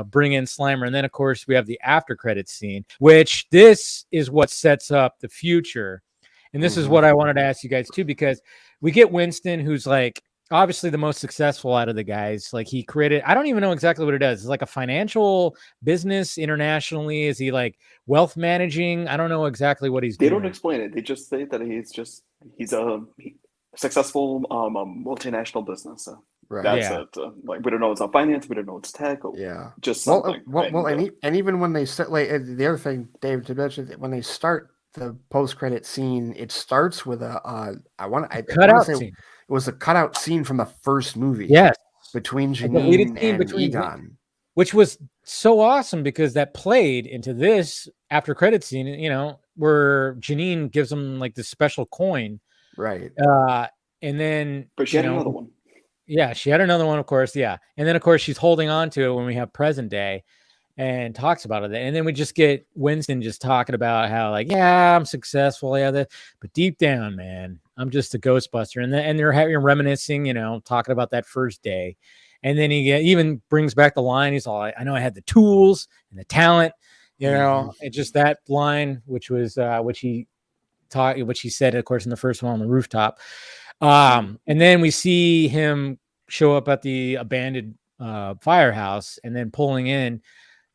bring in Slimer. And then of course we have the after credits scene, which this is what sets up the future. And this is what I wanted to ask you guys too, because we get Winston, who's like obviously the most successful out of the guys. Like he created, I don't even know exactly what it does. It's like a financial business internationally. Is he like wealth managing? I don't know exactly what he's doing. They don't explain it. They just say that he's a successful multinational business. Right. That's it. Like we don't know it's on finance. We don't know it's tech. Just something. And even when they start, like the other thing, Dave, to mention, when they start the post-credit scene, it starts with a cutout scene. It was a cutout scene from the first movie. Yes. Between Janine and Egon. Which was so awesome because that played into this after credit scene, where Janine gives him like this special coin. Right. And then but she had another one. Yeah, she had another one, of course. Yeah. And then of course she's holding on to it when we have present day and talks about it. And then we just get Winston just talking about how like, yeah, I'm successful. But deep down, man, I'm just a Ghostbuster. And they're reminiscing, talking about that first day. And then he even brings back the line. He's all, I know I had the tools and the talent, and just that line, which was, which he said, of course, in the first one on the rooftop. And then we see him show up at the abandoned firehouse and then pulling in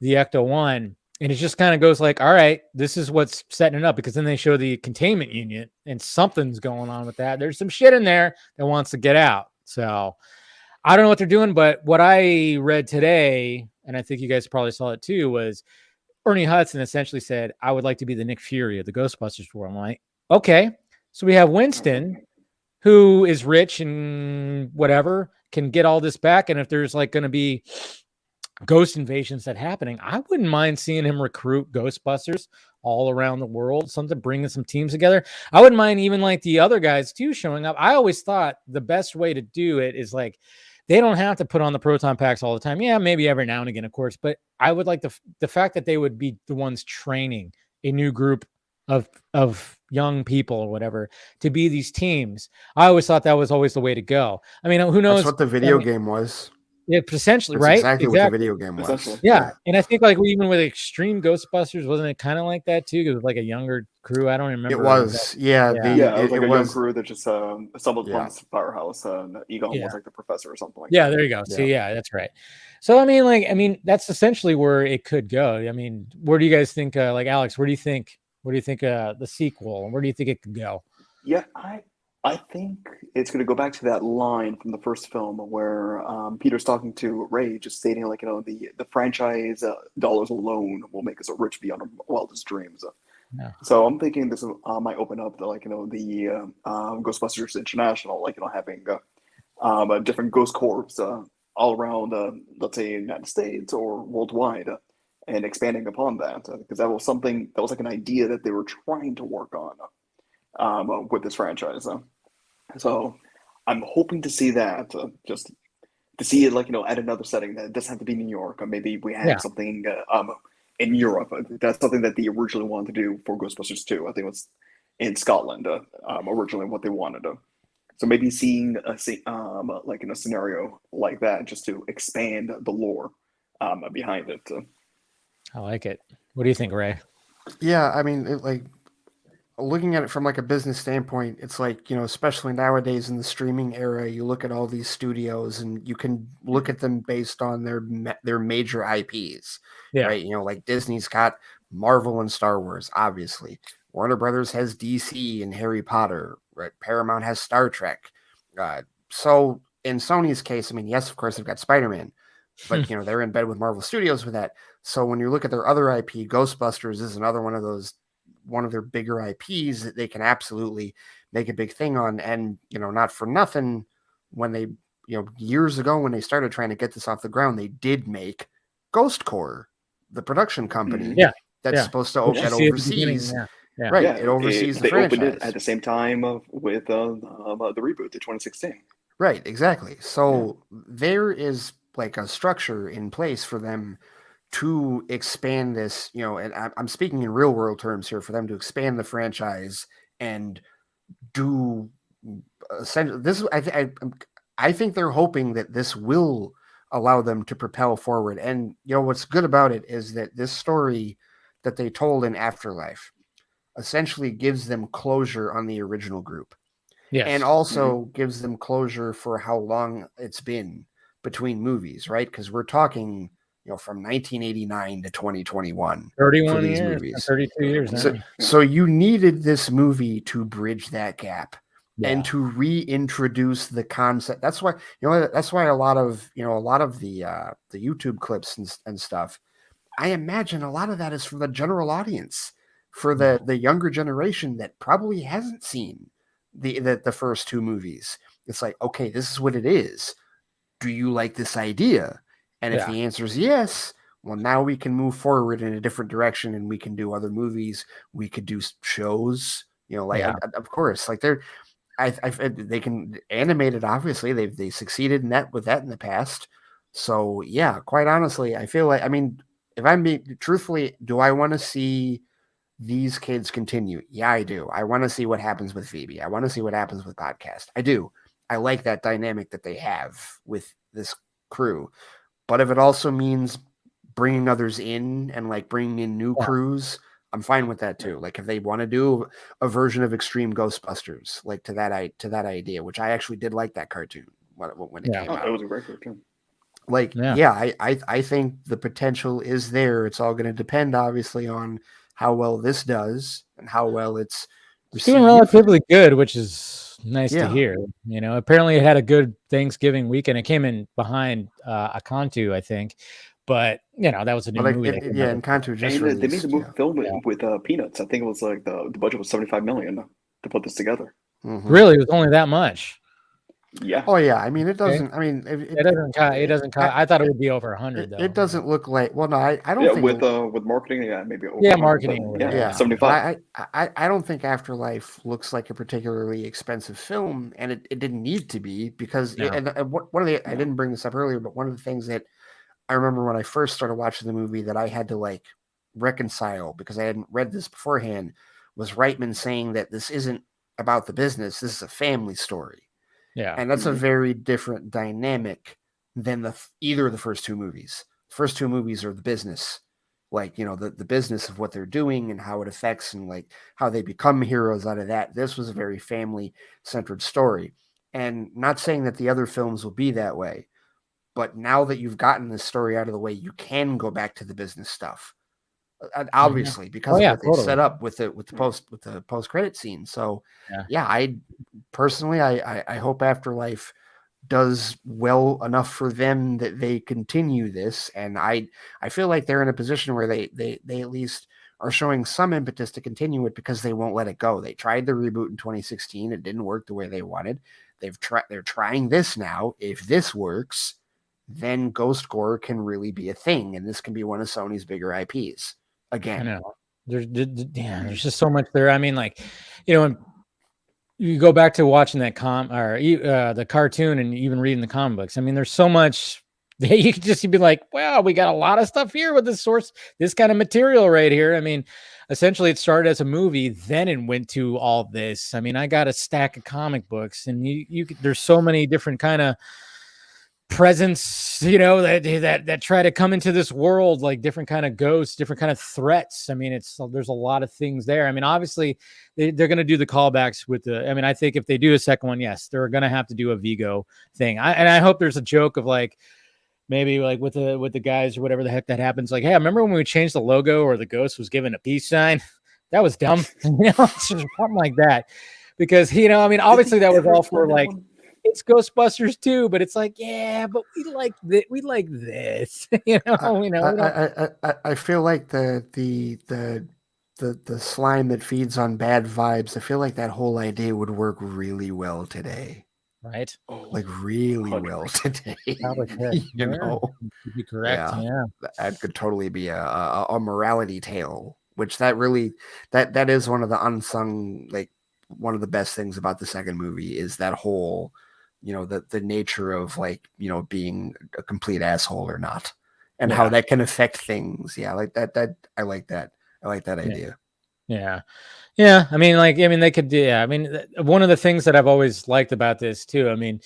the Ecto-1, and it just kind of goes like, all right, this is what's setting it up, because then they show the containment unit and something's going on with that. There's some shit in there that wants to get out. So I don't know what they're doing, but what I read today, and I think you guys probably saw it too, was Ernie Hudson essentially said, I would like to be the Nick Fury of the Ghostbusters world. I'm like, okay. So we have Winston, who is rich and whatever, can get all this back. And if there's like going to be ghost invasions that happening, I wouldn't mind seeing him recruit Ghostbusters all around the world, bringing some teams together. I wouldn't mind even like the other guys too showing up. I always thought the best way to do it is like, they don't have to put on the proton packs all the time. Yeah, maybe every now and again, of course, but I would like the fact that they would be the ones training a new group of young people or whatever to be these teams. I always thought that was always the way to go. I mean, who knows? That's what the video game was. Yeah, essentially, that's right? Exactly what the video game was. Yeah, and I think like even with Extreme Ghostbusters, wasn't it kind of like that too? Because it was like a younger crew. I don't remember. It was, yeah. It was like a young crew that just stumbled upon this firehouse. Egon was like the professor or something like that. Yeah, there you go. So yeah, that's right. So I mean, that's essentially where it could go. I mean, where do you guys think? Like Alex, where do you think the sequel? Where do you think it could go? Yeah, I think it's going to go back to that line from the first film where Peter's talking to Ray, just stating like, the franchise dollars alone will make us rich beyond our wildest dreams. Yeah. So I'm thinking this might open up the Ghostbusters International, having different ghost corps all around, let's say, the United States or worldwide, and expanding upon that, because that was like an idea that they were trying to work on. With this franchise. So I'm hoping to see that, just to see it at another setting that doesn't have to be New York, or maybe we have something in Europe. That's something that they originally wanted to do for Ghostbusters 2. I think it was in Scotland originally what they wanted to. So maybe seeing a scenario like that just to expand the lore behind it. I like it. What do you think, Ray? Yeah, I mean, looking at it from like a business standpoint, it's like, especially nowadays in the streaming era, you look at all these studios and you can look at them based on their major IPs, right? Like Disney's got Marvel and Star Wars, obviously. Warner Brothers has DC and Harry Potter. Right? Paramount has Star Trek. So in Sony's case, I mean, yes, of course, they've got Spider-Man, but they're in bed with Marvel Studios with that. So when you look at their other IP, Ghostbusters is another one of their bigger IPs that they can absolutely make a big thing on. And not for nothing, when they years ago when they started trying to get this off the ground, they did make Ghost Corps, the production company that's supposed to open overseas. Right, it oversees the franchise. They opened it at the same time with the reboot, the 2016. Right, exactly. So there is like a structure in place for them to expand this, and I'm speaking in real world terms here, for them to expand the franchise and do essentially this. I think they're hoping that this will allow them to propel forward. And what's good about it is that this story that they told in Afterlife essentially gives them closure on the original group. Yes. And also gives them closure for how long it's been between movies, right? Because we're talking, from 1989 to 2021. 31 for these years, movies. 32 years. So you needed this movie to bridge that gap. And to reintroduce the concept. That's why that's why a lot of the YouTube clips and stuff, I imagine a lot of that is for the general audience, for the younger generation that probably hasn't seen the first two movies. It's like, okay, this is what it is. Do you like this idea? And if the answer is yes, well, now we can move forward in a different direction, and we can do other movies. We could do shows, of course, like they're. They can animate it. Obviously, they succeeded in that in the past. So yeah, quite honestly, I feel like, if I'm being truthfully, do I want to see these kids continue? Yeah, I do. I want to see what happens with Phoebe. I want to see what happens with Podcast. I do. I like that dynamic that they have with this crew. But if it also means bringing others in and like bringing in new crews, I'm fine with that too. Like if they want to do a version of Extreme Ghostbusters, like to that idea, which I actually did like that cartoon when it came out. It was a great cartoon. Like, I think the potential is there. It's all going to depend, obviously, on how well this does and how well it's doing relatively good, which is nice to hear. Apparently it had a good Thanksgiving weekend. It came in behind Akantu, I think. But that was a new movie. And Kanto just released. They made the film with Peanuts. I think it was like the budget was $75 million to put this together. Mm-hmm. Really, it was only that much. Yeah. Oh yeah. It doesn't. It doesn't. It doesn't. I thought it would be over 100 though. It doesn't look like. Well, no, I don't think with marketing. Yeah, maybe. Over marketing. Yeah, 75. I don't think Afterlife looks like a particularly expensive film, and it didn't need to be because. One of the I didn't bring this up earlier, but one of the things that I remember when I first started watching the movie that I had to like reconcile because I hadn't read this beforehand was Reitman saying that this isn't about the business. This is a family story. Yeah. And that's a very different dynamic than either of the first two movies. The first two movies are the business, like, the business of what they're doing and how it affects and like how they become heroes out of that. This was a very family centered story, and not saying that the other films will be that way. But now that you've gotten this story out of the way, you can go back to the business stuff, obviously, because of what they set up with the post credit scene. So, I personally, I hope Afterlife does well enough for them that they continue this, and I feel like they're in a position where they at least are showing some impetus to continue it because they won't let it go. They tried the reboot in 2016; it didn't work the way they wanted. They're trying this now. If this works, then Ghost Corps can really be a thing, and this can be one of Sony's bigger IPs again. I know. There's just so much there. When you go back to watching that the cartoon and even reading the comic books, there's so much that you could just be like, wow, we got a lot of stuff here with this kind of material right here. Essentially it started as a movie, then it went to all this. I got a stack of comic books, and there's so many different kind of presence, that try to come into this world, like different kind of ghosts, different kind of threats. There's a lot of things there. Obviously they're going to do the callbacks with I think if they do a second one, yes, they're going to have to do a Vigo thing. I hope there's a joke of like, maybe like with the guys or whatever the heck that happens. Like, hey, I remember when we changed the logo or the ghost was given a peace sign. that was dumb. Something like that. Because, I mean, obviously that was all for like, it's Ghostbusters too, but it's like, yeah, but we like this, I feel like the slime that feeds on bad vibes. I feel like that whole idea would work really well today. Right? Like really 100%. Well today. Probably could. You'd be correct. Yeah. That could totally be a morality tale, which that is one of the unsung, like one of the best things about the second movie is that whole, the nature of like, being a complete asshole or not, and how that can affect things. Yeah, like that. I like that. I like that idea. Yeah. Yeah. I mean, they could do, yeah. I mean, one of the things that I've always liked about this too, I mean,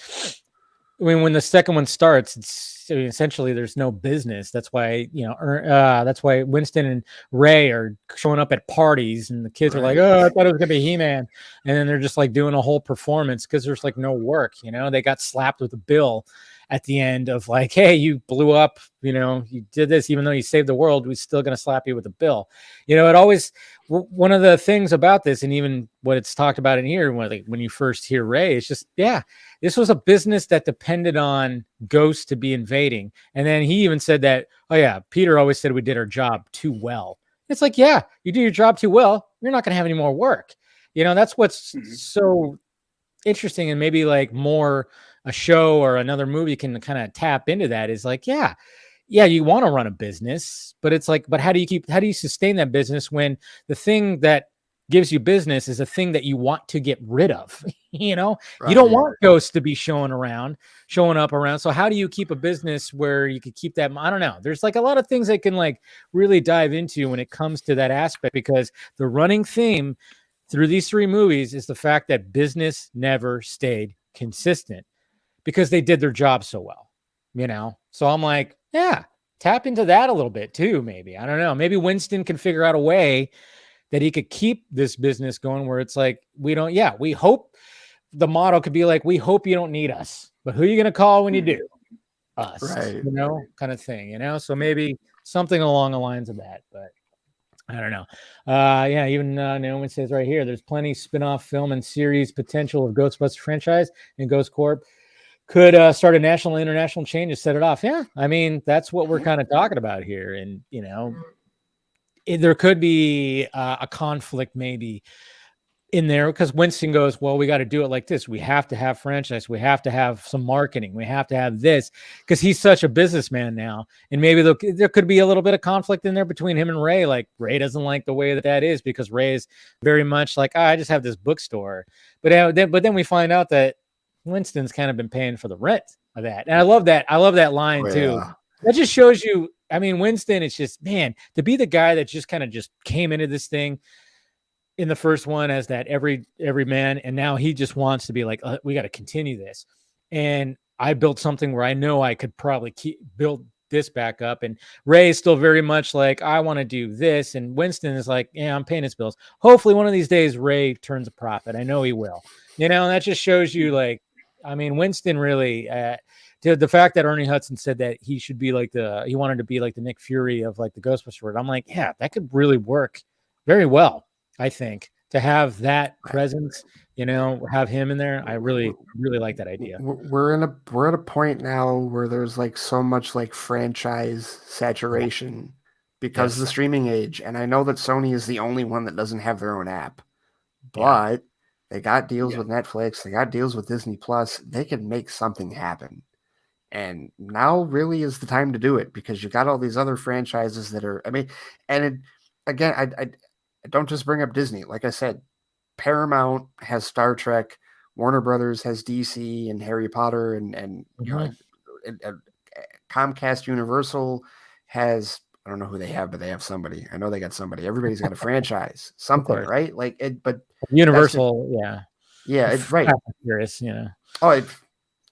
when the second one starts, essentially there's no business. That's why, that's why Winston and Ray are showing up at parties and the kids are like, oh, I thought it was going to be He-Man. And then they're just like doing a whole performance because there's like no work, they got slapped with a bill at the end of like, hey, you blew up, you did this, even though you saved the world, we're still going to slap you with a bill. It always, one of the things about this, and even what it's talked about in here, when you first hear Ray, it's just, this was a business that depended on ghosts to be invading. And then he even said that, oh yeah, Peter always said we did our job too well. It's like, yeah, you do your job too well, you're not going to have any more work. That's what's so interesting, and maybe like more a show or another movie can kind of tap into that is like, yeah, you want to run a business, but it's like, but how do you sustain that business when the thing that gives you business is a thing that you want to get rid of? You don't want ghosts to be showing up around. So how do you keep a business where you could keep that? I don't know. There's like a lot of things that can like really dive into when it comes to that aspect, because the running theme through these three movies is the fact that business never stayed consistent because they did their job so well, So I'm like, yeah, tap into that a little bit too, maybe. I don't know. Maybe Winston can figure out a way that he could keep this business going where it's like, we hope the motto could be like, we hope you don't need us, but who are you going to call when you do? Us, kind of thing, So maybe something along the lines of that, but I don't know. Even Naomi says right here, there's plenty spin-off film and series potential of Ghostbusters franchise, and Ghost Corp could start a national and international chain to set it off. Yeah, I mean, that's what we're kind of talking about here. And, there could be a conflict maybe in there because Winston goes, well, we got to do it like this. We have to have franchise. We have to have some marketing. We have to have this because he's such a businessman now. And maybe there could be a little bit of conflict in there between him and Ray. Like Ray doesn't like the way that is because Ray is very much like, I just have this bookstore. But then we find out that Winston's kind of been paying for the rent of that. And I love that line too. That just shows you, I mean, Winston, it's just, man, to be the guy that just kind of just came into this thing in the first one as that every man, and now he just wants to be like, we got to continue this. And I built something where I know I could probably build this back up. And Ray is still very much like, I want to do this. And Winston is like, yeah, I'm paying his bills. Hopefully one of these days Ray turns a profit. I know he will. And that just shows you, like, I mean, Winston really, the fact that Ernie Hudson said that he should be like he wanted to be like the Nick Fury of like the Ghostbusters world. I'm like, yeah, that could really work very well. I think to have that presence, have him in there. I really, really like that idea. We're at a point now where there's like so much like franchise saturation because of the streaming age. And I know that Sony is the only one that doesn't have their own app, but they got deals with Netflix. They got deals with Disney Plus. They can make something happen. And now really is the time to do it because you got all these other franchises that are, I mean, and again, I don't just bring up Disney. Like I said, Paramount has Star Trek, Warner Brothers has DC and Harry Potter, and Comcast Universal has, I don't know who they have, but they have somebody. I know they got somebody. Everybody's got a franchise, something, right? Like it, but Universal, it's right. Curious, Oh,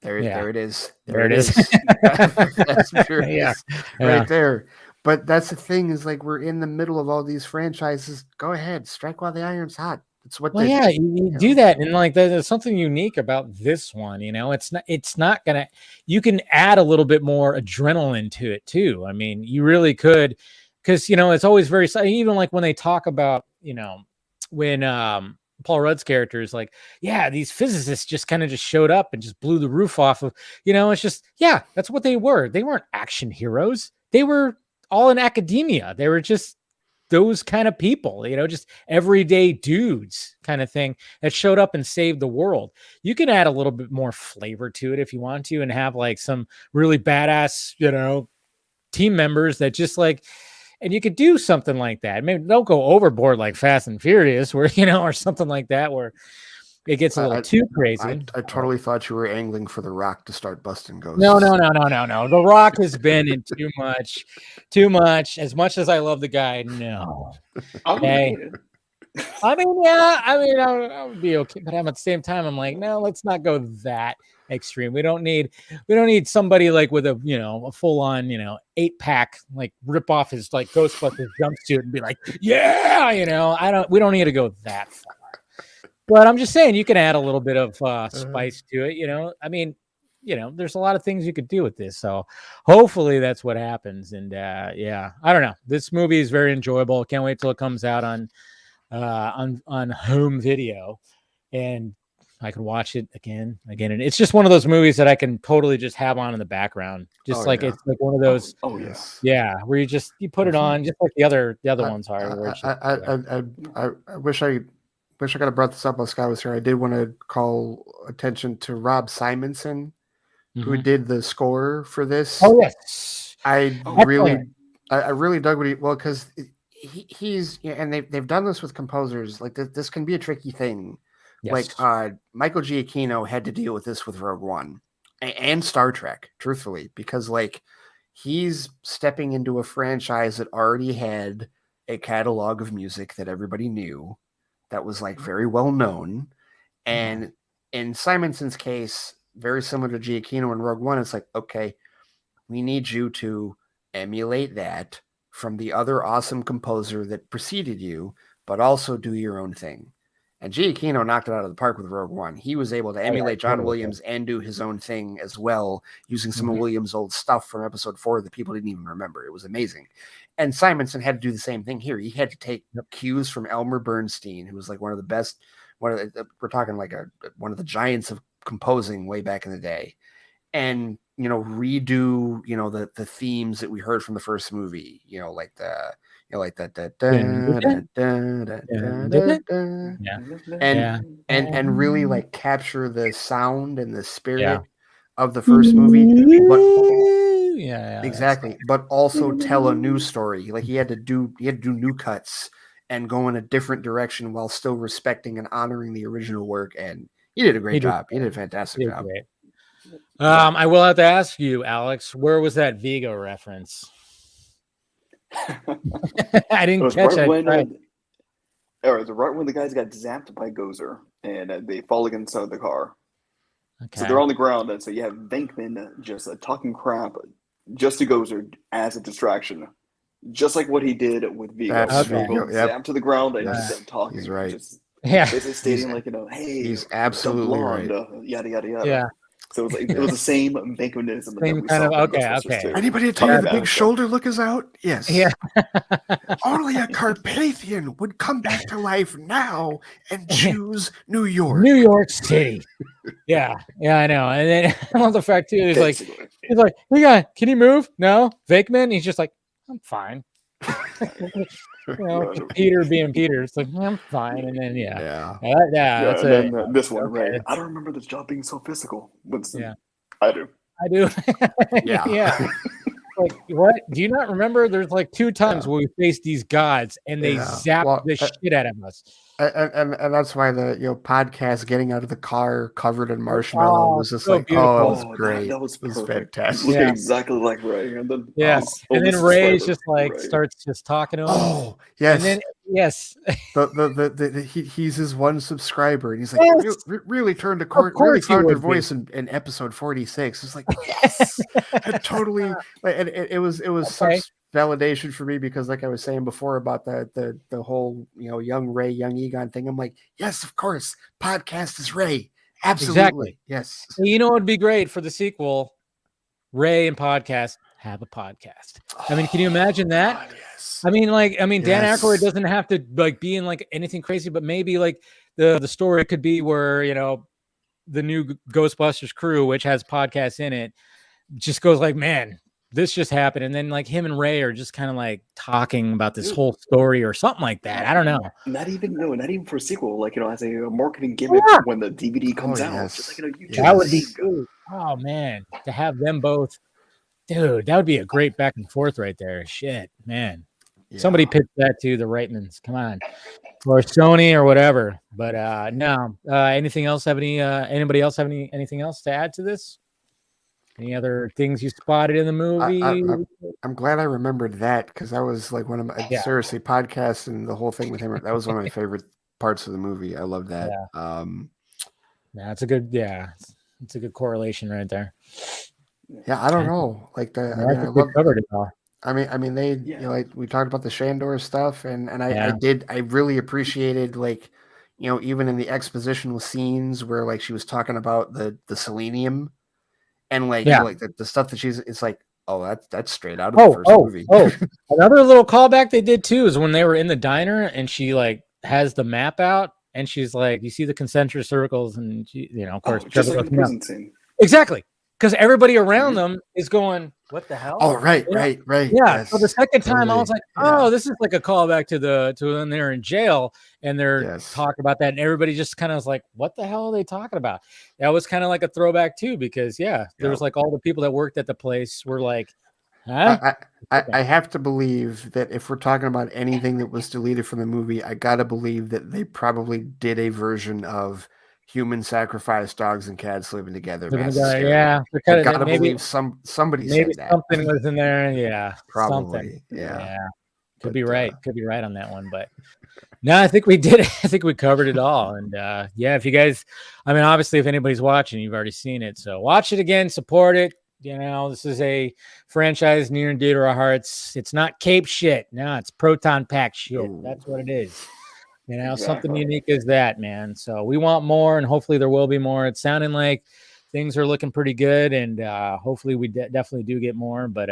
there it is. There it is. That's right there. But that's the thing is like we're in the middle of all these franchises. Go ahead, strike while the iron's hot. That's what. Well, you do that, and like there's something unique about this one. It's not gonna. You can add a little bit more adrenaline to it too. I mean, you really could, because it's always very even like when they talk about when Paul Rudd's character is like, yeah, these physicists just kind of just showed up and just blew the roof off of, it's just, yeah, that's what they were. They weren't action heroes. They were all in academia. They were just those kind of people, just everyday dudes kind of thing that showed up and saved the world. You can add a little bit more flavor to it if you want to, and have like some really badass, team members that just like, and you could do something like that. Maybe don't go overboard like Fast and Furious, where or something like that, where it gets a little too crazy. I totally thought you were angling for The Rock to start busting ghosts. No. The Rock has been in too much. As much as I love the guy, no. Okay. I would be okay, but at the same time, I'm like, no, let's not go that extreme. We don't need somebody like with a full on 8-pack like rip off his like Ghostbusters jumpsuit and be like, yeah, we don't need to go that far. But I'm just saying you can add a little bit of spice to it. There's a lot of things you could do with this. So hopefully that's what happens. And I don't know. This movie is very enjoyable. Can't wait till it comes out on home video, and I can watch it again. And it's just one of those movies that I can totally just have on in the background. Just it's like one of those. Oh yes. Yeah. Where you put it on just like the other ones are. I wish I could have brought this up while Scott was here. I did want to call attention to Rob Simonson, who did the score for this. Oh yes. I really dug what because he's and they've done this with composers. Like this can be a tricky thing. Yes. Like Michael Giacchino had to deal with this with Rogue One and Star Trek, truthfully, because like he's stepping into a franchise that already had a catalog of music that everybody knew, that was like very well known. And in Simonson's case, very similar to Giacchino and Rogue One, it's like, okay, we need you to emulate that from the other awesome composer that preceded you, but also do your own thing. And Giacchino knocked it out of the park with Rogue One. He was able to emulate John Williams and do his own thing as well, using some of Williams' old stuff from episode 4 that people didn't even remember. It was amazing. And Simonson had to do the same thing here. He had to take cues from Elmer Bernstein, who was like one of the best, we're talking like one of the giants of composing way back in the day. And, redo, the themes that we heard from the first movie, like and really like capture the sound and the spirit of the first movie, but exactly, but also tell a new story. Like he had to do new cuts and go in a different direction while still respecting and honoring the original work. And he did a great job. He did a fantastic job. Great. I will have to ask you, Alex, where was that Vigo reference? I didn't catch it. It was right when the guys got zapped by Gozer and they fall against the car. Okay. So they're on the ground, and so you have Venkman just talking crap just to Gozer as a distraction, just like what he did with Vigo. Zapped to the ground and just talking. He's right. Basically stating hey, he's absolutely right. Yada yada yada. Yeah. So it was the same Venkmanism. Same kind of okay. Anybody tell you the big shoulder look is out? Yes. Yeah. Only a Carpathian would come back to life now and choose New York. New York City. Yeah, I know. And then I love the fact too. He's like, hey guy, can you move? No, Venkman. He's just like, I'm fine. Peter being Peter, it's like I'm fine, and then that's and this one, right? I don't remember this job being so physical. I do. Yeah. Like what? Do you not remember? There's like 2 times where we faced these gods and they zapped the shit out of us. And that's why the podcast getting out of the car covered in marshmallow was just like beautiful. It was great. That was fantastic. Looking exactly like Ray. And then and then Ray's just like starts just talking to him. Oh yes. And then he's his one subscriber, and he's like, really turned a corner. Really found your voice in episode 46. It's like yes, it totally. And it was such validation for me because, like I was saying before about the whole young Ray, young Egon thing. I'm like, yes, of course, podcast is Ray. Absolutely, exactly. Yes. So it would be great for the sequel. Ray and podcast have a podcast. I mean, can you imagine that? God, yes. I mean, Dan Yes. Aykroyd doesn't have to like be in like anything crazy, but maybe like the story could be where, you know, the new Ghostbusters crew, which has podcasts in it, just goes like, man, this just happened. And then like him and Ray are just kind of like talking about this whole story or something like that. I don't know. Not even for a sequel, like, you know, as a marketing gimmick when the DVD comes out. Yes. Just like, you know, you That would be just- cool. Oh man, to have them both, dude, that would be a great back and forth right there. Shit, man. Yeah. Somebody pitch that to the Reitmans. Come on. Or Sony or whatever. But no. Anything else have anybody else have anything else to add to this? Any other things you spotted in the movie? I'm glad I remembered that, because that was like one of my seriously podcasts, and the whole thing with him. That was one of my favorite parts of the movie. I love that. Yeah, it's a good correlation right there. Yeah, I don't know. Like I covered it all. I mean, they, you know, like we talked about the Shandor stuff, and I really appreciated, like, you know, even in the expositional scenes where like she was talking about the selenium, and like, you know, like the stuff that it's like, oh, that's straight out of the first movie. Another little callback they did too is when they were in the diner and she like has the map out and she's like, you see the concentric circles, and she, you know, of course, just like the prison scene. Exactly. Because everybody around them is going, what the hell? Oh, right. Yeah. Yes, so the second time totally. I was like, oh, this is like a callback to when they're in jail and they're talking about that. And everybody just kind of was like, what the hell are they talking about? That was kind of like a throwback too, because there was like all the people that worked at the place were like, huh? I have to believe that if we're talking about anything that was deleted from the movie, I got to believe that they probably did a version of human sacrifice dogs and cats living together. Yeah, I gotta believe somebody maybe said that. Something was in there. Yeah, probably. Something. Yeah. Could be right. Could be right on that one, but no, I think we did. I think we covered it all. And if you guys, I mean, obviously, if anybody's watching, you've already seen it, so watch it again, support it. You know, this is a franchise near and dear to our hearts. It's not Cape shit. No, it's proton pack shit. Ooh. That's what it is. You know, something unique as that, man. So we want more, and hopefully there will be more. It's sounding like things are looking pretty good, and hopefully we definitely do get more. But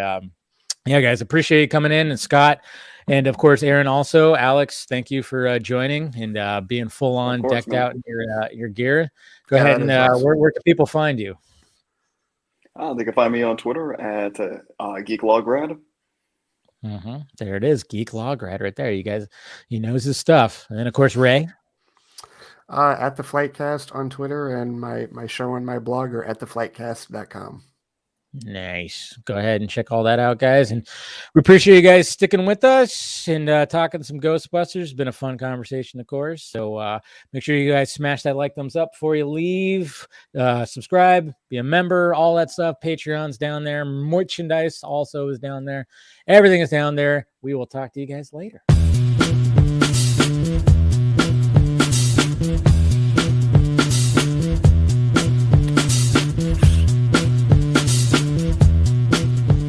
yeah, guys, appreciate you coming in, and Scott, and of course Aaron also. Alex, thank you for joining and being full on decked out in your gear. Go ahead and awesome. Where can people find you? They can find me on Twitter at GeekLogRad. There it is, Geek Lograd right there. You guys, he knows his stuff. And then of course Ray. At the Flightcast on Twitter, and my show and my blog are at theflightcast.com. Nice. Go ahead and check all that out, guys. And we appreciate you guys sticking with us and talking some Ghostbusters. It's been a fun conversation, of course. So make sure you guys smash that like, thumbs up before you leave. Subscribe, be a member, all that stuff. Patreon's down there. Merchandise also is down there. Everything is down there. We will talk to you guys later.